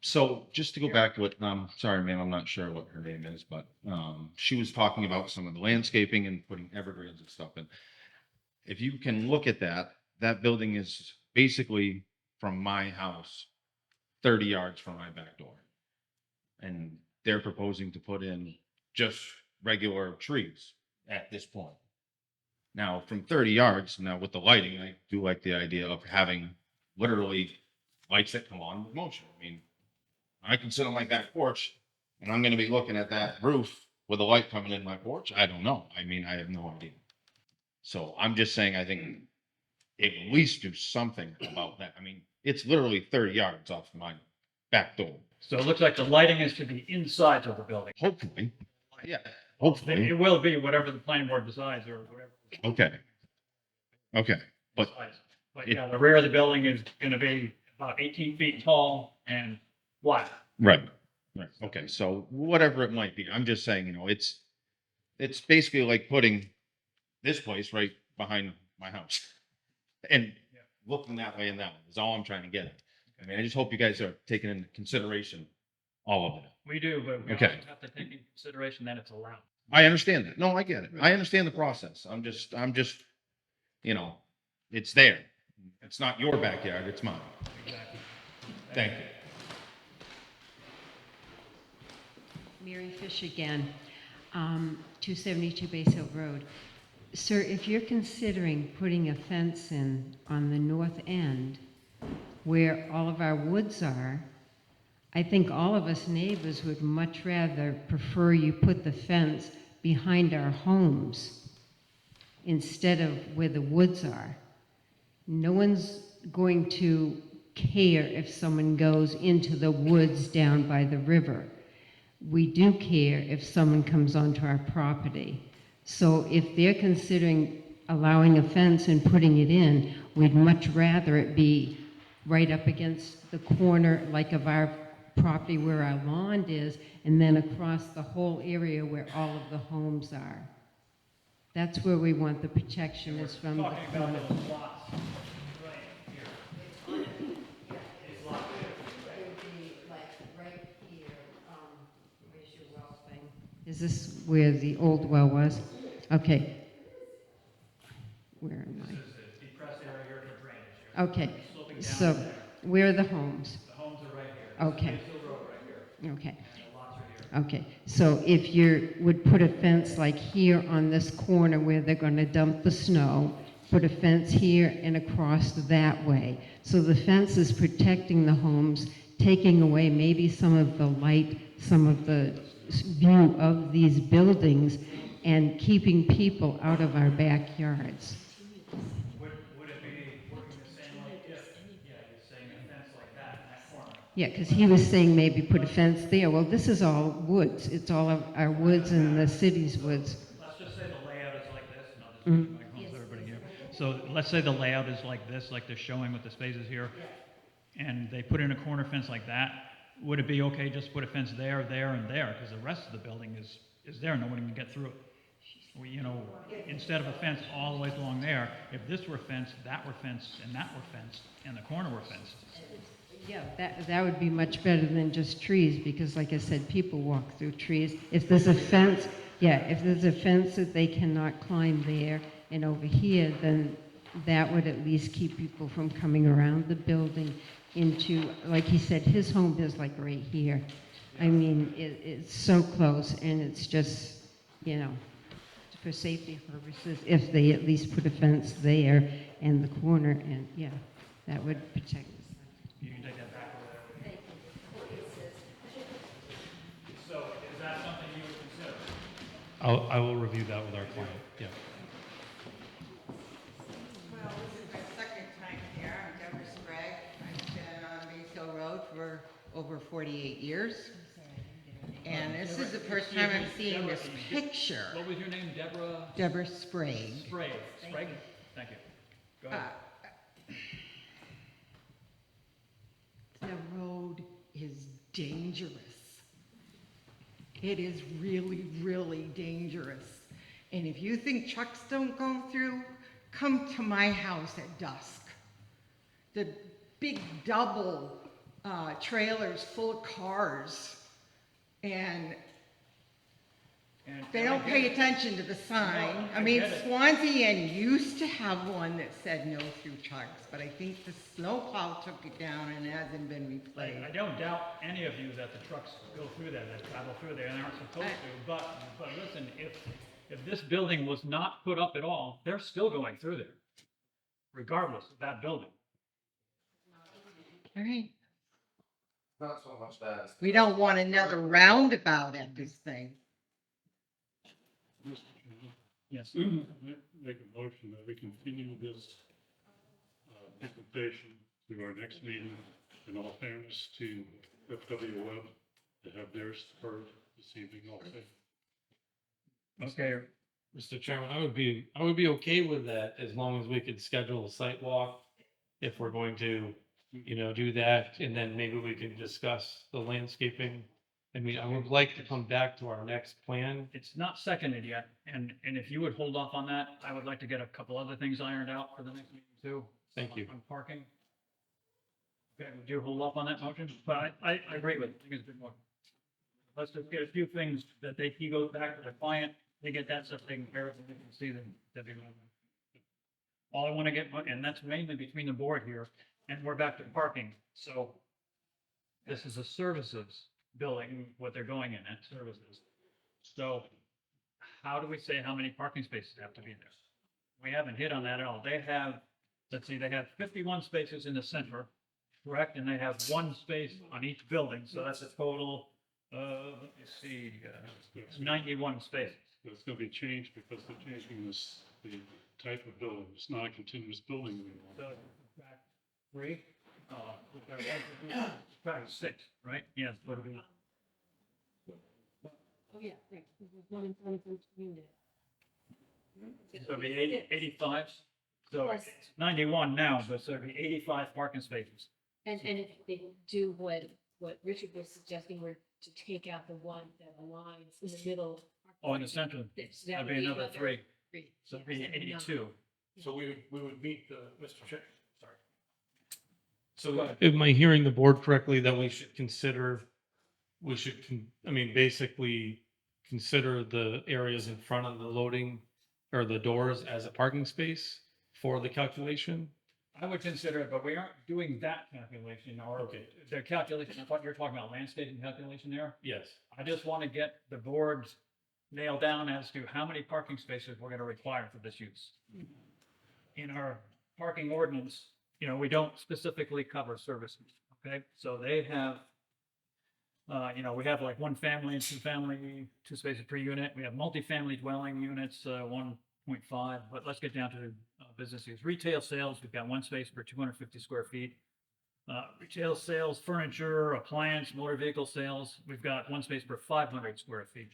So just to go back to what, sorry, ma'am, I'm not sure what her name is, but, she was talking about some of the landscaping and putting evergreens and stuff in. If you can look at that building is basically from my house, 30 yards from my back door. And they're proposing to put in just regular trees at this point. Now, from 30 yards, now with the lighting, I do like the idea of having literally lights that come on with motion. I mean, I can sit on my back porch and I'm going to be looking at that roof with a light coming in my porch. I don't know. I mean, I have no idea. So I'm just saying, I think at least do something about that. I mean, it's literally 30 yards off my back door. So it looks like the lighting is to be inside of the building. Hopefully. Yeah, hopefully. It will be whatever the planning board decides or whatever. Okay. But But yeah, the rear of the building is gonna be about 18 feet tall and flat. Right. Okay. So whatever it might be, I'm just saying, it's basically like putting this place right behind my house and looking that way and that way is all I'm trying to get at. I mean, I just hope you guys are taking into consideration all of it. We do, but we Okay. also have to take into consideration that it's allowed. I understand that. No, I get it. I understand the process. I'm just, it's there. It's not your backyard, it's mine. Thank you. Mary Fish again, 272 Base Hill Road. Sir, if you're considering putting a fence in on the north end where all of our woods are, I think all of us neighbors would much rather prefer you put the fence behind our homes instead of where the woods are. No one's going to care if someone goes into the woods down by the river. we do care if someone comes onto our property. So if they're considering allowing a fence and putting it in, we'd much rather it be right up against the corner, like of our property where our lawn is, and then across the whole area where all of the homes are. That's where we want the protection, is from the Talking about corner. those lots right here. These lots here. Is this where the old well was? Okay. Where am I? This is the depressed area here for drainage here. Okay, Sloping down so there. where are the homes? The homes are right here. This is Okay. Base Hill Road right here. Okay. And the lots are here. Okay, so if you would put a fence like here on this corner where they're gonna dump the snow, put a fence here and across that way. So the fence is protecting the homes, taking away maybe some of the light, some of the view of these buildings, and keeping people out of our backyards. Would it be working the same like if, yeah, you're saying a fence like that in that corner? Yeah, because he was saying maybe put a fence there. Well, this is all woods. It's all of our woods and the city's woods. Let's just say the layout is like this, and I'll just Mhm. use microphones so everybody here. So let's say the layout is like this, like they're showing with the spaces here, and they put in a corner fence like that. Would it be okay just to put a fence there, there, and there, because the rest of the building is there, nobody can get through it? We, you know, instead of a fence all the way along there, if this were fenced, that were fenced, and that were fenced, and the corner were fenced. Yeah, that would be much better than just trees, because like I said, people walk through trees. If there's a fence, yeah, if there's a fence that they cannot climb there and over here, then that would at least keep people from coming around the building into, like he said, his home is like right here. I mean, it's so close, and it's just, you know, for safety purposes, if they at least put a fence there and the corner, and yeah, that would protect us. You can take that back over there. So is that something you would consider? I will review that with our client, yeah. Well, this is my second time here. I'm Deborah Sprague. I've been on Base Hill Road for over 48 years. And this is the first time I'm seeing this picture. What was your name, Deborah? Deborah Sprague. Sprague. Sprague? Thank you. Go ahead. The road is dangerous. It is really, really dangerous. And if you think trucks don't go through, come to my house at dusk. The big double trailers full of cars. And they don't pay attention to the sign. No, I mean, I get it. Swanzey End used to have one that said no through trucks, but I think the snowplow took it down and it hasn't been replaced. I don't doubt any of you that the trucks go through there, that travel through there, and aren't supposed to, but listen, if this building was not put up at all, they're still going through there, regardless of that building. All right. Not so much that. We don't want another roundabout at this thing. Yes. Make a motion that we continue this presentation to our next meeting, in all fairness to FW Webb, to have theirs heard this evening also. Okay. Mr. Chairman, I would be okay with that as long as we could schedule a site walk if we're going to, you know, do that, and then maybe we can discuss the landscaping. I mean, I would like to come back to our next plan. It's not seconded yet, and if you would hold off on that, I would like to get a couple other things ironed out for the next meeting too. Thank you. On parking. Okay, would you hold off on that motion? But I agree with it. I think it's a good one. Let's just get a few things that he goes back to the client, they get that stuff taken care of, and we can see that they're going. All I want to get, and that's mainly between the board here, and we're back to parking. So this is a services building, what they're going in at services. So how do we say how many parking spaces have to be there? We haven't hit on that at all. They have, let's see, they have 51 spaces in the center, correct? And they have one space on each building, so that's a total, let me see, it's 91 spaces. It's gonna be changed because they're changing this, the type of building. It's not a continuous building anymore. So back 3, back 6, right? Yes, what do we? yeah, right. There's one in front of each unit. So it'd be 85, so Plus- it's 91 now, but so it'd be 85 parking spaces. And if they do what Richard was suggesting, were to take out the one that aligns in the middle. Oh, in the center, That that'd would be another three. So it'd be Yeah, so 82. So we would meet the, Mr. Chair, sorry. So am I hearing the board correctly that we should consider, I mean, basically consider the areas in front of the loading or the doors as a parking space for the calculation? I would consider it, but we aren't doing that calculation or the calculation, I thought you were talking about landscaping calculation there. Yes. I just want to get the board nailed down as to how many parking spaces we're going to require for this use. In our parking ordinance, we don't specifically cover services, okay? So they have, we have like one family and two family, 2 spaces per unit. We have multifamily dwelling units, 1.5, but let's get down to business use. Retail sales, we've got 1 space per 250 square feet. Retail sales, furniture, appliance, motor vehicle sales, we've got 1 space per 500 square feet.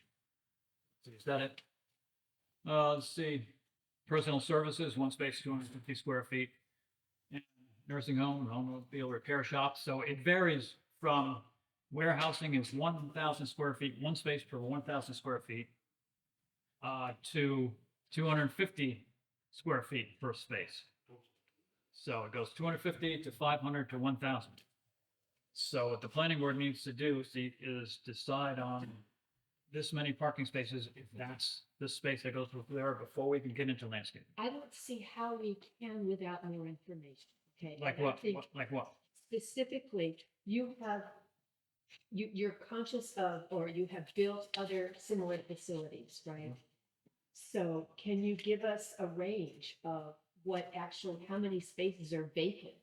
So is that it? Let's see. Personal services, 1 space, 250 square feet. And nursing home, automobile repair shops. So it varies from warehousing is 1,000 square feet, 1 space per 1,000 square feet, to 250 square feet per space. So it goes 250 to 500 to 1,000. So what the planning board needs to do is decide on this many parking spaces, if that's the space that goes through there before we can get into landscape. I don't see how we can without more information, okay? Like And I what? think Like what? Specifically, you're conscious of, or you have built other similar facilities, right? So can you give us a range of how many spaces are vacant?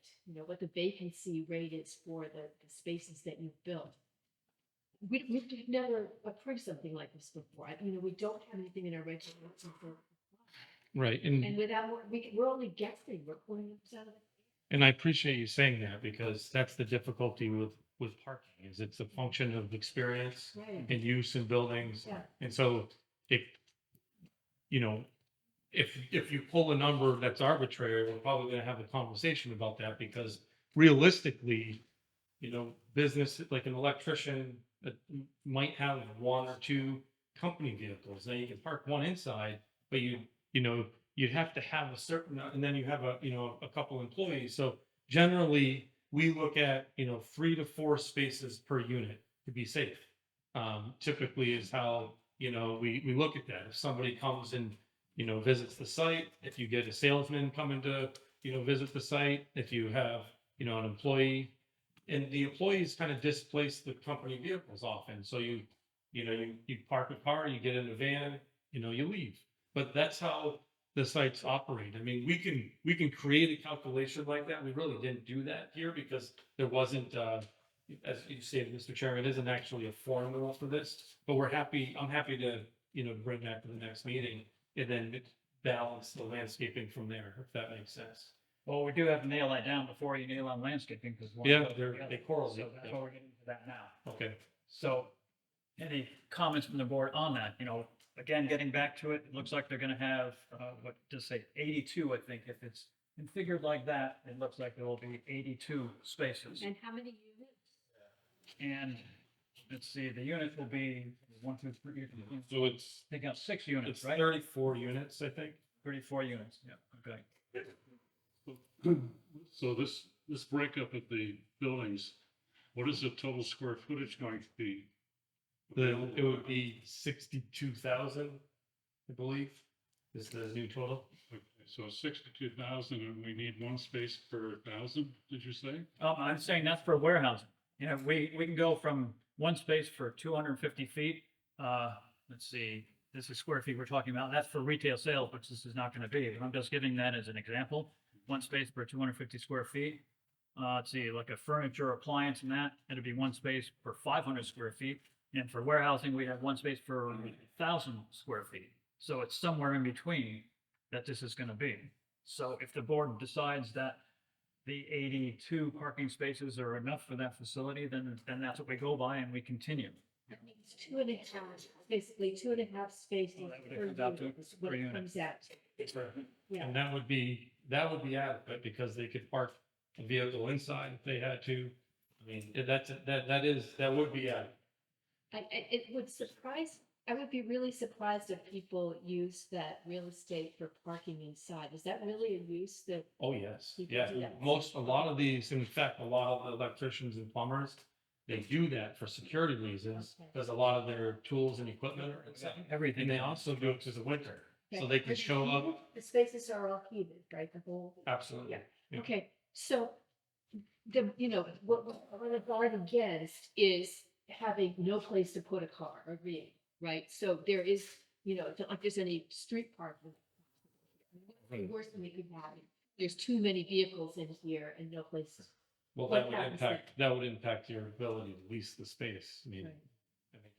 What the vacancy rate is for the spaces that you've built? We've never approved something like this before. We don't have anything in our regulations. Right. And without, we're only guessing, we're pulling it out of the. And I appreciate you saying that because that's the difficulty with parking is it's a function of experience Right. and use in buildings. Yeah. And so if you pull a number that's arbitrary, we're probably going to have a conversation about that because realistically, business like an electrician might have 1 or 2 company vehicles. Now you can park one inside, but you'd have to have a certain, and then you have a couple employees. So generally we look at, 3 to 4 spaces per unit to be safe. Typically is how, we look at that. If somebody comes and, visits the site, if you get a salesman coming to, visit the site, if you have, an employee, and the employees kind of displace the company vehicles often. So you park a car, you get in a van, you leave. But that's how the sites operate. I mean, we can create a calculation like that. We really didn't do that here because there wasn't, as you stated, Mr. Chairman, it isn't actually a formula for this. But I'm happy to, bring that to the next meeting and then balance the landscaping from there, if that makes sense. Well, we do have to nail that down before you nail on landscaping because they correlate. So that's why we're getting to that now. Okay. So any comments from the board on that? Again, getting back to it, it looks like they're going to have, 82, I think. If it's configured like that, it looks like there will be 82 spaces. And how many units? And let's see, the units will be 1, 2, 3. So it's take out 6 units, it's right? 34 units, I think. 34 units. Yeah. Okay. So this breakup of the buildings, what is the total square footage going to be? It would be 62,000, I believe, is the new total. Okay, so 62,000, and we need 1 space per 1,000, did you say? I'm saying that's for warehousing. We can go from 1 space for 250 feet. Let's see, this is square feet we're talking about. That's for retail sales, which this is not going to be. But I'm just giving that as an example. 1 space per 250 square feet. Let's see, like a furniture appliance and that, it'd be 1 space per 500 square feet. And for warehousing, we have 1 space per 1,000 square feet. So it's somewhere in between that this is going to be. So if the board decides that the 82 parking spaces are enough for that facility, then that's what we go by and we continue. That means 2.5, basically 2.5 spaces Well, that would per come out to unit is what per it unit. comes out to. Yeah. And that would be adequate because they could park a vehicle inside if they had to. I mean, that would be adequate. It would surprise, I would be really surprised if people use that real estate for parking inside. Is that really a use that? Oh, yes, people yeah. do that? A lot of these, in fact, a lot of the electricians and plumbers, they do that for security reasons, because a lot of their tools and equipment are inside. Everything. And they also do it because of winter, so Okay. they can Are show heated? up. The spaces are all heated, right? The whole. Absolutely. Yeah. Yeah. Okay, so what I'm guard against is having no place to put a car or vehicle, right? So there is, it's not like there's any street parking. The worst thing that could happen, there's too many vehicles in here and no place. Well, What happens that would impact your ability to lease the space. I mean,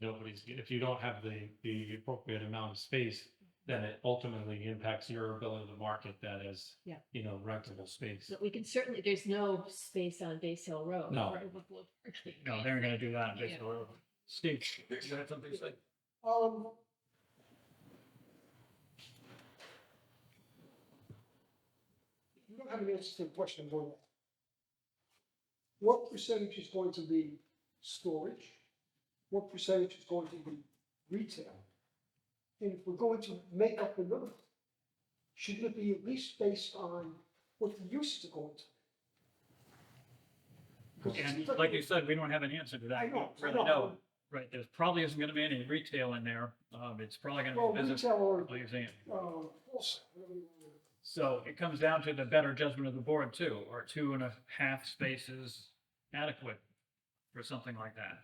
if you don't have the appropriate amount of space, then it ultimately impacts your ability to market that as, Yeah. rentable space. So we can certainly, there's no space on Base Hill Road. No. for overflow parking. No, they're gonna do that, Yeah. basically. Steve, you had something to say? You don't have an answer to the question more than that. What percentage is going to be storage? What percentage is going to be retail? And if we're going to make up the number, shouldn't it be at least based on what the uses are going to? Because it And seems like you said, we don't have an answer to that. I know, We don't really know. Right, there probably isn't gonna be any retail in there. It's probably gonna Well, be business. retail or, museum. wholesale, whatever you want to. So it comes down to the better judgment of the board too. Are 2.5 spaces adequate for something like that?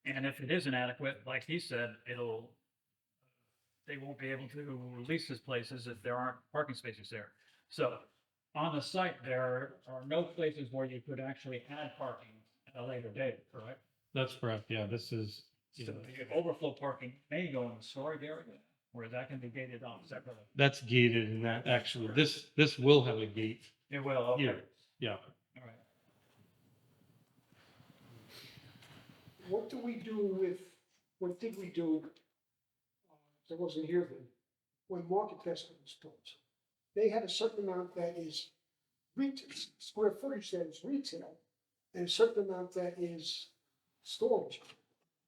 And if it isn't adequate, like he said, they won't be able to lease these places if there aren't parking spaces there. So on the site, there are no places where you could actually add parking at a later date, correct? That's correct. Yeah, this is. So the overflow parking may go in the storage area, or that can be gated off separately. That's gated, and that actually, this will have a gate It will, okay. here. Yeah. All right. What do we do with, what did we do? I wasn't here then, when Market Basket was built. They had a certain amount that is retail, square footage that is retail, and a certain amount that is storage.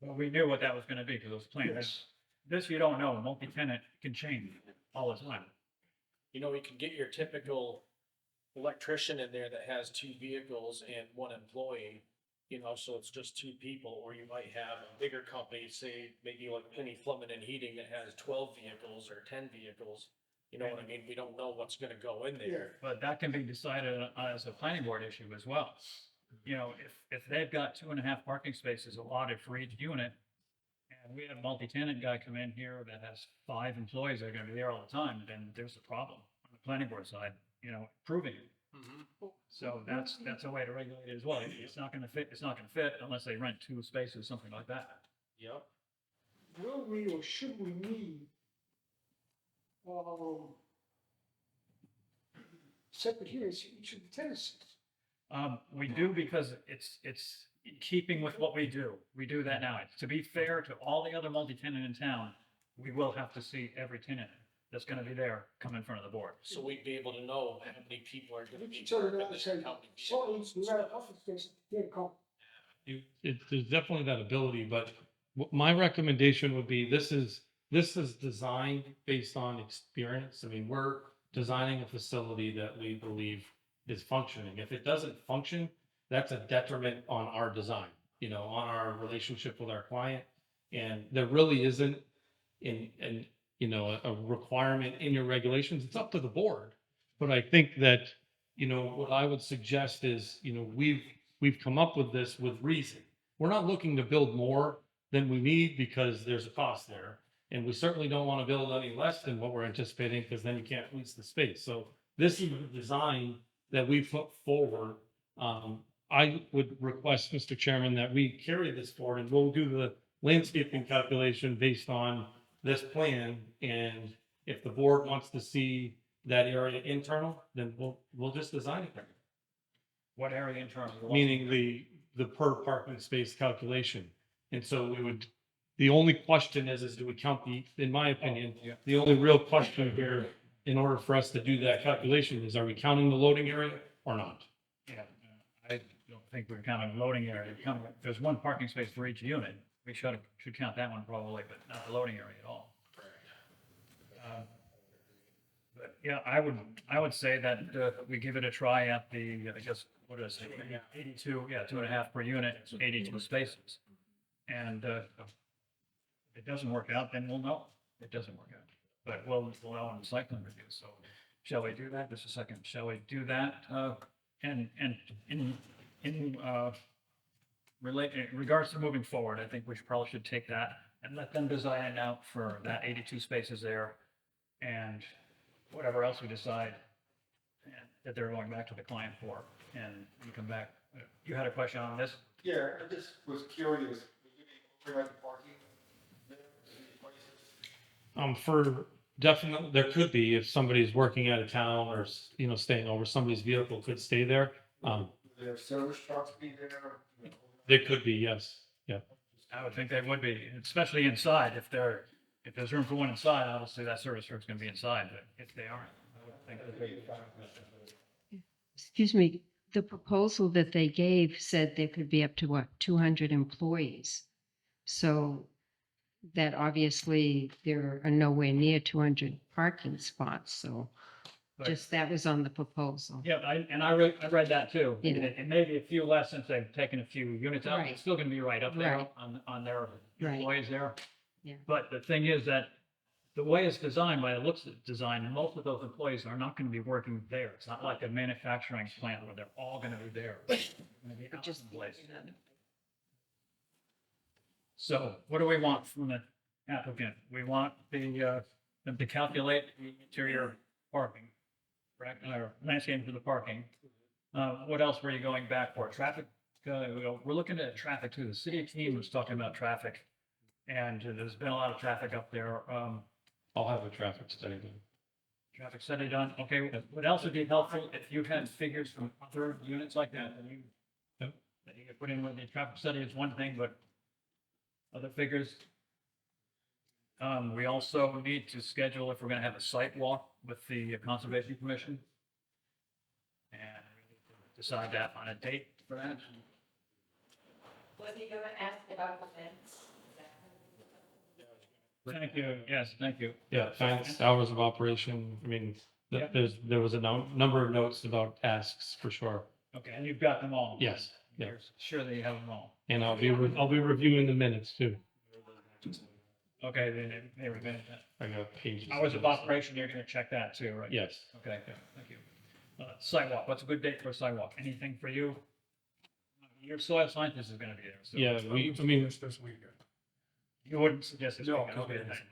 Well, we knew what that was gonna be because it was planned. Yes. This you don't know. Multi-tenant can change all the time. You can get your typical electrician in there that has 2 vehicles and 1 employee, so it's just 2 people, or you might have a bigger company, say maybe like Penny Plumbing and Heating that has 12 vehicles or 10 vehicles. You know what I mean? We don't know what's gonna go in there. But that can be decided as a planning board issue as well. If they've got 2.5 parking spaces allotted for each unit, and we have a multi-tenant guy come in here that has 5 employees that are gonna be there all the time, then there's a problem on the planning board side, proving it. So that's a way to regulate it as well. It's not gonna fit unless they rent 2 spaces, something like that. Yep. Will we or should we need separate hearings for each of the tenancies? We do because it's in keeping with what we do. We do that now. To be fair to all the other multi-tenant in town, we will have to see every tenant that's gonna be there come in front of the board. So we'd be able to know how many people are gonna You be. can turn it around and parking say, there, how many sorry, vehicles we and got a stuff. office space, can't come. There's definitely that ability, but my recommendation would be, this is designed based on experience. I mean, we're designing a facility that we believe is functioning. If it doesn't function, that's a detriment on our design, on our relationship with our client. And there really isn't a requirement in your regulations. It's up to the board. But I think that, what I would suggest is, we've come up with this with reason. We're not looking to build more than we need because there's a cost there. And we certainly don't want to build any less than what we're anticipating, because then you can't lease the space. So this is the design that we put forward. I would request, Mr. Chairman, that we carry this forward, and we'll do the landscaping calculation based on this plan. And if the board wants to see that area internal, then we'll just design it there. What area in terms of? Meaning the per parking space calculation. And so we would, the only question is do we count in my opinion, the only real question here, in order for us to do that calculation is, are we counting the loading area or not? Yeah, I don't think we're counting the loading area. There's one parking space for each unit. We should count that one probably, but not the loading area at all. But yeah, I would say that we give it a try at the, I guess, what is it, 82, 2.5 per unit, 82 spaces. And if it doesn't work out, then we'll know it doesn't work out. But we'll know in the site plan review. So shall we do that? Just a second. Shall we do that? And in regards to moving forward, I think we probably should take that and let them design it out for that 82 spaces there, and whatever else we decide that they're going back to the client for, and we come back. You had a question on this? Yeah, I just was curious, overnight parking? For definitely, there could be, if somebody's working out of town or, staying over, somebody's vehicle could stay there. There service trucks be there? There could be, yes, yeah. I would think they would be, especially inside. If there's room for one inside, obviously that service truck's gonna be inside, but if they aren't, I would think that they'd be. Excuse me, the proposal that they gave said there could be up to 200 employees. So that obviously there are nowhere near 200 parking spots, so But- just that was on the proposal. Yeah, I read that too. Yeah. It may be a few less since they've taken a few units out. Right. It's still gonna be right up there Right. on their Right. employees there. Yeah. But the thing is that the way it's designed, by the looks of the design, most of those employees are not gonna be working there. It's not like a manufacturing plant where they're all gonna be there. They're gonna be out in place. So what do we want from the applicant? We want them to calculate the interior parking, correct, or landscaping for the parking. What else were you going back for? Traffic, we're looking at traffic too. The city team was talking about traffic, and there's been a lot of traffic up there. I'll have a traffic study done. Traffic study done. Okay, what else would be helpful if you had figures from other units like that, that you could put in with the traffic study is one thing, but other figures. We also need to schedule if we're gonna have a site walk with the Conservation Commission. And we need to decide that on a date for that. Was he gonna ask about the fence? Thank you, yes, thank you. Yeah, fence, hours of operation, I mean, Yeah. there was a number of notes about tasks for sure. Okay, and you've got them all? Yes, yeah. You're sure that you have them all? And I'll be reviewing the minutes too. Okay, then, they were gonna, I got pages. hours of operation, you're gonna check that too, right? Yes. Okay, thank you. Sidewalk, what's a good date for a sidewalk? Anything for you? Your soil scientist is gonna be there, so. Yeah, This weekend. You wouldn't suggest this No, weekend, okay, no. thank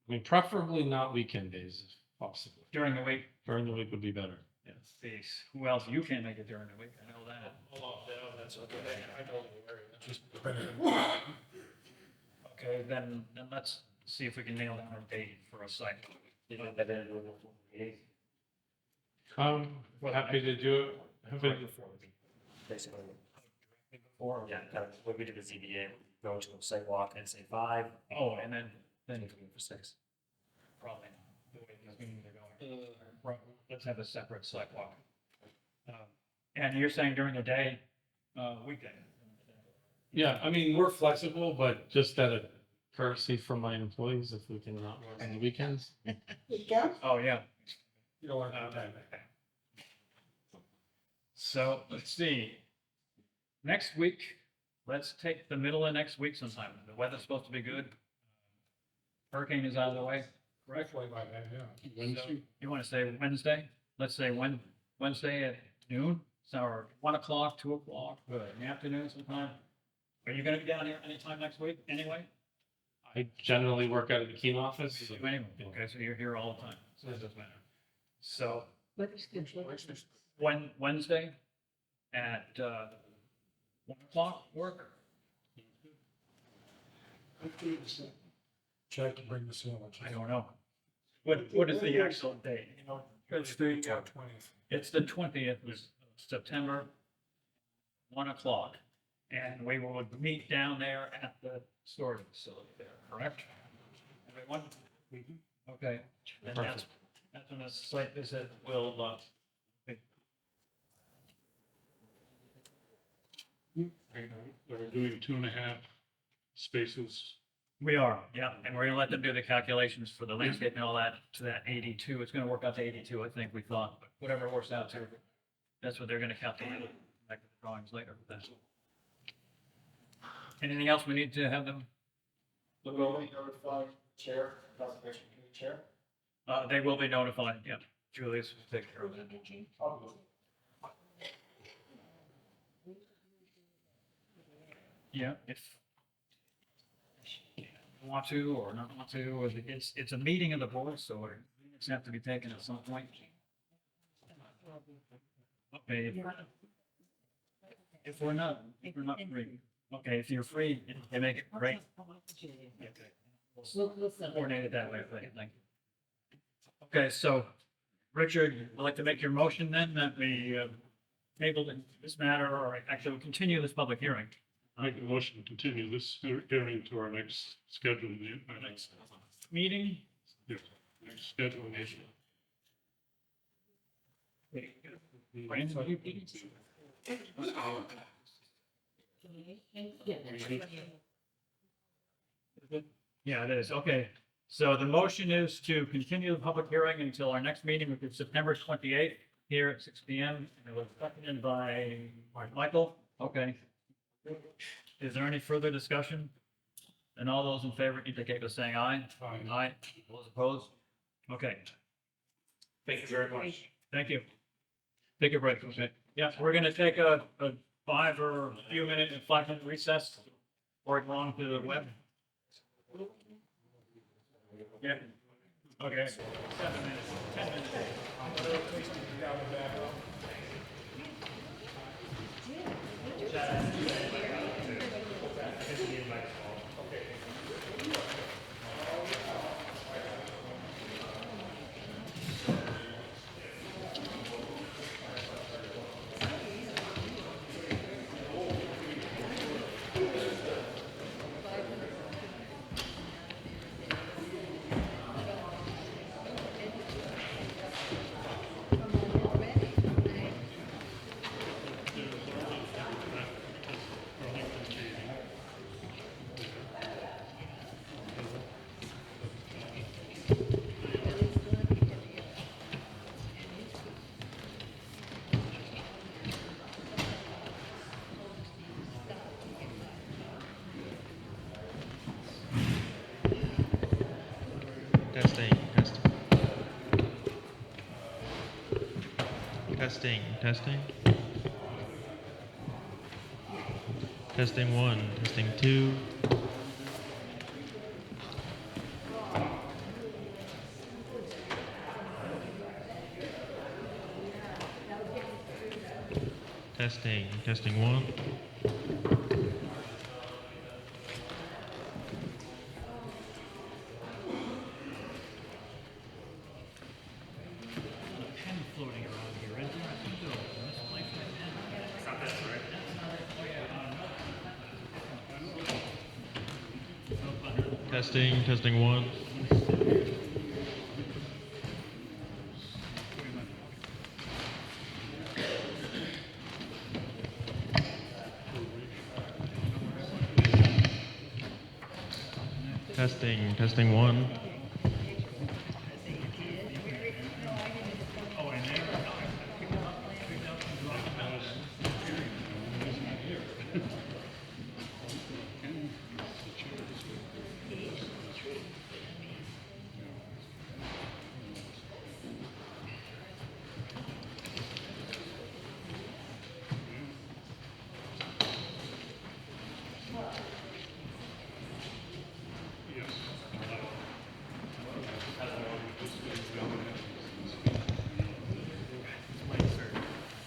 you. Preferably not weekend days if possible. During the week? During the week would be better. Yes. Jeez, who else? You can't make it during the week, I know that. That's okay. I know the area. Just Okay, then let's see if we can nail down a date for a site. We're happy to do it. Basically. Before, yeah, kind of what we did with ZBA, go to a sidewalk and say 5. Oh, and then you can go for 6. probably not, the way these meetings are going. Right, let's have a separate sidewalk. And you're saying during the day, weekday? Yeah, I mean, we're flexible, but just out of courtesy for my employees, if we can not work on the weekends. Oh, yeah. You don't want to do that. So, let's see. Next week, let's take the middle of next week sometime. The weather's supposed to be good. Hurricane is out of the way, correct? Hopefully by then, yeah. So, you want to say Wednesday? Let's say Wednesday at noon, so or 1 o'clock, 2 o'clock, in the afternoon sometime. Are you gonna be down here anytime next week, anyway? I generally work out of the Keene office. You do anyway, okay, so you're here all the time, so it doesn't matter. So, Wednesday at, 1 o'clock work? Check and bring the sandwich. I don't know. What is the actual date? It's the 20th. It's the 20th of September, 1 o'clock. And we will meet down there at the storage facility there, correct? Everyone? Okay. And that's when the site visit will, be. We're doing 2.5 spaces. We are, yeah, and we're gonna let them do the calculations for the landscape and all that to that 82. It's gonna work out to 82, I think we thought, but whatever it works out to, that's what they're gonna calculate, back to the drawings later. Anything else we need to have them? Will we notify chair, conservation committee chair? They will be notified, yeah. Julius will take care of that. Yeah, if you want to or not want to, or it's a meeting of the board, so it's have to be taken at some point. Okay. If we're not free, okay, if you're free, you make it great. Okay. We'll coordinate it that way, I think. Thank you. Okay, so Richard, would like to make your motion then that we table this matter, or actually we'll continue this public hearing. Make a motion to continue this hearing to our next scheduled meeting. Next meeting? Yes, next scheduled meeting. Yeah, it is. Okay. So the motion is to continue the public hearing until our next meeting, which is September 28th here at 6 p.m. And it was seconded by Michael. Okay. Is there any further discussion? And all those in favor indicate by saying aye. Aye. Aye. Those opposed? Okay. Thank you very much. Thank you. Take a break. Okay. Yeah, we're gonna take a 5 or a few minute and 5-minute recess. Or go on to the web. Yeah. Okay. 7 minutes, 10 minutes. Testing. Testing 1, testing 2. Testing 1. Pen floating around here, isn't there? I think there was a misplaced pen. It's not this, right? Testing 1. Testing 1.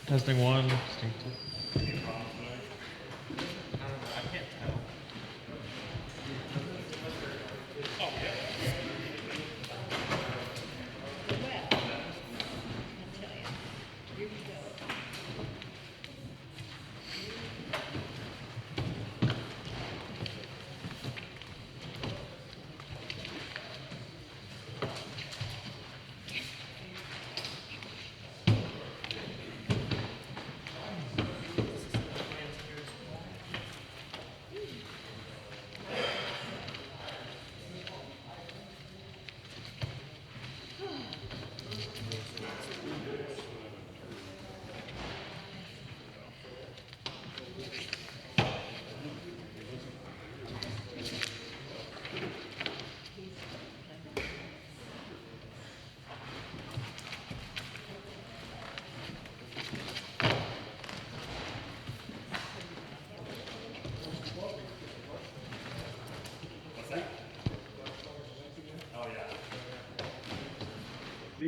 Testing 1, testing 2.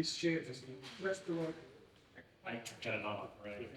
these chairs, restaurant. I got it off, right?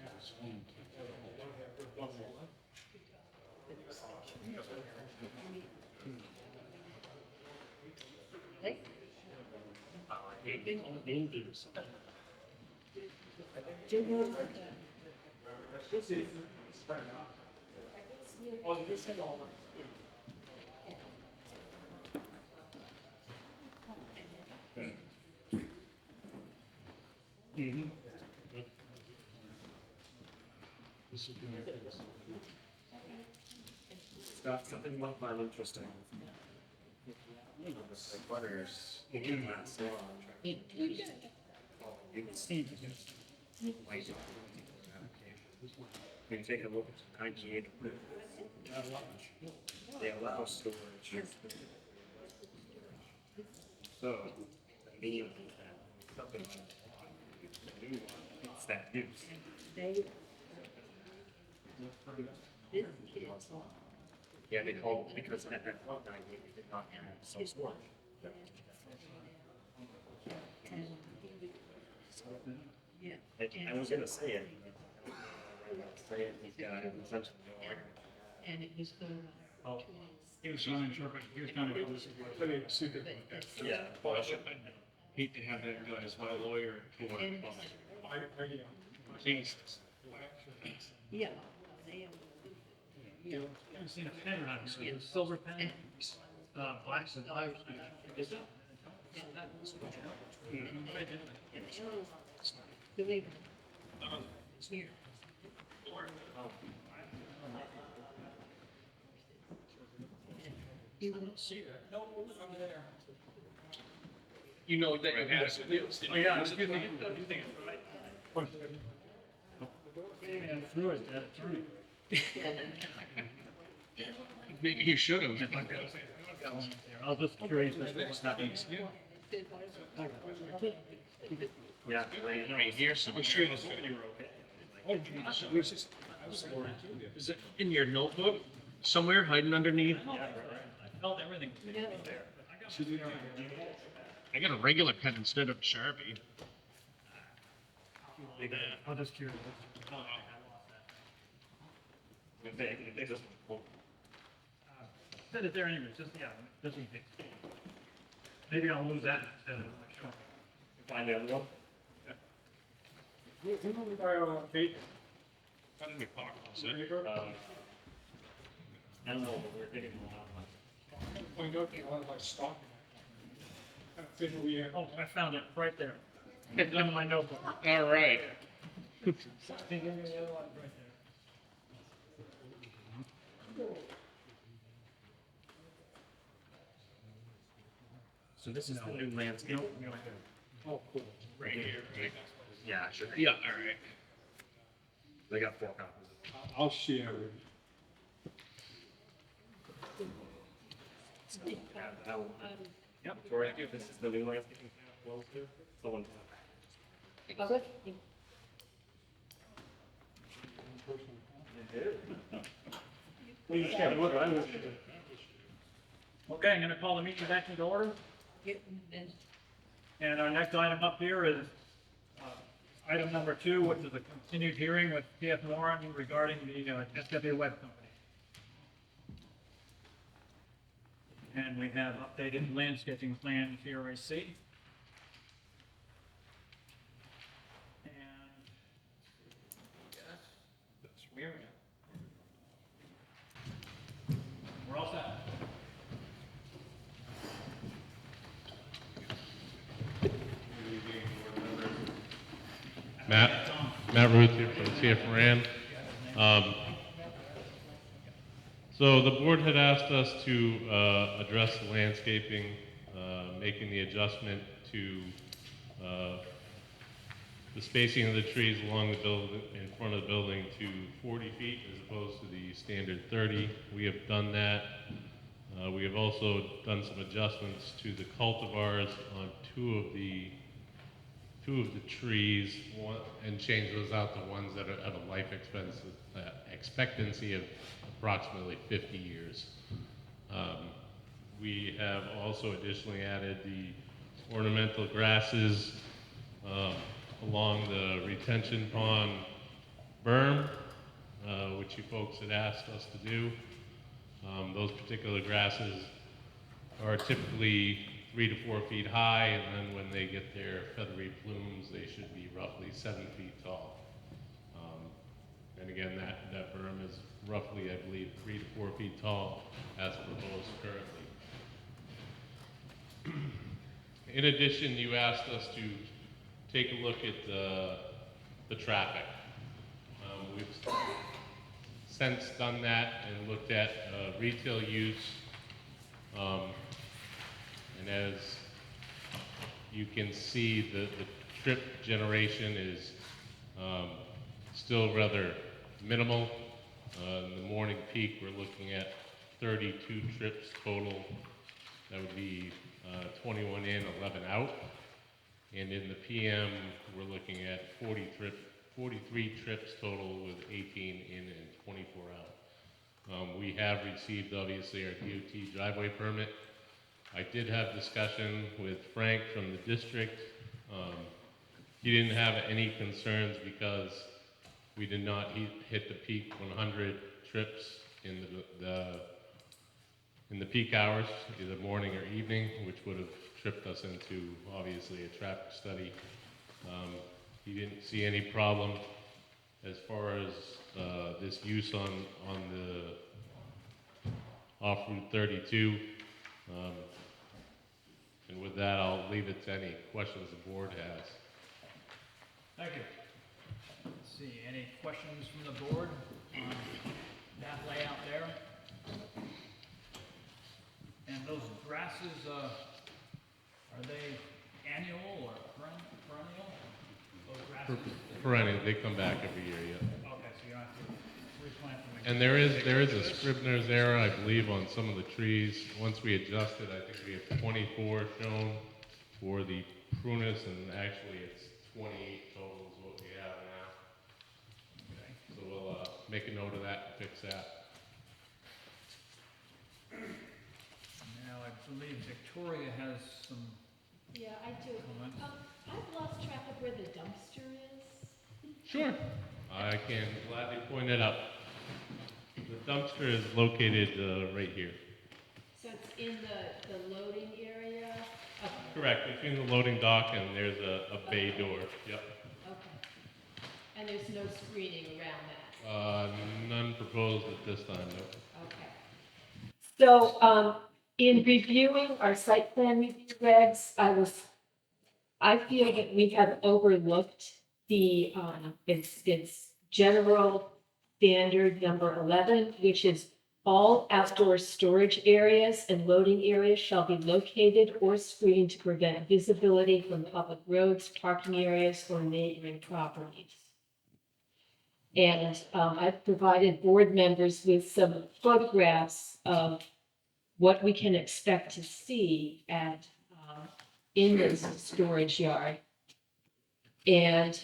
Got something like that interesting. Butters. You can see. You can take a look at 98. They allow storage. So, medium. It's that use. Yeah, they call it because at that point, they did not have self-storage. I was gonna say it. He's got essentially no argument. And it was the. Oh, he was trying to interpret, he was kind of. Yeah. Well, I hate to have that guy as my lawyer for. He's. Yeah. You ever seen a pen around here? Silver pen? Black and white. Is it? Believe here. You wouldn't see it. No, over there. You know that you have. Oh, yeah, excuse me. You think it's right? Through it, that's right. Maybe you should have. I was just curious as to what's happening. Yeah. Right here, so I'm sure this video. Oh, is it in your notebook somewhere hiding underneath? Yeah, I felt everything there. I got a regular pen instead of a Sharpie. I'm just curious. Set it there anyway, just, yeah, just in case. Maybe I'll lose that instead of. Find the other one. Kate? How did we park? I don't know, but we're getting Point out the one by stock. Oh, I found it right there. It's in my notebook. All right. So this is the new landscape. Oh, cool. Right here, right? Yeah, sure. Yeah, all right. They got 4 copies. I'll share it. Yep. Victoria, this is the new landscaping plan. Well, too. Someone. Okay, I'm gonna call the meeting back into order. And our next item up here is item number 2, which is a continued hearing with TFMoran regarding the SW Webb Company. And we have updated landscaping plan PRAC. And that's weird. We're all set. Matt Ruth here from TFMoran. So the board had asked us to address the landscaping, making the adjustment to the spacing of the trees along the building, in front of the building, to 40 feet as opposed to the standard 30. We have done that. We have also done some adjustments to the cultivars on two of the trees, and changed those out to ones that have a life expectancy of approximately 50 years. We have also additionally added the ornamental grasses along the retention pond berm, which you folks had asked us to do. Those particular grasses are typically 3 to 4 feet high, and then when they get their feathery plumes, they should be roughly 7 feet tall. And again, that berm is roughly, I believe, 3 to 4 feet tall as proposed currently. In addition, you asked us to take a look at the traffic. We've since done that and looked at retail use. And as you can see, the trip generation is still rather minimal. In the morning peak, we're looking at 32 trips total. That would be 21 in, 11 out. And in the PM, we're looking at 43 trips total with 18 in and 24 out. We have received, obviously, our DOT driveway permit. I did have discussion with Frank from the district. He didn't have any concerns because we did not hit the peak 100 trips in the peak hours, either morning or evening, which would have tripped us into, obviously, a traffic study. He didn't see any problem as far as this use on the off Route 32. And with that, I'll leave it to any questions the board has. Thank you. Let's see, any questions from the board on that layout there? And those grasses, are they annual or perennial? Those grasses? Perennial, they come back every year, yeah. Okay, so you don't have to replant them. And there is a Scribner's error, I believe, on some of the trees. Once we adjusted, I think we have 24 shown for the prunus, and actually it's 28 total is what we have now. Okay. So we'll make a note of that and fix that. Now, I believe Victoria has some Yeah, I do. comments. I've lost track of where the dumpster is. Sure. I can gladly point it out. The dumpster is located right here. So it's in the loading area? Correct, between the loading dock and there's a bay door, yep. Okay. And there's no screening around that? None proposed at this time, no. Okay. So, in reviewing our site plan review regs, I feel that we have overlooked the, it's general standard number 11, which is all outdoor storage areas and loading areas shall be located or screened to prevent visibility from public roads, parking areas, or neighboring properties. And I've provided board members with some photographs of what we can expect to see at in this storage yard. And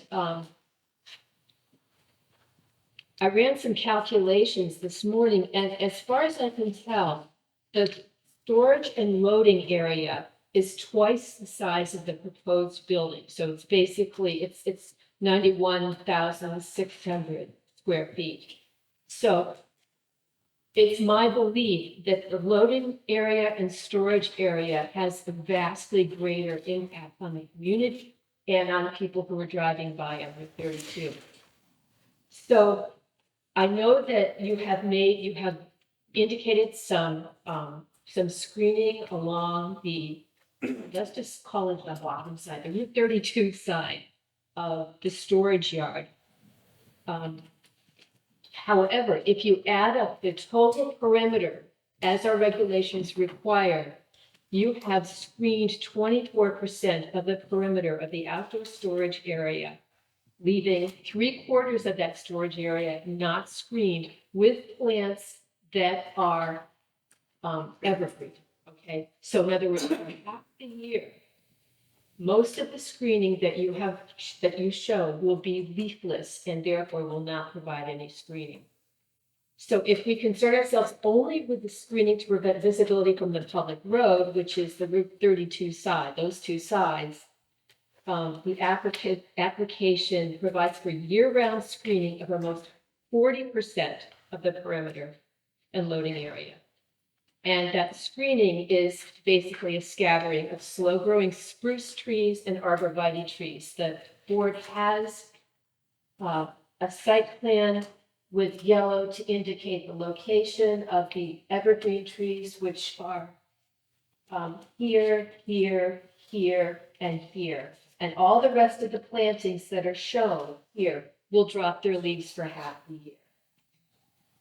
I ran some calculations this morning, and as far as I can tell, the storage and loading area is twice the size of the proposed building. So it's basically, it's 91,600 square feet. So it's my belief that the loading area and storage area has a vastly greater impact on the community and on people who are driving by on Route 32. So I know that you have indicated some screening along the, let's just call it the bottom side, the Route 32 side of the storage yard. However, if you add up the total perimeter as our regulations require, you have screened 24% of the perimeter of the outdoor storage area, leaving 3/4 of that storage area not screened with plants that are evergreen. Okay, so in other words, for half the year, most of the screening that you show will be leafless and therefore will not provide any screening. So if we concern ourselves only with the screening to prevent visibility from the public road, which is the Route 32 side, those two sides, the application provides for year-round screening of almost 40% of the perimeter and loading area. And that screening is basically a scattering of slow-growing spruce trees and arborvitae trees. The board has a site plan with yellow to indicate the location of the evergreen trees, which are here, here, here, and here. And all the rest of the plantings that are shown here will drop their leaves for half the year.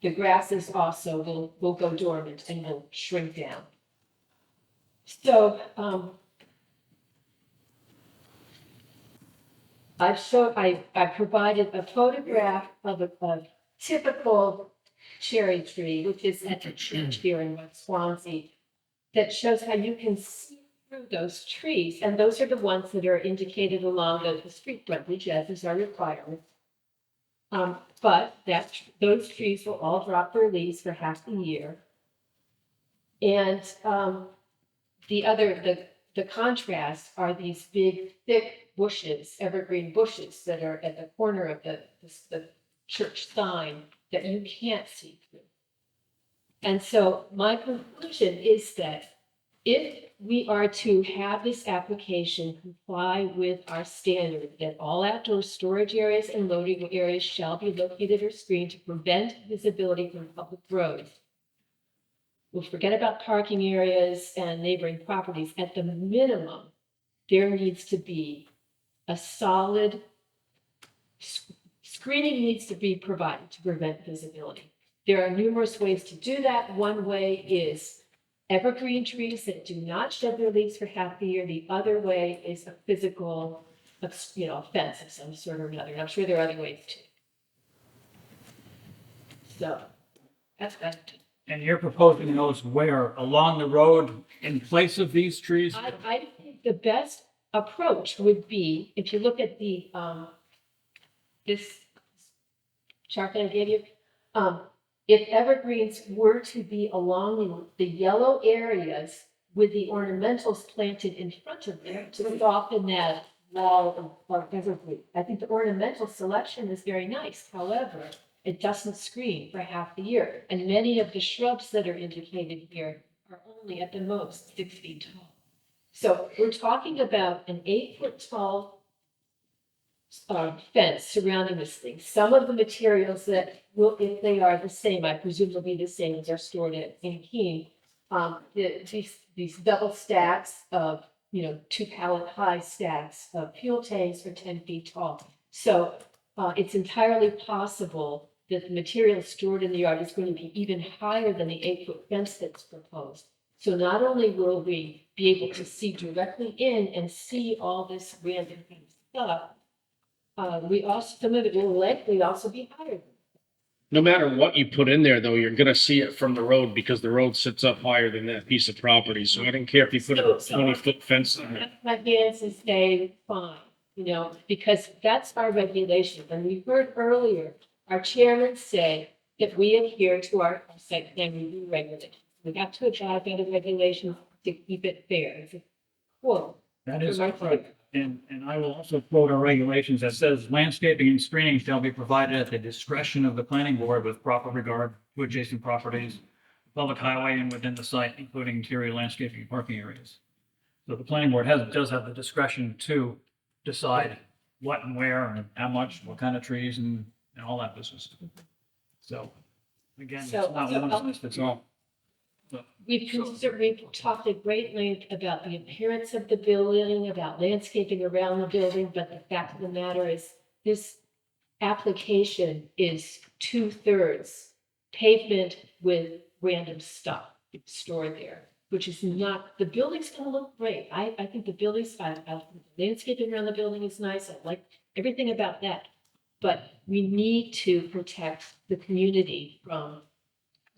The grasses also will go dormant and will shrink down. So I provided a photograph of a typical cherry tree, which is at the church here in West Swansea, that shows how you can see through those trees. And those are the ones that are indicated along the street frontage, as is our requirement. But those trees will all drop their leaves for half the year. And the contrast are these big, thick bushes, evergreen bushes that are at the corner of the church sign that you can't see through. And so my conclusion is that if we are to have this application comply with our standard that all outdoor storage areas and loading areas shall be located or screened to prevent visibility from public roads, we'll forget about parking areas and neighboring properties. At the minimum, there needs to be a solid screening needs to be provided to prevent visibility. There are numerous ways to do that. One way is evergreen trees that do not shed their leaves for half the year. The other way is a physical, fence of some sort or another. And I'm sure there are other ways too. So that's that. And you're proposing those where? Along the road in place of these trees? I think the best approach would be, if you look at the this chart that I gave you, if evergreens were to be along the yellow areas with the ornamentals planted in front of them to soften that wall of evergreen. I think the ornamental selection is very nice. However, it doesn't screen for half the year. And many of the shrubs that are indicated here are only at the most 6 feet tall. So we're talking about an 8-foot tall fence surrounding this thing. Some of the materials that will, if they are the same, I presume will be the same as are stored in Keene. These double stacks of, 2 pallet high stacks of fuel tanks are 10 feet tall. So it's entirely possible that the material stored in the yard is going to be even higher than the 8-foot fence that's proposed. So not only will we be able to see directly in and see all this random kind of stuff, some of it will likely also be higher. No matter what you put in there, though, you're gonna see it from the road because the road sits up higher than that piece of property. So I don't care if you put a 20-foot fence in there. My hands is saying fine, because that's our regulation. And we heard earlier, our chairman say that we adhere to our site plan review regulations. We have to abide by the regulations to keep it fair. It's a quote. That is from our correct. And I will also quote our regulations that says landscaping and screening shall be provided at the discretion of the planning board with proper regard to adjacent properties, public highway and within the site, including interior landscaping and parking areas. So the planning board does have the discretion to decide what and where and how much, what kind of trees and all that business. So again, it's not one size fits all. We've talked at great length about the appearance of the building, about landscaping around the building, but the fact of the matter is this application is 2/3 pavement with random stuff stored there, which is not, the building's gonna look great. I think the building's fine. The landscaping around the building is nice. I like everything about that. But we need to protect the community from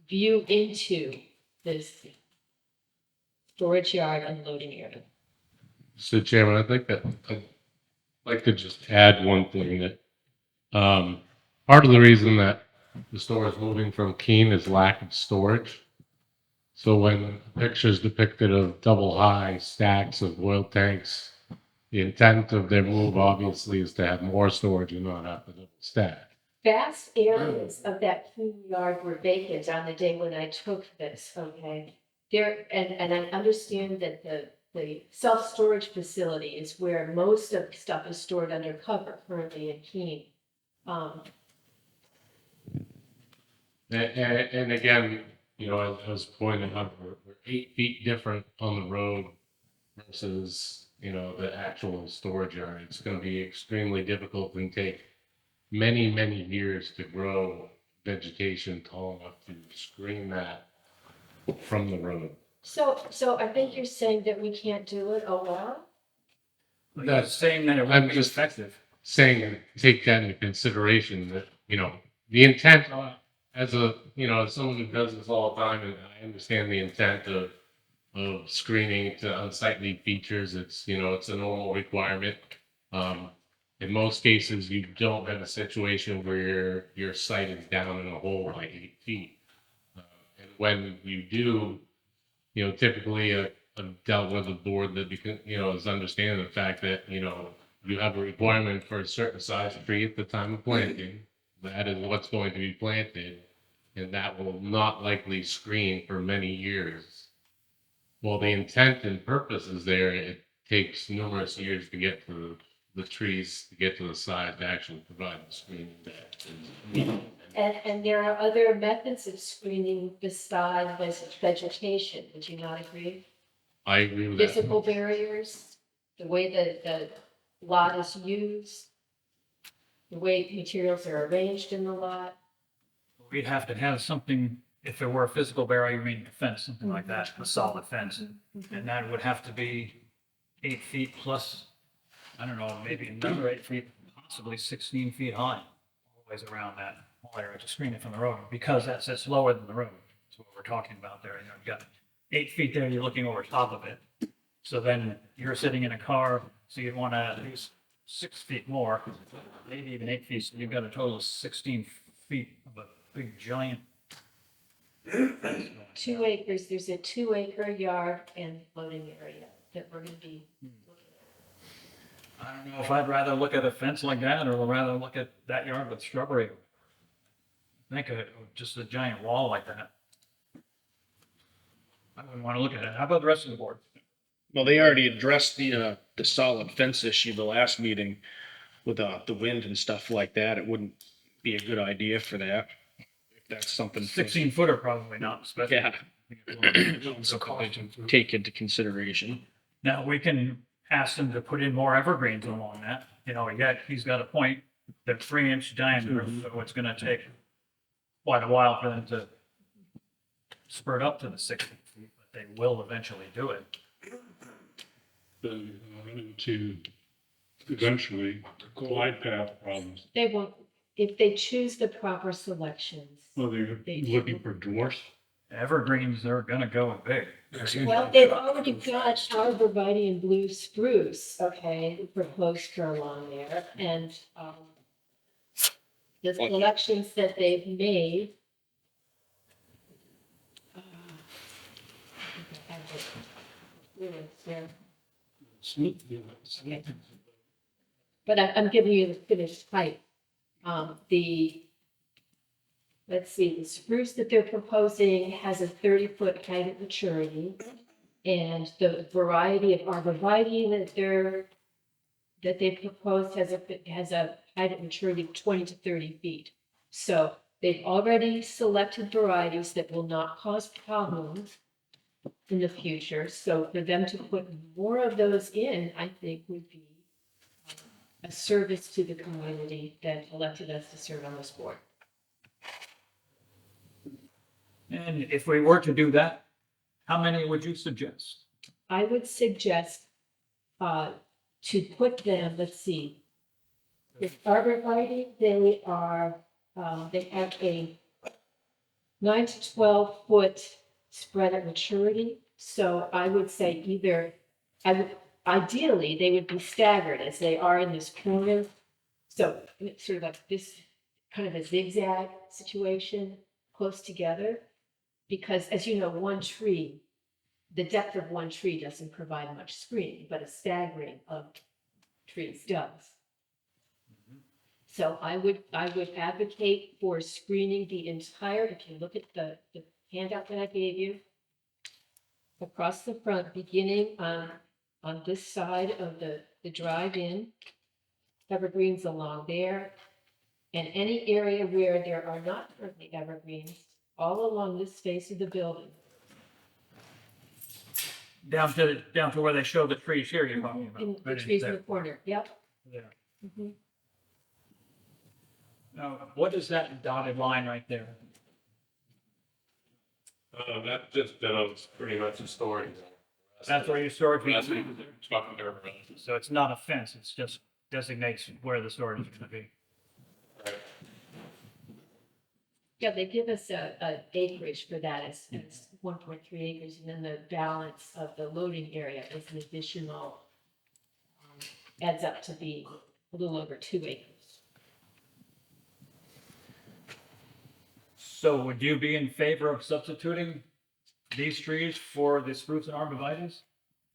view into this storage yard unloading area. So Chairman, I think that I'd like to just add one thing that part of the reason that the store is moving from Keene is lack of storage. So when pictures depicted of double high stacks of oil tanks The intent of their move obviously is to have more storage and not have to double stack. Vast areas of that Keene yard were vacant on the day when I took this, okay? There, and I understand that the self-storage facility is where most of the stuff is stored undercover currently in Keene. And again, you know, as I was pointing out, we're 8 feet different on the road versus, you know, the actual storage yard. It's gonna be extremely difficult and take many, many years to grow vegetation tall enough to screen that from the road. So I think you're saying that we can't do it, oh well? That's saying that it I'm won't be just effective. saying, take that into consideration that, you know, the intent as a, you know, as someone who does this all the time, and I understand the intent of screening to unsightly features. It's, you know, it's a normal requirement. In most cases, you don't have a situation where your site is down in a hole by 8 feet. And when you do, you know, typically I've dealt with a board that, you know, is understanding the fact that, you know, you have a requirement for a certain size tree at the time of planting. That is what's going to be planted, and that will not likely screen for many years. Well, the intent and purpose is there. It takes numerous years to get to the trees, to get to the side to actually provide the screening that is needed. And there are other methods of screening besides vegetation, would you not agree? I agree with that. Physical barriers, the way that the lot is used, the way materials are arranged in the lot. We'd have to have something, if there were a physical barrier, you mean a fence, something like that, a solid fence. And that would have to be 8 feet plus, I don't know, maybe another 8 feet, possibly 16 feet high, all the ways around that whole area to screen it from the road, because that's lower than the road. That's what we're talking about there. You know, you've got 8 feet there, you're looking over top of it. So then you're sitting in a car, so you'd want to at least 6 feet more, maybe even 8 feet. So you've got a total of 16 feet of a big giant. 2 acres, there's a 2-acre yard and loading area that we're gonna be looking at. I don't know if I'd rather look at a fence like that or rather look at that yard with shrubbery. Think of it, just a giant wall like that. I wouldn't want to look at it. How about the rest of the board? Well, they already addressed the solid fence issue the last meeting with the wind and stuff like that. It wouldn't be a good idea for that. If that's something. 16 footer probably not, especially. Yeah. Something to take into consideration. Now, we can ask them to put in more evergreens along that. You know, he's got a point. They're 3-inch diameter, so it's gonna take quite a while for them to spurt up to the 16 feet, but they will eventually do it. Then you're run into eventually glide path problems. They won't, if they choose the proper selections. Well, they're looking for dwarfs. Evergreens, they're gonna go big. Well, they've already got arborvitae and blue spruce, okay, proposed for along there, and, the selections that they've made. Okay. But I'm giving you the finished height. Let's see, the spruce that they're proposing has a 30-foot height at maturity. And the variety of arborvitae that they proposed has a height at maturity of 20 to 30 feet. So they've already selected varieties that will not cause problems in the future. So for them to put more of those in, I think would be a service to the community that elected us to serve on this board. And if we were to do that, how many would you suggest? I would suggest to put them, let's see, with arborvitae, they have a 9 to 12 foot spread at maturity. So I would say ideally, they would be staggered as they are in this corner. So it's sort of like this kind of a zigzag situation close together. Because as you know, the depth of one tree doesn't provide much screening, but a staggering of trees does. So I would advocate for screening the entire, if you look at the handout that I gave you, across the front, beginning on this side of the drive-in, evergreens along there, and any area where there are not currently evergreens, all along this face of the building. Down to where they show the trees here you're talking about. In the right trees in there. the corner, yep. There. Mhm. Now, what is that dotted line right there? That just denotes pretty much a storage. That's where your storage That's is. truck and dirt road. So it's not a fence, it's just designates where the storage is gonna be. Yeah, they give us a acreage for that, it's 1.3 acres, and then the balance of the loading area is an additional, adds up to be a little over 2 acres. So would you be in favor of substituting these trees for the spruce and arborvitaes?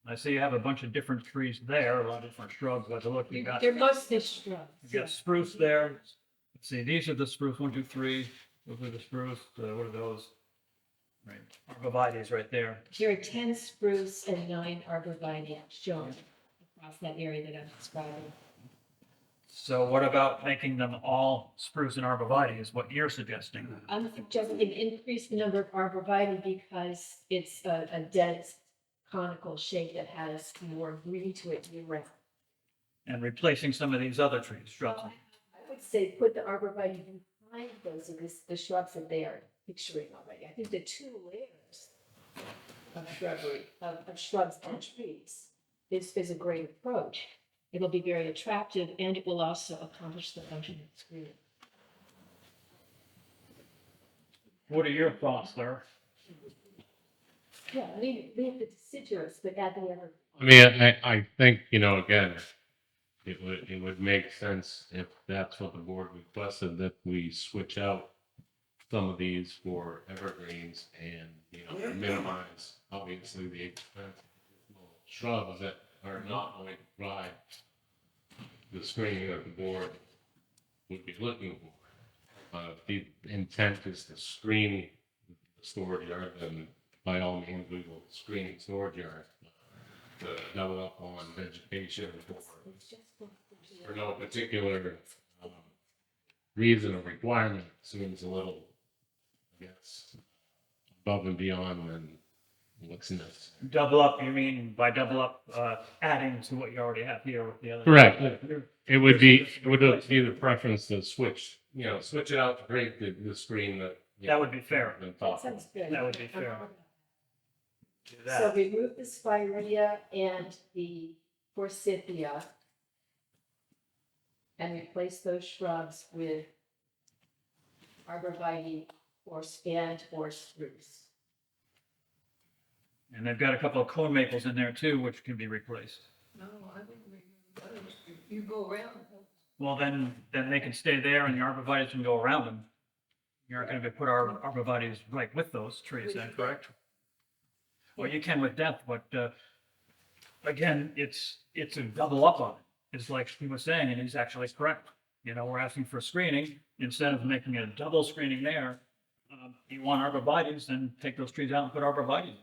I see you have a bunch of different trees there, a lot of different shrubs, but look, you got. They're mostly shrubs. You got spruce there. Let's see, these are the spruce, 1, 2, 3. Those are the spruce, what are those? Right, arborvitae's right there. There are 10 spruce and 9 arborvitae shown across that area that I'm describing. So what about making them all spruce and arborvitae is what you're suggesting? I'm suggesting increase the number of arborvitae because it's a dense conical shape that has more green to it year round. And replacing some of these other trees, shrubs. I would say put the arborvitae behind those of the shrubs that they are picturing already. I think the 2 layers of shrubbery, of shrubs and trees is a great approach. It'll be very attractive and it will also accomplish the function of screening. What are your thoughts, Larry? Yeah, leave the deciduous, but add the other. I mean, I think, again, it would make sense if that's what the board requested, that we switch out some of these for evergreens and, minimize, obviously, the expense of shrubs that are not going to provide the screening that the board would be looking for. The intent is to screen the storage yard, then by all means, we will screen the storage yard. To double up on vegetation for no particular reason or requirement seems a little, I guess, above and beyond than what's necessary. Double up, you mean by double up, adding to what you already have here with the other? Correct. It would be the preference to switch it out to create the screen that. That would be fair. That sounds good. That would be fair. Do So that. remove the spirea and the forsythia and replace those shrubs with arborvitae or spruce. And they've got a couple of cone maples in there too, which can be replaced. No, I wouldn't remove those. You go around. Well, then they can stay there and the arborvitaes can go around them. You're not gonna put arborvitaes right with those trees then, correct? Well, you can with depth, but, again, it's a double up on it. It's like he was saying, and he's actually correct. We're asking for screening, instead of making a double screening there, you want arborvitaes, then take those trees out and put arborvitaes.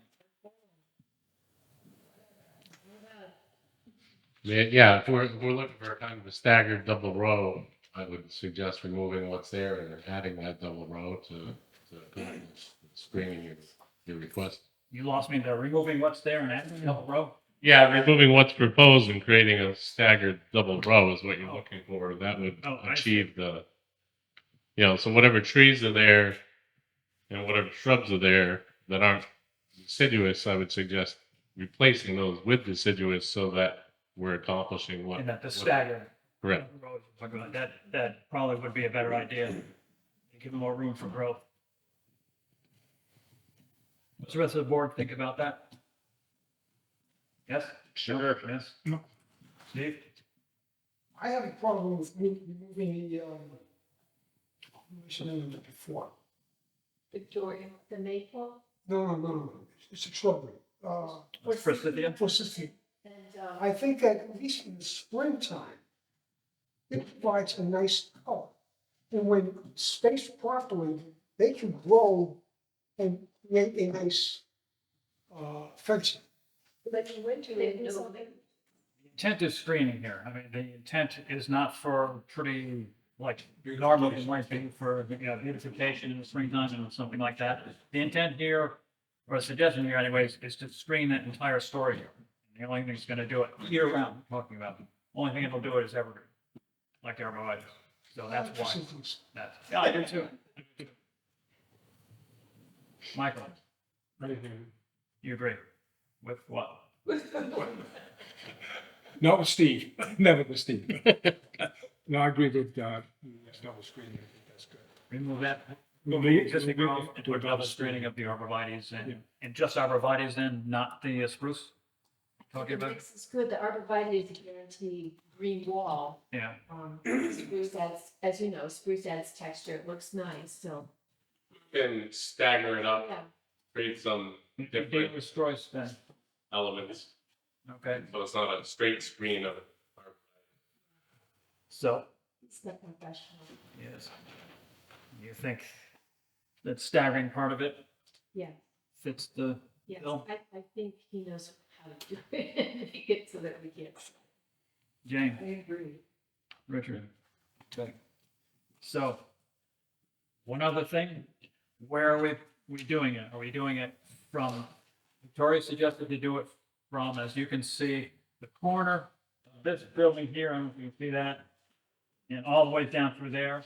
Yeah, if we're looking for kind of a staggered double row, I would suggest removing what's there and adding that double row to screening your request. You lost me there, removing what's there and adding a double row? Yeah, removing what's proposed and creating a staggered double row is what you're looking for. That would achieve the, so whatever trees are there and whatever shrubs are there that aren't deciduous, I would suggest replacing those with deciduous so that we're accomplishing what. And that the stagger. Correct. That probably would be a better idea, to give them more room for growth. What's the rest of the board think about that? Yes? Sure. Yes? No. Steve? I have a problem with removing the, I mentioned it before. Victoria, the maple. No, it's a shrubbery. Forsythia? Forsythia. And I think that at least in the springtime, it provides a nice color. And when spaced properly, they can grow and create a nice fencing. But in winter, they do something. Intent is screening here. I mean, the intent is not for pretty, like, normally it might be for, you know, beautification in the springtime and something like that. The intent here, or suggestion here anyways, is to screen that entire story here. The only thing that's gonna do it year round, I'm talking about. Only thing it'll do it is evergreen, like everybody. So that's why. That's, yeah, I do too. Michael, you agree with what? Not with Steve, never with Steve. No, I agree with, double screening, I think that's good. Remove that, move the existing growth into a double screening of the arborvitae's and just arborvitae's then, not the spruce? Talking The about, mix is good, the arborvitae's guarantee green wall. yeah. Spruce adds, as you know, spruce adds texture, it looks nice, so. Can stagger it up, Yeah. create some It different destroys then. elements. Okay, So it's not a straight screen of. so, It's not professional. yes. You think that staggering part of it Yeah, fits the yes, bill? I think he knows how to do it, make it so that we get. Jane, I agree. Richard? Okay. So, one other thing, where are we doing it? Are we doing it from, Victoria suggested to do it from, as you can see, the corner of this building here, and you can see that, and all the way down through there.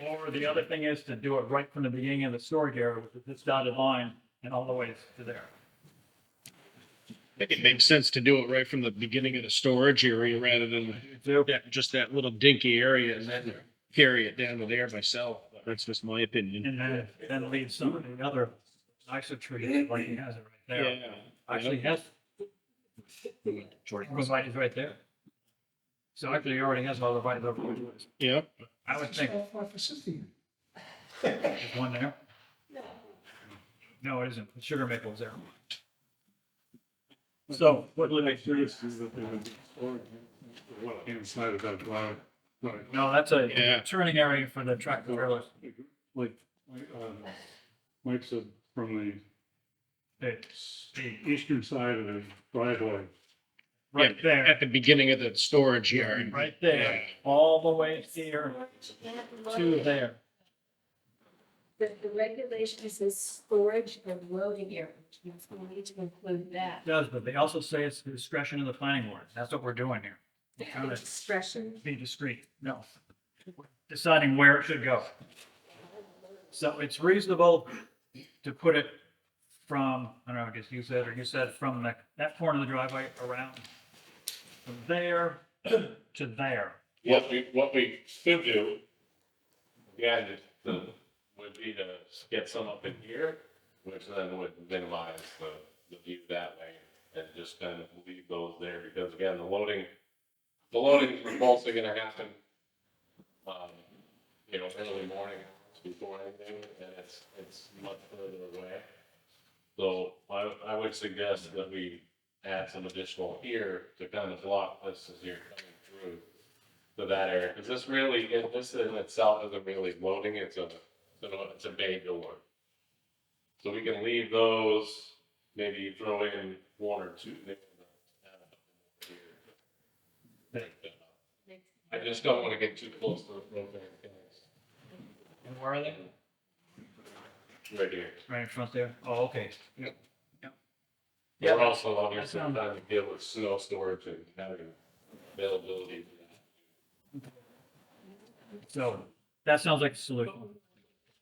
Or the other thing is to do it right from the beginning of the storage area with this dotted line and all the way to there. I think it makes sense to do it right from the beginning of the storage area rather than just that little dinky area and then carry it down to there myself. That's just my opinion. And then leave some of the other nicer trees, like he has it right there. Yeah. Actually, he has arborvitae's right there. So actually, he already has arborvitae's over there. Yep. I would think There's there's one there. No, it isn't. The sugar maple is there. So, what do they do? Inside of that drive. Right. No, that's a Yeah. turning area for the tractor trailers. Like, Mike said, from the eastern side of the driveway. Right Yeah, there. At the beginning of the storage yard. Right there, all the way here to there. The regulation says storage and loading area, which means we need to include that. It does, but they also say it's the discretion of the planning board. That's what we're doing here. We're trying to Expression. be discreet. No. We're deciding where it should go. So it's reasonable to put it from, I don't know, I guess you said, or you said from that corner of the driveway around from there to there. What we could do, again, would be to get some up in here, which then would minimize the view that way and just kind of leave those there, because again, the loading is mostly gonna happen, early morning before anything, and it's much further away. So I would suggest that we add some additional here to kind of block this as you're coming through to that area, because this in itself isn't really loading, it's a bay door. So we can leave those, maybe throw in one or two. I just don't want to get too close to the propane tanks. And where are they? Right here. Right in front there? Oh, okay. Yep. Yeah. We're also obviously that sounds- trying to deal with snow storage and having availability for that. So that sounds like a solution,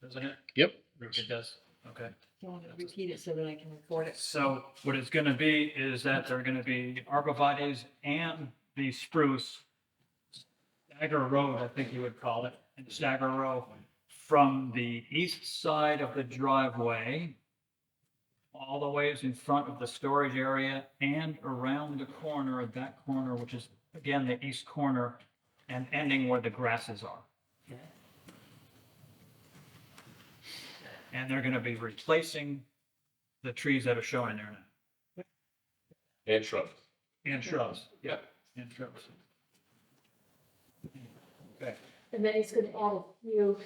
doesn't it? Yep. It does, okay. You want to repeat it so that I can record it? So what it's gonna be is that there are gonna be arborvitae's and the spruce stagger row, I think you would call it, and stagger row from the east side of the driveway all the ways in front of the storage area and around the corner of that corner, which is again the east corner, and ending where the grasses are. And they're gonna be replacing the trees that are shown in there now. And shrubs. And shrubs, yeah, and shrubs. Okay, And then he's gonna add a few,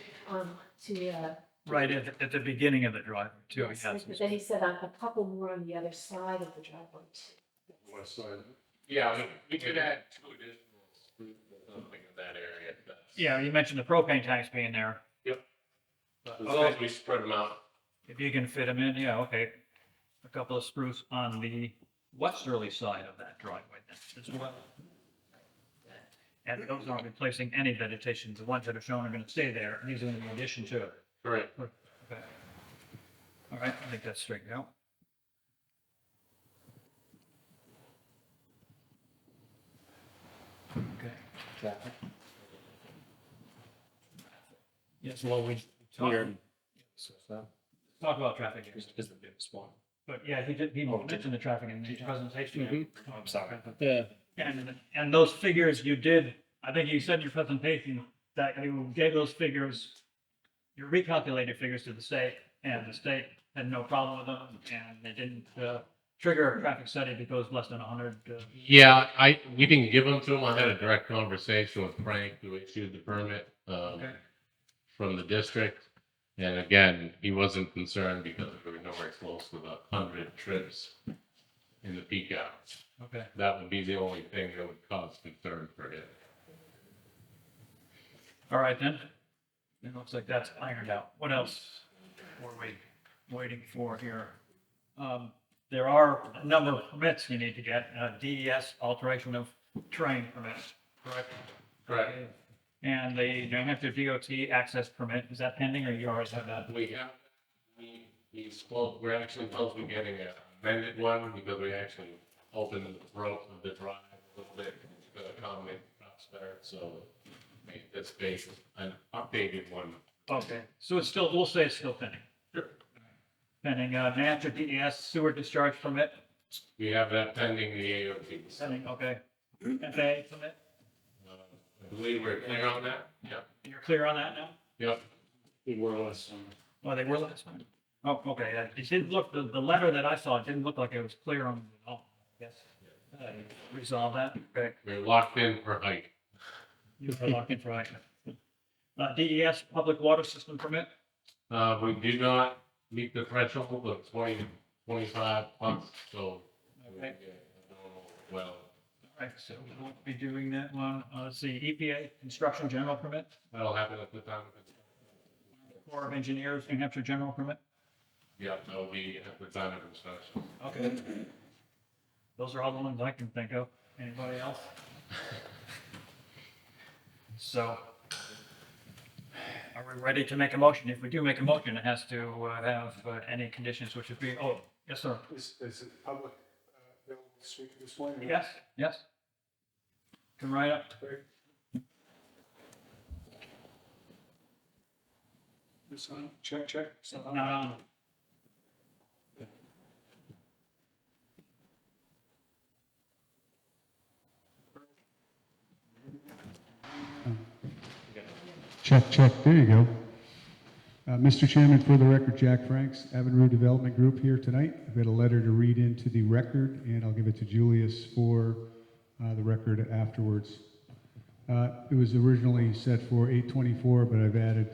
to, right at the beginning of the driveway too, yes, yes. but then he said a couple more on the other side of the driveway too. West side. Yeah, we could add 2 additional spruce or something in that area. if that's- Yeah, you mentioned the propane tanks being there. Yep. But, As long as we spread them out. if you can fit them in, yeah, okay. A couple of spruce on the westerly side of that driveway then as well. And those aren't replacing any vegetation. The ones that are shown are gonna stay there, and these are in addition to it. Correct. Okay. All right, I think that's straightened out. Okay. Yes, well, we talked about traffic here. Is the biggest one. But yeah, he mentioned the traffic in his presentation. Oh, I'm sorry. Yeah. And those figures you did, I think you said in your presentation that you gave those figures, you recalculated figures to the state, and the state had no problem with them, and they didn't trigger a traffic study because less than 100. Yeah, we didn't give them to him. I had a direct conversation with Frank, who issued the permit, from the district. And again, he wasn't concerned because we were nowhere close to the 100 trips in the peak hours. Okay. That would be the only thing that would cause concern for him. All right, then. It looks like that's ironed out. What else were we waiting for here? There are a number of permits you need to get. DES alteration of terrain permit, correct? Correct. And the New Hampshire DOT access permit, is that pending or you already have that? We have, we're actually supposed to be getting an amended one because we actually opened the road of the drive a little bit to accommodate trucks better, so make this base an updated one. Okay, so it's still, we'll say it's still pending. Sure. Pending, New Hampshire DES sewer discharge permit, We have that pending the AOT. pending, okay. FAA permit, I believe we're clear on that? Yep. you're clear on that now? Yep. Oh, they were last time. Oh, okay, it didn't look, the letter that I saw, it didn't look like it was clear on it at all, I guess. Resolve that, okay. We're locked in for height. You are locked in for height. DES public water system permit, We do not meet the threshold of 20, 25 plus, so. Okay. Well, all right, so we won't be doing that one. Let's see, EPA construction general permit, that'll happen at the time of it. Corps of Engineers, New Hampshire general permit. Yep, that'll be at the time of construction. Okay. Those are all the ones I can think of. Anybody else? So, are we ready to make a motion? If we do make a motion, it has to have any conditions which would be, oh, yes, sir. Is it public, available to speak to this one? Yes, yes. Come right up. This on, check. Not on. Check, there you go. Mr. Chairman, for the record, Jack Franks, Avenue Development Group here tonight. I've got a letter to read into the record, and I'll give it to Julius for the record afterwards. It was originally set for 8/24, but I've added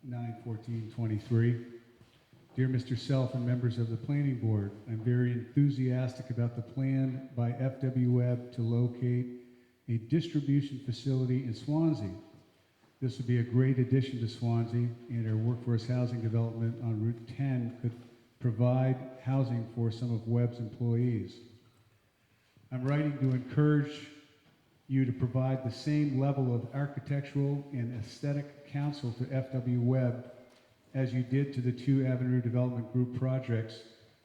9/14/23. Dear Mr. Self and members of the Planning Board, I'm very enthusiastic about the plan by FW Webb to locate a distribution facility in Swanzey. This would be a great addition to Swanzey, and our workforce housing development on Route 10 could provide housing for some of Webb's employees. I'm writing to encourage you to provide the same level of architectural and aesthetic counsel to FW Webb as you did to the 2 Avenue Development Group projects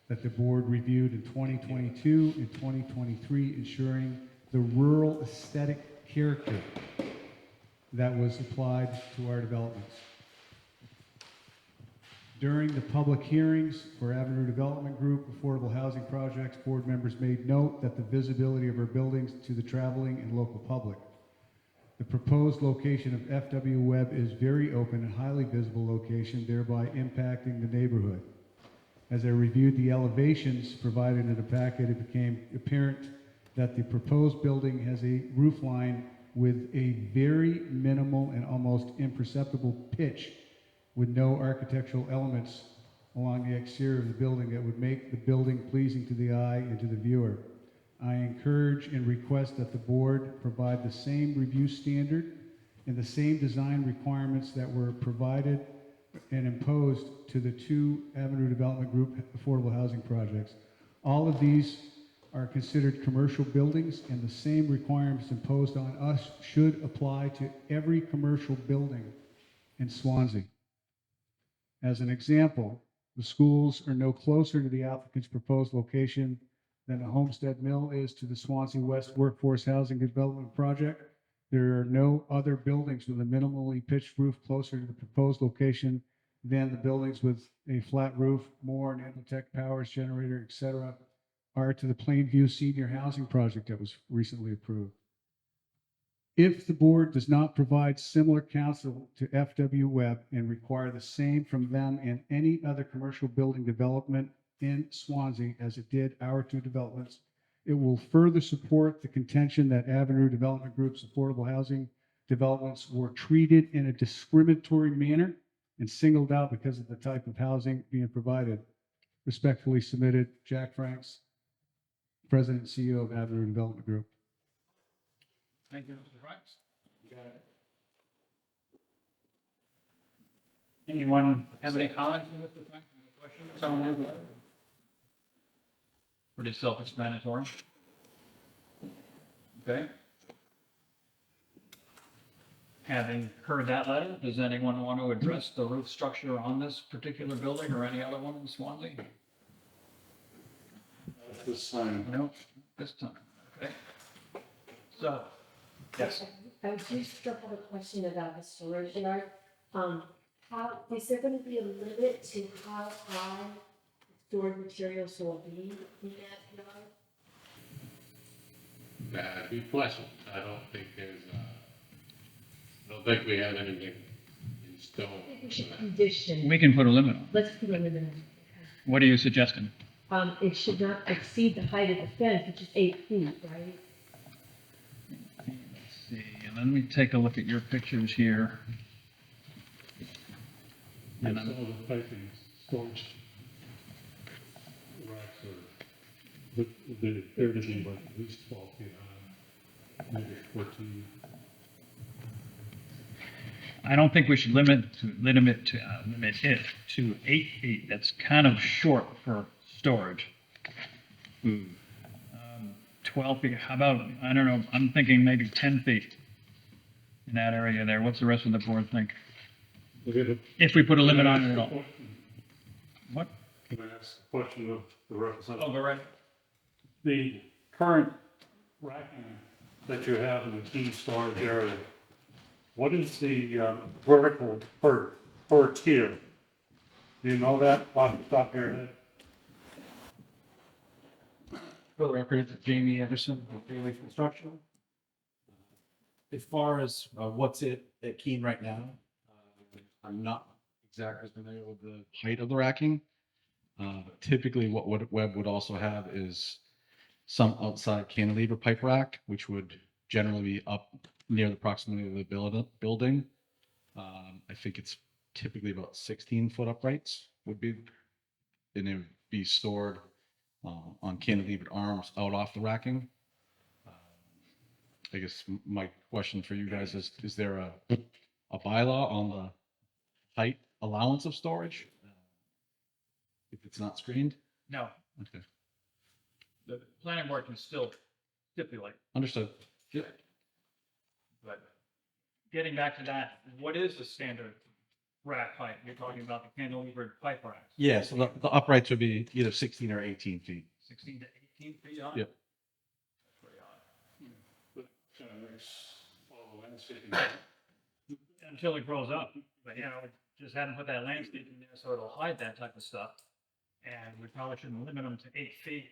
that the board reviewed in 2022 and 2023, ensuring the rural aesthetic character that was applied to our developments. During the public hearings for Avenue Development Group affordable housing projects, board members made note that the visibility of our buildings to the traveling and local public. The proposed location of FW Webb is very open and highly visible location, thereby impacting the neighborhood. As I reviewed the elevations provided in the packet, it became apparent that the proposed building has a roof line with a very minimal and almost imperceptible pitch with no architectural elements along the exterior of the building that would make the building pleasing to the eye and to the viewer. I encourage and request that the board provide the same review standard and the same design requirements that were provided and imposed to the 2 Avenue Development Group affordable housing projects. All of these are considered commercial buildings, and the same requirements imposed on us should apply to every commercial building in Swanzey. As an example, the schools are no closer to the applicant's proposed location than the Homestead Mill is to the Swansea West Workforce Housing Development Project. There are no other buildings with a minimally pitched roof closer to the proposed location than the buildings with a flat roof, more and Amtech Powers generator, etc., are to the Plainview Senior Housing Project that was recently approved. If the board does not provide similar counsel to FW Webb and require the same from them in any other commercial building development in Swansea as it did our 2 developments, it will further support the contention that Avenue Development Group's affordable housing developments were treated in a discriminatory manner and singled out because of the type of housing being provided. Respectfully submitted, Jack Franks, President and CEO of Avenue Development Group. Thank you, Mr. Franks. You got it. Anyone have any comments, Mr. Franks? Any questions? Someone have a- Pretty self-explanatory. Okay. Having heard that letter, does anyone want to address the roof structure on this particular building or any other one in Swansea? This time. No, this time, okay. So, yes. I just have a question about the storage yard. How, is there gonna be a limit to how high stored materials will be in that yard? That'd be pleasant. I don't think there's, I don't think we have anything in stone. I think we should condition. We can put a limit on. Let's put a limit on. What are you suggesting? It should not exceed the height of the fence, which is 8 feet, right? Let's see, let me take a look at your pictures here. And some of the piping storage racks are, they appear to be like at least 12 feet high, maybe 14. I don't think we should limit it to 8 feet. That's kind of short for storage. 12 feet, how about, I don't know, I'm thinking maybe 10 feet in that area there. What's the rest of the board think? If we put a limit on it at all. What? Can I ask a question of the representative? Oh, go right. The current racking that you have in the key storage area, what is the vertical per tier? Do you know that off the top of your head? For the record, Jamie Anderson, with Bailey Construction. As far as what's at Keene right now, I'm not exactly familiar with the height of the racking. Typically, what Webb would also have is some outside cantilever pipe rack, which would generally be up near the proximity of the building. I think it's typically about 16-foot uprights would be, and it would be stored on cantilevered arms out off the racking. I guess my question for you guys is there a bylaw on the height allowance of storage? If it's not screened? No. Okay. The planning board can still stipulate. Understood. Yep. But getting back to that, what is the standard rack height? You're talking about the cantilevered pipe racks. Yeah, so the uprights would be either 16 or 18 feet. 16 to 18 feet high? Yep. That's pretty high. But kind of makes all the landscaping. Until it grows up, but you know, we just hadn't put that landscaping there so it'll hide that type of stuff. And we probably shouldn't limit them to 8 feet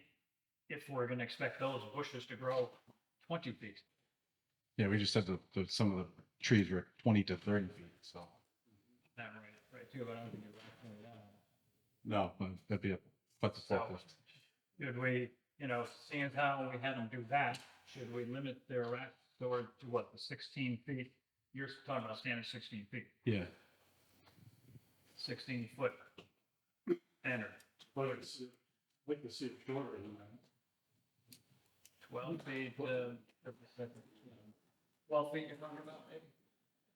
if we're gonna expect those bushes to grow 20 feet. Yeah, we just said some of the trees were 20 to 30 feet, so. That right too, but I don't think you're right. No, but that'd be a, quite the forklift. Should we, seeing as how we had them do that, should we limit their rack storage to what, the 16 feet? You're talking about standard 16 feet, Yeah. 16-foot standard. Well, it's, like to see it shorter than that. 12 feet, 12 feet you're talking about, maybe?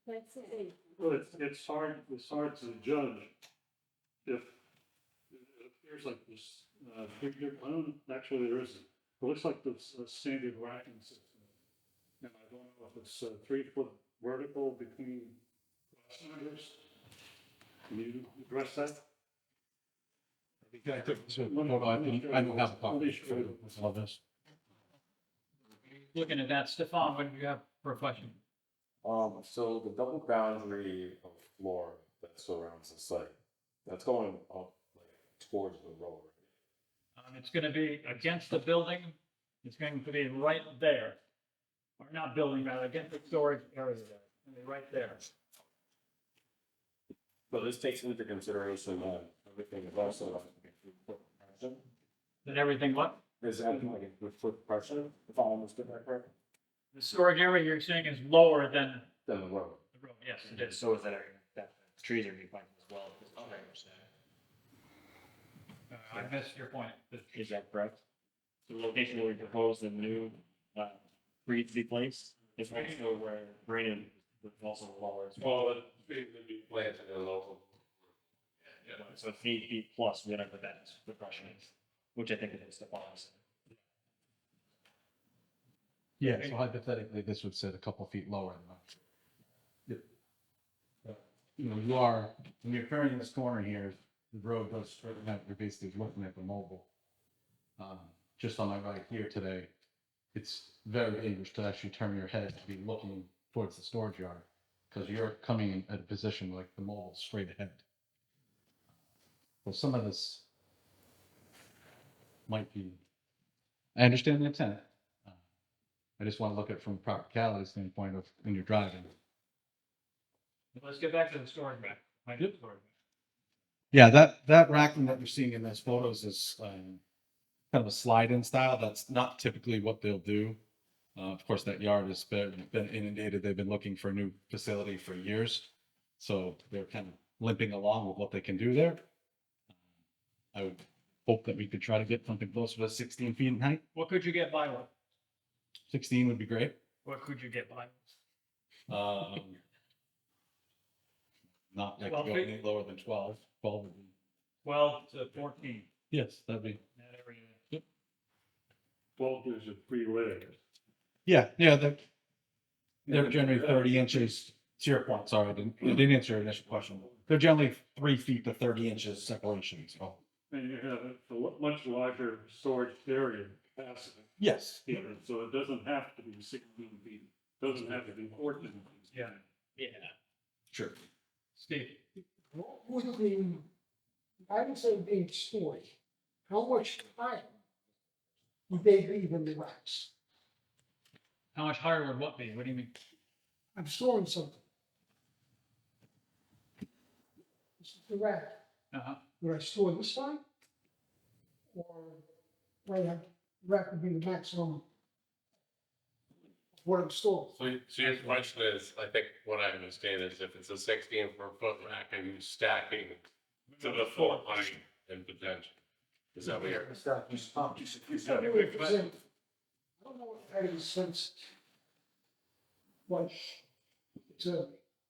Let's see. Well, it's hard to judge if it appears like this, actually there isn't. It looks like this standard racking system. And I don't know if it's 3 foot vertical between glass members. Can you address that? I don't have a copy of all this. Looking at that, Stefan, what do you have for a question? So the double boundary of floor that surrounds the site, that's going up like towards the road. It's going to be against the building. It's going to be right there. Or not building, rather, against the storage area there. It's going to be right there. So this takes into consideration that everything is also like a foot pressure. That everything what? Is that like a foot pressure, if I understood that correctly? The storage area you're saying is lower than Than the road. the road. Yes, it is. So is that, that trees are being planted as well. I missed your point. Is that correct? The location where we propose the new, trees to be placed is also where Brandon was also lower as well. Well, it's going to be planted in a local. So 3 feet plus whatever that depression is, which I think it is the policy. Yeah, so hypothetically, this would sit a couple feet lower than that. You are, when you're turning this corner here, the road goes straight out, you're basically looking at the mobile. Just on my right here today, it's very dangerous to actually turn your head to be looking towards the storage yard, because you're coming in at a position like the mobile straight ahead. Well, some of this might be, I understand the intent. I just want to look at it from a practicality standpoint of when you're driving. Let's get back to the storage rack. Yeah, that racking that you're seeing in those photos is kind of a slide-in style. That's not typically what they'll do. Of course, that yard has been inundated. They've been looking for a new facility for years. So they're kind of limping along with what they can do there. I would hope that we could try to get something closer to 16 feet in height. What could you get by with? 16 would be great. What could you get by with? Not like 12 go feet? any lower than 12. 12 would be. 12 to 14. Yes, that'd be. That area. Yep. 12 is a 3 layers. Yeah, they're generally 30 inches. To your point, sorry, I didn't answer your initial question. They're generally 3 feet to 30 inches separation. So And you have a much larger storage area capacity. yes, Here, so it doesn't have to be 16 feet, doesn't have to be 14 feet. Yeah. Yeah. sure. Steve, What would the, I would say being stored, how much higher would they be than the racks? how much higher would what be? What do you mean? I'm storing something. This is the rack. Uh-huh. Would I store this side? Or, right, rack would be the maximum of what I'm storing. So your question is, I think what I understand is if it's a 16-foot rack, are you stacking to the full height and potential? Is that what you're? I don't know if that makes sense. But it's a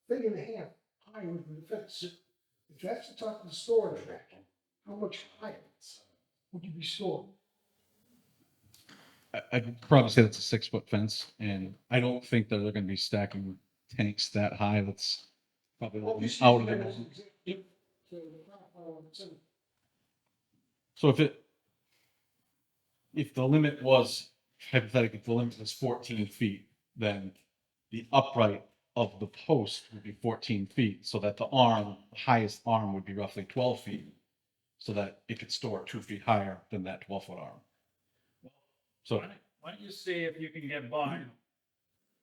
thing and a half higher than the fence. If that's the top of the storage rack, how much higher would you be storing? I'd probably say that's a 6-foot fence, and I don't think that they're going to be stacking tanks that high. That's probably Well, you see out of the the. fence, so So if the limit was, hypothetically, if the limit was 14 feet, then the upright of the post would be 14 feet, so that the arm, highest arm would be roughly 12 feet, so that it could store 2 feet higher than that 12-foot arm. So Why don't you see if you can get by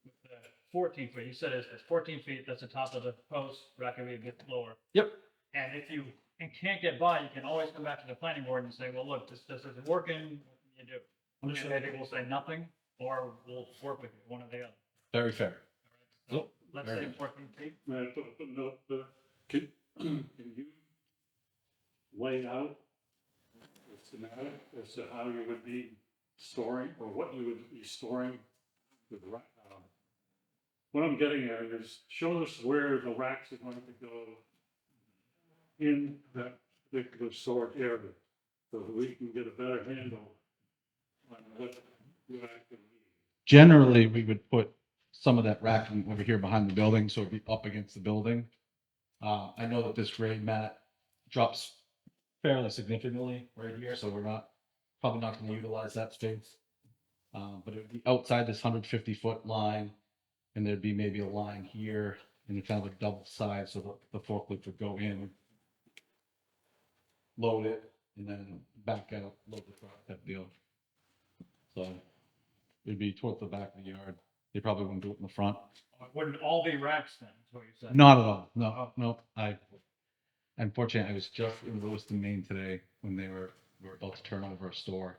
with the 14 feet? You said it's 14 feet, that's the top of the post, rack would be a bit lower. Yep. And if you and can't get by, you can always come back to the planning board and say, well, look, this isn't working, what can you do? I'm just gonna either we'll say nothing, or we'll work with you, one or the other. Very fair. So, let's say working, Pete. May I put a note, can you lay out the schematic as to how you would be storing, or what you would be storing with the rack? What I'm getting at is, show us where the racks are going to go in that particular storage area, so that we can get a better handle on what you actually need. Generally, we would put some of that racking over here behind the building, so it'd be up against the building. I know that this grade mat drops fairly significantly right here, so we're probably not gonna utilize that space. But it would be outside this 150-foot line, and there'd be maybe a line here and kind of a double side, so the forklift would go in, load it, and then back out, load the truck, that deal. So it'd be towards the back of the yard. They probably wouldn't do it in the front. It wouldn't all be racks then, is what you're saying? Not at all. No. Unfortunately, I was just in Lewiston, Maine today when we were about to turn over a store,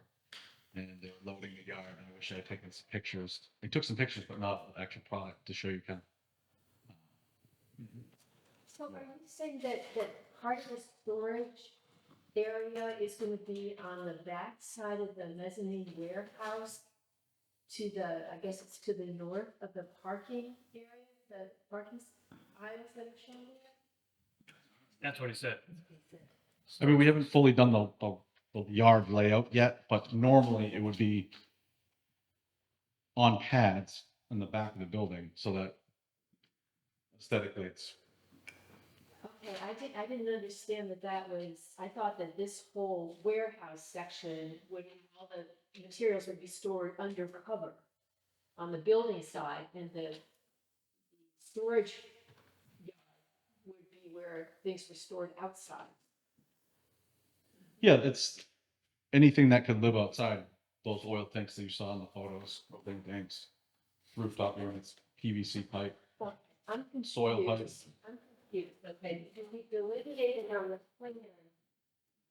and they were loading the yard. And I wish I had taken some pictures. I took some pictures, but not the actual product to show you kind of. So are you saying that part of the storage area is going to be on the back side of the mezzanine warehouse to the, I guess it's to the north of the parking area, the parking aisles that are shown there? That's what he said. I mean, we haven't fully done the yard layout yet, but normally it would be on pads in the back of the building, so that aesthetically it's. Okay, I didn't understand that was, I thought that this whole warehouse section would, all the materials would be stored undercover on the building side, and the storage yard would be where things were stored outside. Yeah, it's anything that could live outside. Those oil tanks that you saw in the photos, propane tanks, rooftop units, PVC pipe, I'm confused. soil pipe. I'm confused, okay, if we delineated on the plan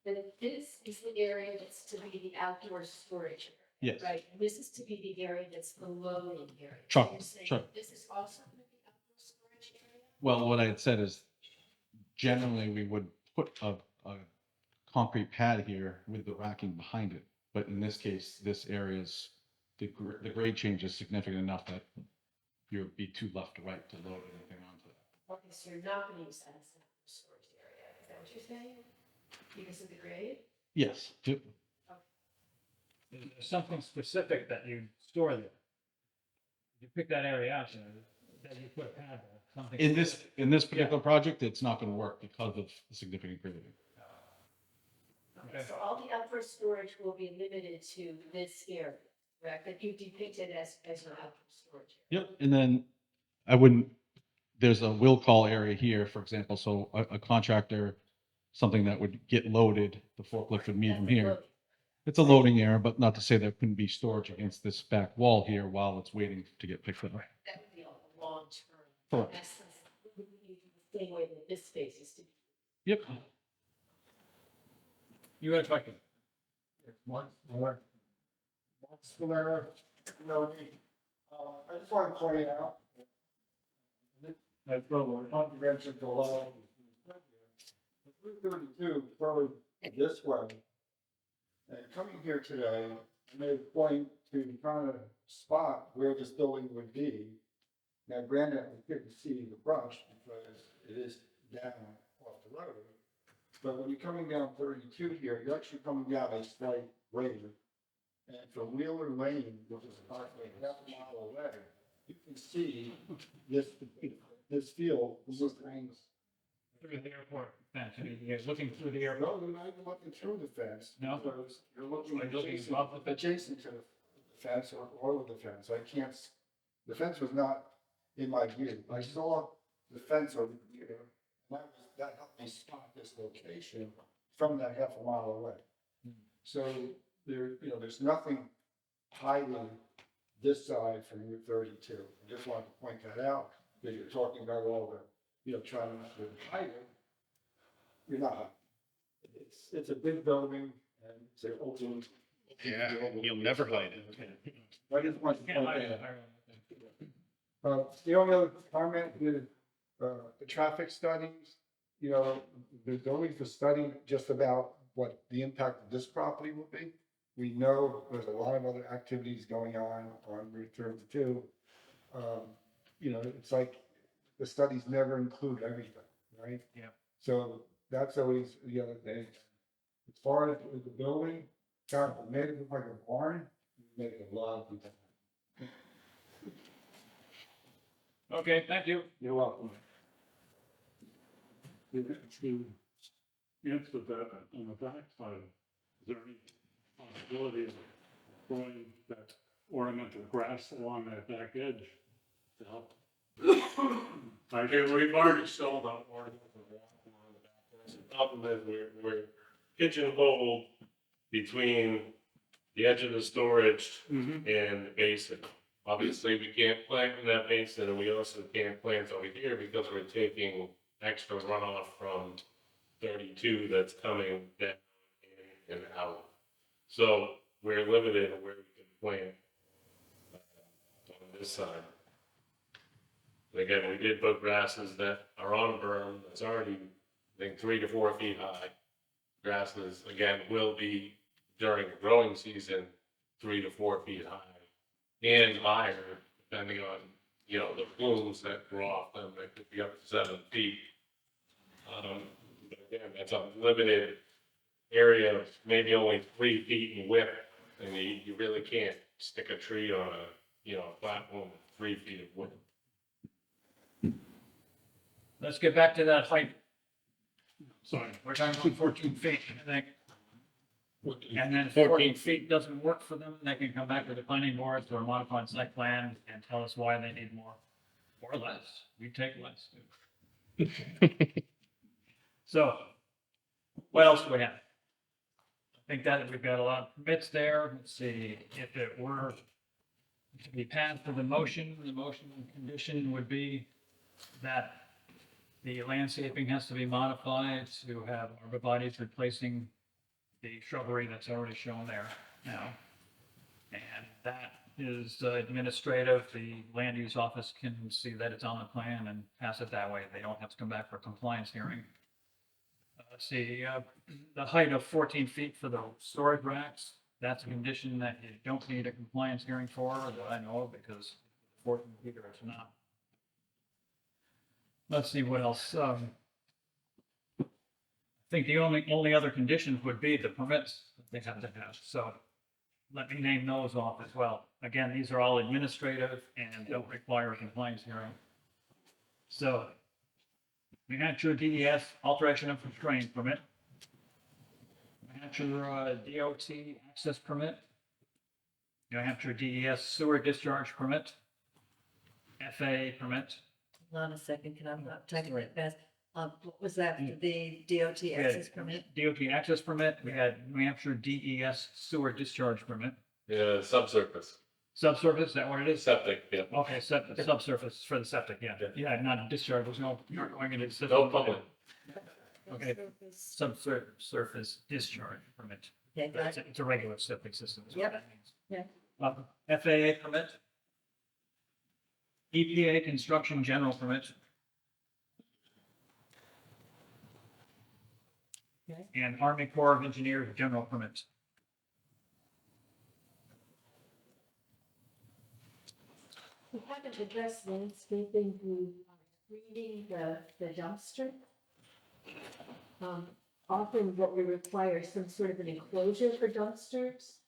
that this is the area that's to be the outdoor storage area. Yes. Right, and this is to be the area that's the loading area. Truck, You're saying truck. This is also going to be outdoor storage area? Well, what I had said is generally we would put a concrete pad here with the racking behind it. But in this case, this area's, the grade change is significant enough that you'd be too left to right to load anything onto it. Okay, so you're not going to use that as an outdoor storage area, is that what you're saying? Because of the grade? Yes. Yep. There's something specific that you store there. You pick that area out, you know, that you put a pad there, something. In this particular project, it's not going to work because of the significant grading. Okay, so all the outdoor storage will be limited to this area, correct? That you depicted as your outdoor storage area. Yep. And then there's a will call area here, for example. So a contractor, something that would get loaded, the forklift would meet them here. It's a loading area, but not to say there couldn't be storage against this back wall here while it's waiting to get picked up. That would be a long-term. Correct. That's the same way that this space is to be. Yep. You had a question? Mark Scalera, I just want to point out, that the controversial below, the 332 further this way, and coming here today, I made a point to kind of spot where this building would be. Now granted, we couldn't see the brush because it is down off the road. But when you're coming down 32 here, you're actually coming down a slight grade. And from Wheeler Lane, which is approximately half a mile away, you can see this field, this is things. Through the airport fence, you're looking through the airport. No, you're not even looking through the fence. No? Because you're looking Are you looking adjacent, above the fence? adjacent to the fence or over the fence. I can't, the fence was not in my view. I saw the fence over here, and that helped me spot this location from that half a mile away. So there's nothing hiding this side from Route 32. I just wanted to point that out, because you're talking about all the, trying not to hide it. You're not. It's a big building and it's an open. Yeah, you'll never hide it. I just want to point that out. The only other comment is, the traffic studies, you know, there's always the study just about what the impact of this property will be. We know there's a lot of other activities going on Route 32. You know, it's like the studies never include everything, right? Yeah. So that's always the other thing. As far as the building, God, it made it look like a barn, it made it a lot of people. Okay, thank you. You're welcome. To answer that, on the backside, is there any possibility of growing that ornamental grass along that back edge to help? We've already sold out ornamental grass along the back. The problem is we're pigeonholed between the edge of the storage and the basin. Obviously, we can't plant in that basin, and we also can't plant over here because we're taking extra runoff from 32 that's coming down and out. So we're limited in where we can plant on this side. And again, we did put grasses that are on berm that's already, I think, 3 to 4 feet high. Grasses, again, will be during growing season 3 to 4 feet high and higher, depending on, you know, the plumes that grow off them. They could be up to 7 feet. But again, that's a limited area of maybe only 3 feet in width, and you really can't stick a tree on a, you know, platform with 3 feet of width. Let's get back to that height. Sorry. We're talking about 14 feet, I think. And then 14 14 feet doesn't work for them, they can come back to the planning board for a modified site plan and tell us why they need more or less. We take less too. So, what else do we have? I think that we've got a lot of permits there. Let's see, if it were to be passed for the motion condition would be that the landscaping has to be modified to have arborvitae's replacing the shrubbery that's already shown there now. And that is administrative. The land use office can see that it's on the plan and pass it that way. They don't have to come back for a compliance hearing. Let's see, the height of 14 feet for the storage racks, that's a condition that you don't need a compliance hearing for, that I know of, because 14 feet or it's not. Let's see what else. I think the only other conditions would be the permits that they have to have. So let me name those off as well. Again, these are all administrative and don't require a compliance hearing. So New Hampshire DES alteration of constraint permit. New Hampshire DOT access permit. New Hampshire DES sewer discharge permit. FAA permit. Hold on a second, can I not type it fast? What was that for the DOT access permit? DOT access permit. We had New Hampshire DES sewer discharge permit. Yeah, subsurface. Subsurface, is that what it is? Septic, yeah. Okay, subsurface for the septic, yeah. Yeah, not discharge, there's no, you're not going into the system. No pumping. Okay, subsurface discharge permit. Okay, got It's a regular septic system, is what Yep. that means. Yeah. FAA permit. EPA construction general permit. Okay. And Army Corps of Engineers general permit. We haven't addressed landscaping through screening the dumpster. Often what we require is some sort of an enclosure for dumpsters.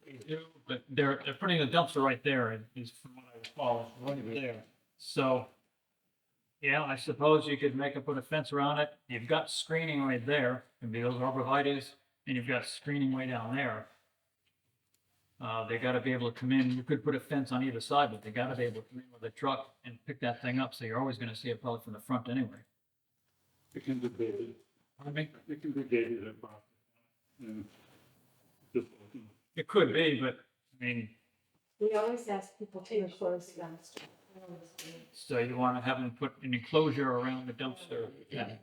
We do, but they're putting the dumpster right there, is from what I recall, it's right there. So, yeah, I suppose you could put a fence around it. You've got screening right there, can be those arborvitae's, and you've got screening way down there. They gotta be able to come in, you could put a fence on either side, but they gotta be able to come in with a truck and pick that thing up, so you're always gonna see it probably from the front anyway. It can be gated. Pardon me? It can be gated at property. And just, It could be, but, I mean, We always ask people to enclose the dumpster. so you wanna have them put an enclosure around the dumpster. Yeah.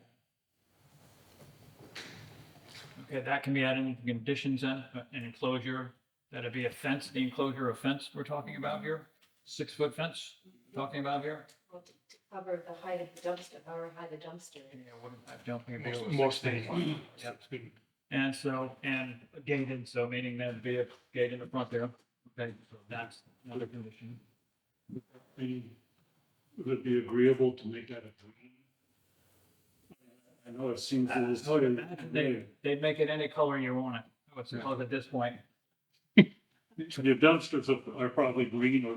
Okay, that can be added into conditions then, an enclosure, that'd be a fence, the enclosure of fence we're talking about here? 6-foot fence, talking about here? Well, to cover the height of the dumpster, however high the dumpster is. Yeah, wouldn't have jumping. Most things. Yep. And so, and gated, so meaning there'd be a gate in the front there. Okay, so that's another condition. Would it be agreeable to make that a green? I know it seems a little. They'd make it any color you want it, I would suppose at this point. So your dumpsters are probably green or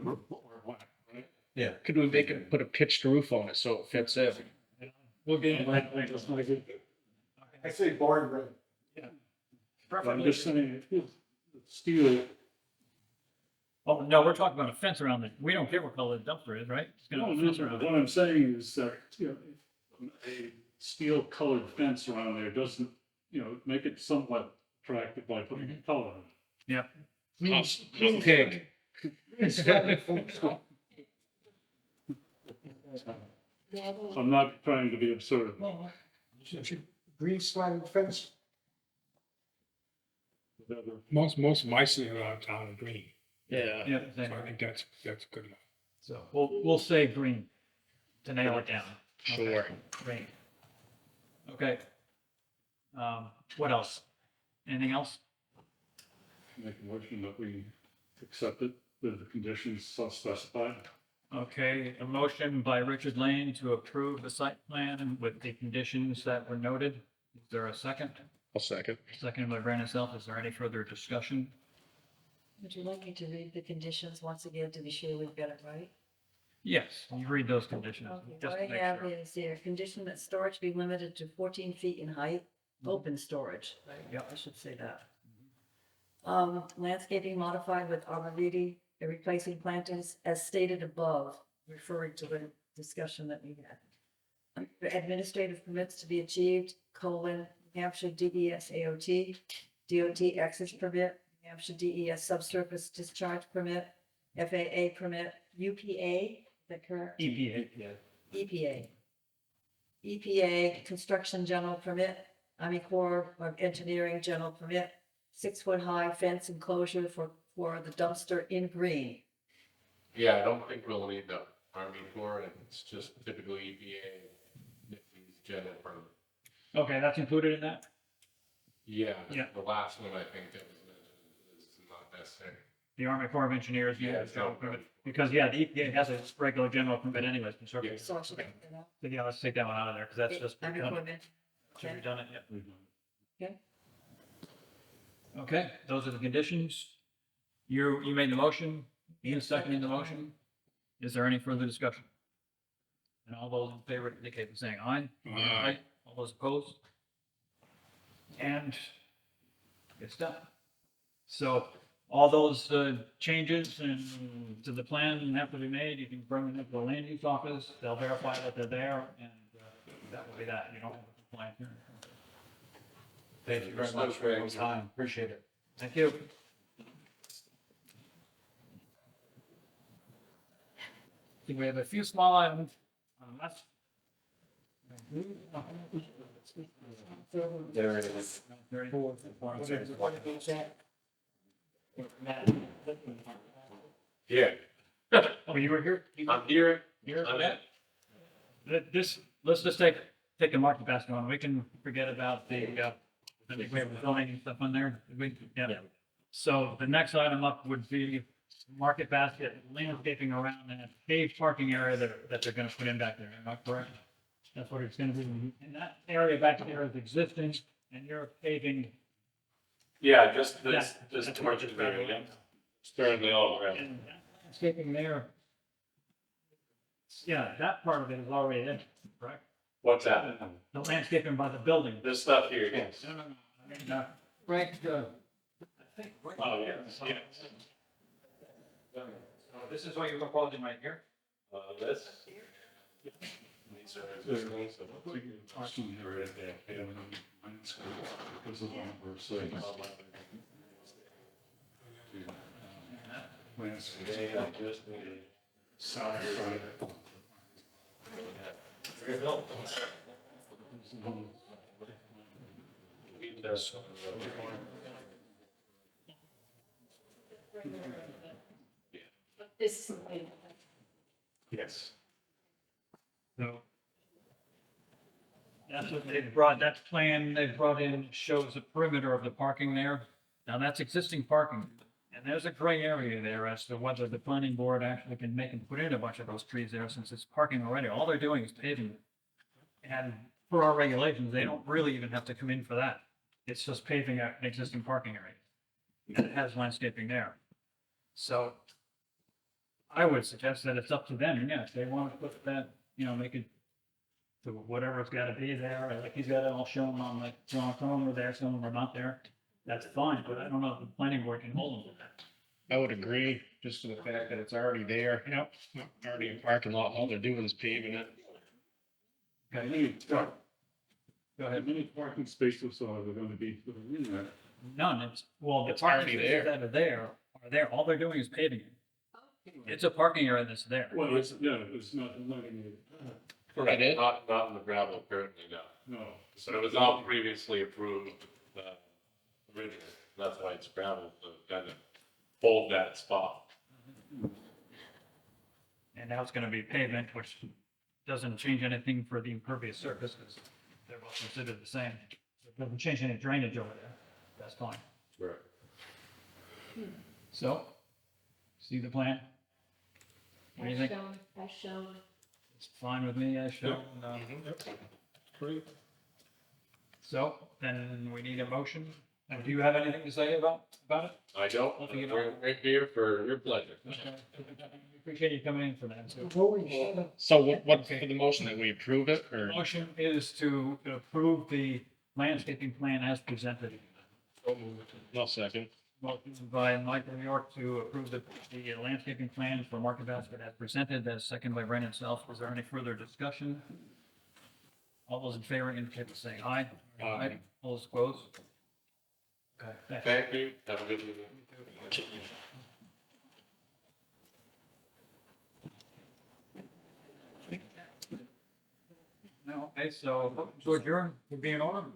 black, right? Yeah. Could we make it, put a pitched roof on it so it fits in? We'll get it. I say barn red. I'm just saying, steel. Oh, no, we're talking about a fence around it. We don't care what color the dumpster is, right? It's gonna No, have a no, fence around what it. I'm saying is that, a steel colored fence around there doesn't, make it somewhat attractive by putting a color on it. Yep. Pig. I'm not trying to be absurd. Green slatted fence. Most of my city around town are green. Yeah. Yeah, So I think that's good enough. so we'll say green to nail it down. Okay, Sure. Green. Okay. What else? Anything else? Make a motion that we accept it with the conditions so specified. Okay, a motion by Richard Lane to approve the site plan with the conditions that were noted. Is there a second? I'll second. Second by Brandon Self. Is there any further discussion? Would you like me to read the conditions once again to be sure we've got it right? Yes, you read those conditions. Okay, just what I to make have sure. is here, condition that storage be limited to 14 feet in height, open storage, right? Yep. I should say that. Landscaping modified with arborvitae, and replacing plantings as stated above, referring to the discussion that we had. Administrative permits to be achieved, New Hampshire DES AOT, DOT access permit, New Hampshire DES subsurface discharge permit, FAA permit, UPA, is that correct? EPA, yeah. EPA construction general permit, Army Corps of Engineering general permit, 6-foot high fence enclosure for the dumpster in green. Yeah, I don't think we'll need the Army Corps, and it's just typical EPA, NIFTY's general permit. Okay, that's included in that? Yeah, Yeah. the last one I think that was mentioned is not necessary. The Army Corps of Engineers, Yeah, yeah, it's general not- permit. Because, yeah, the EPA has a regular general permit anyways, construction. Yes. So I should take that out. So, yeah, let's take that one out of there, because that's just. Army Corps of redundant. Should Okay. redundant, yeah. Okay. Okay, those are the conditions. You made the motion, Ian seconded the motion. Is there any further discussion? And all those in favor indicate by saying aye. Aye. All those opposed? And it's done. So all those changes and to the plan have to be made. You can bring them to the land use office. They'll verify that they're there, and that will be that. You don't have a complaint here. Thank you very much for your time. Appreciate it. Thank you. I think we have a few small items on the left. There it is. Yeah. Oh, you were here? I'm here. Here, I'm yeah. Let's just take a market basket on. We can forget about the we have zoning and stuff on there. Yeah. So the next item up would be market basket landscaping around that paved parking area that they're gonna put in back there. Am I correct? That's what it's gonna be. And that area back there is existing and you're paving. Yeah, just That's towards the area, yeah. It's currently all around. And landscaping there. Yeah, that part of it is already in, correct? What's that? The landscaping by the building. This stuff here, yes. No. I mean, right, I think. Oh, yes, yes. So this is what you're proposing right here? This? These are existing, so. Parking area there, and landscape, because of what we're saying. Landscape. They are just needed. South side. This, Yes. So that's what they've brought, that plan they've brought in shows the perimeter of the parking there. Now, that's existing parking, and there's a gray area there as to whether the planning board actually can make and put in a bunch of those trees there, since it's parking already. All they're doing is paving it. And for our regulations, they don't really even have to come in for that. It's just paving an existing parking area. And it has landscaping there. So I would suggest that it's up to them, yeah, if they want to put that, make it to whatever it's gotta be there, like he's got it all shown on like, some of them are there, some of them are not there. That's fine, but I don't know if the planning board can hold them to that. I would agree, just for the fact that it's already there. Yep. Already a parking lot, all they're doing is paving it. Okay, go ahead. How many parking spaces are there gonna be for the in there? None, the It's parking already spaces there. that are there, all they're doing is paving it. It's a parking area that's there. Well, it's not delineated. Right, it? Not in the gravel currently, no. No. So it was all previously approved, originally. That's why it's gravel, to kind of hold that spot. And now it's gonna be pavement, which doesn't change anything for the impervious surface, because they're both considered the same. It doesn't change any drainage over there, that's fine. Right. So, see the plan? What do you think? As shown. It's fine with me, as shown. Great. So, then we need a motion. And do you have anything to say about it? I don't, Nothing at all. we're right here for your pleasure. Okay. Appreciate you coming in for that, too. So what for the motion that we approve it, or? The motion is to approve the landscaping plan as presented. No second. Motion by Michael York to approve the landscaping plan for Market Basket as presented, as second by Brennan Self. Is there any further discussion? All those in favor indicate by saying aye. Aye. All those opposed? Okay. thank you. Thank you, have a good evening. No, okay, so to adjourn would be in order.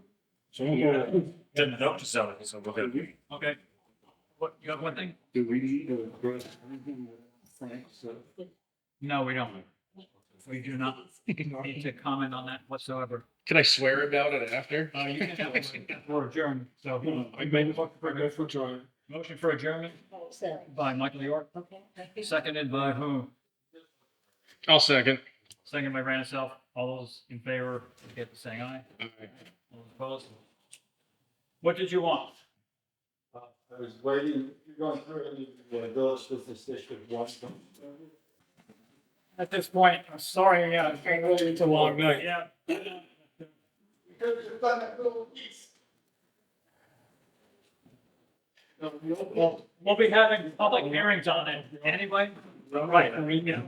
So, didn't notice anything, so go ahead. Okay. What, you got one thing? Do we need to address anything with Frank, so? No, we don't. We do not need to comment on that whatsoever. Can I swear about it after? You can have it for adjourn, so. I made a for adjourn. Motion for adjournment by Michael York, okay. seconded by who? I'll second. Second by Brandon Self. All those in favor, indicate by saying aye. Aye. All those opposed? What did you want? I was waiting, you're going through any village business district one. At this point, I'm sorry, I can't really too long, but yeah. Because you've done that little piece. We'll be having public hearings on it anyway. Right, I mean, yeah.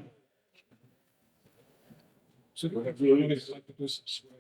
So, do we like to do some swear?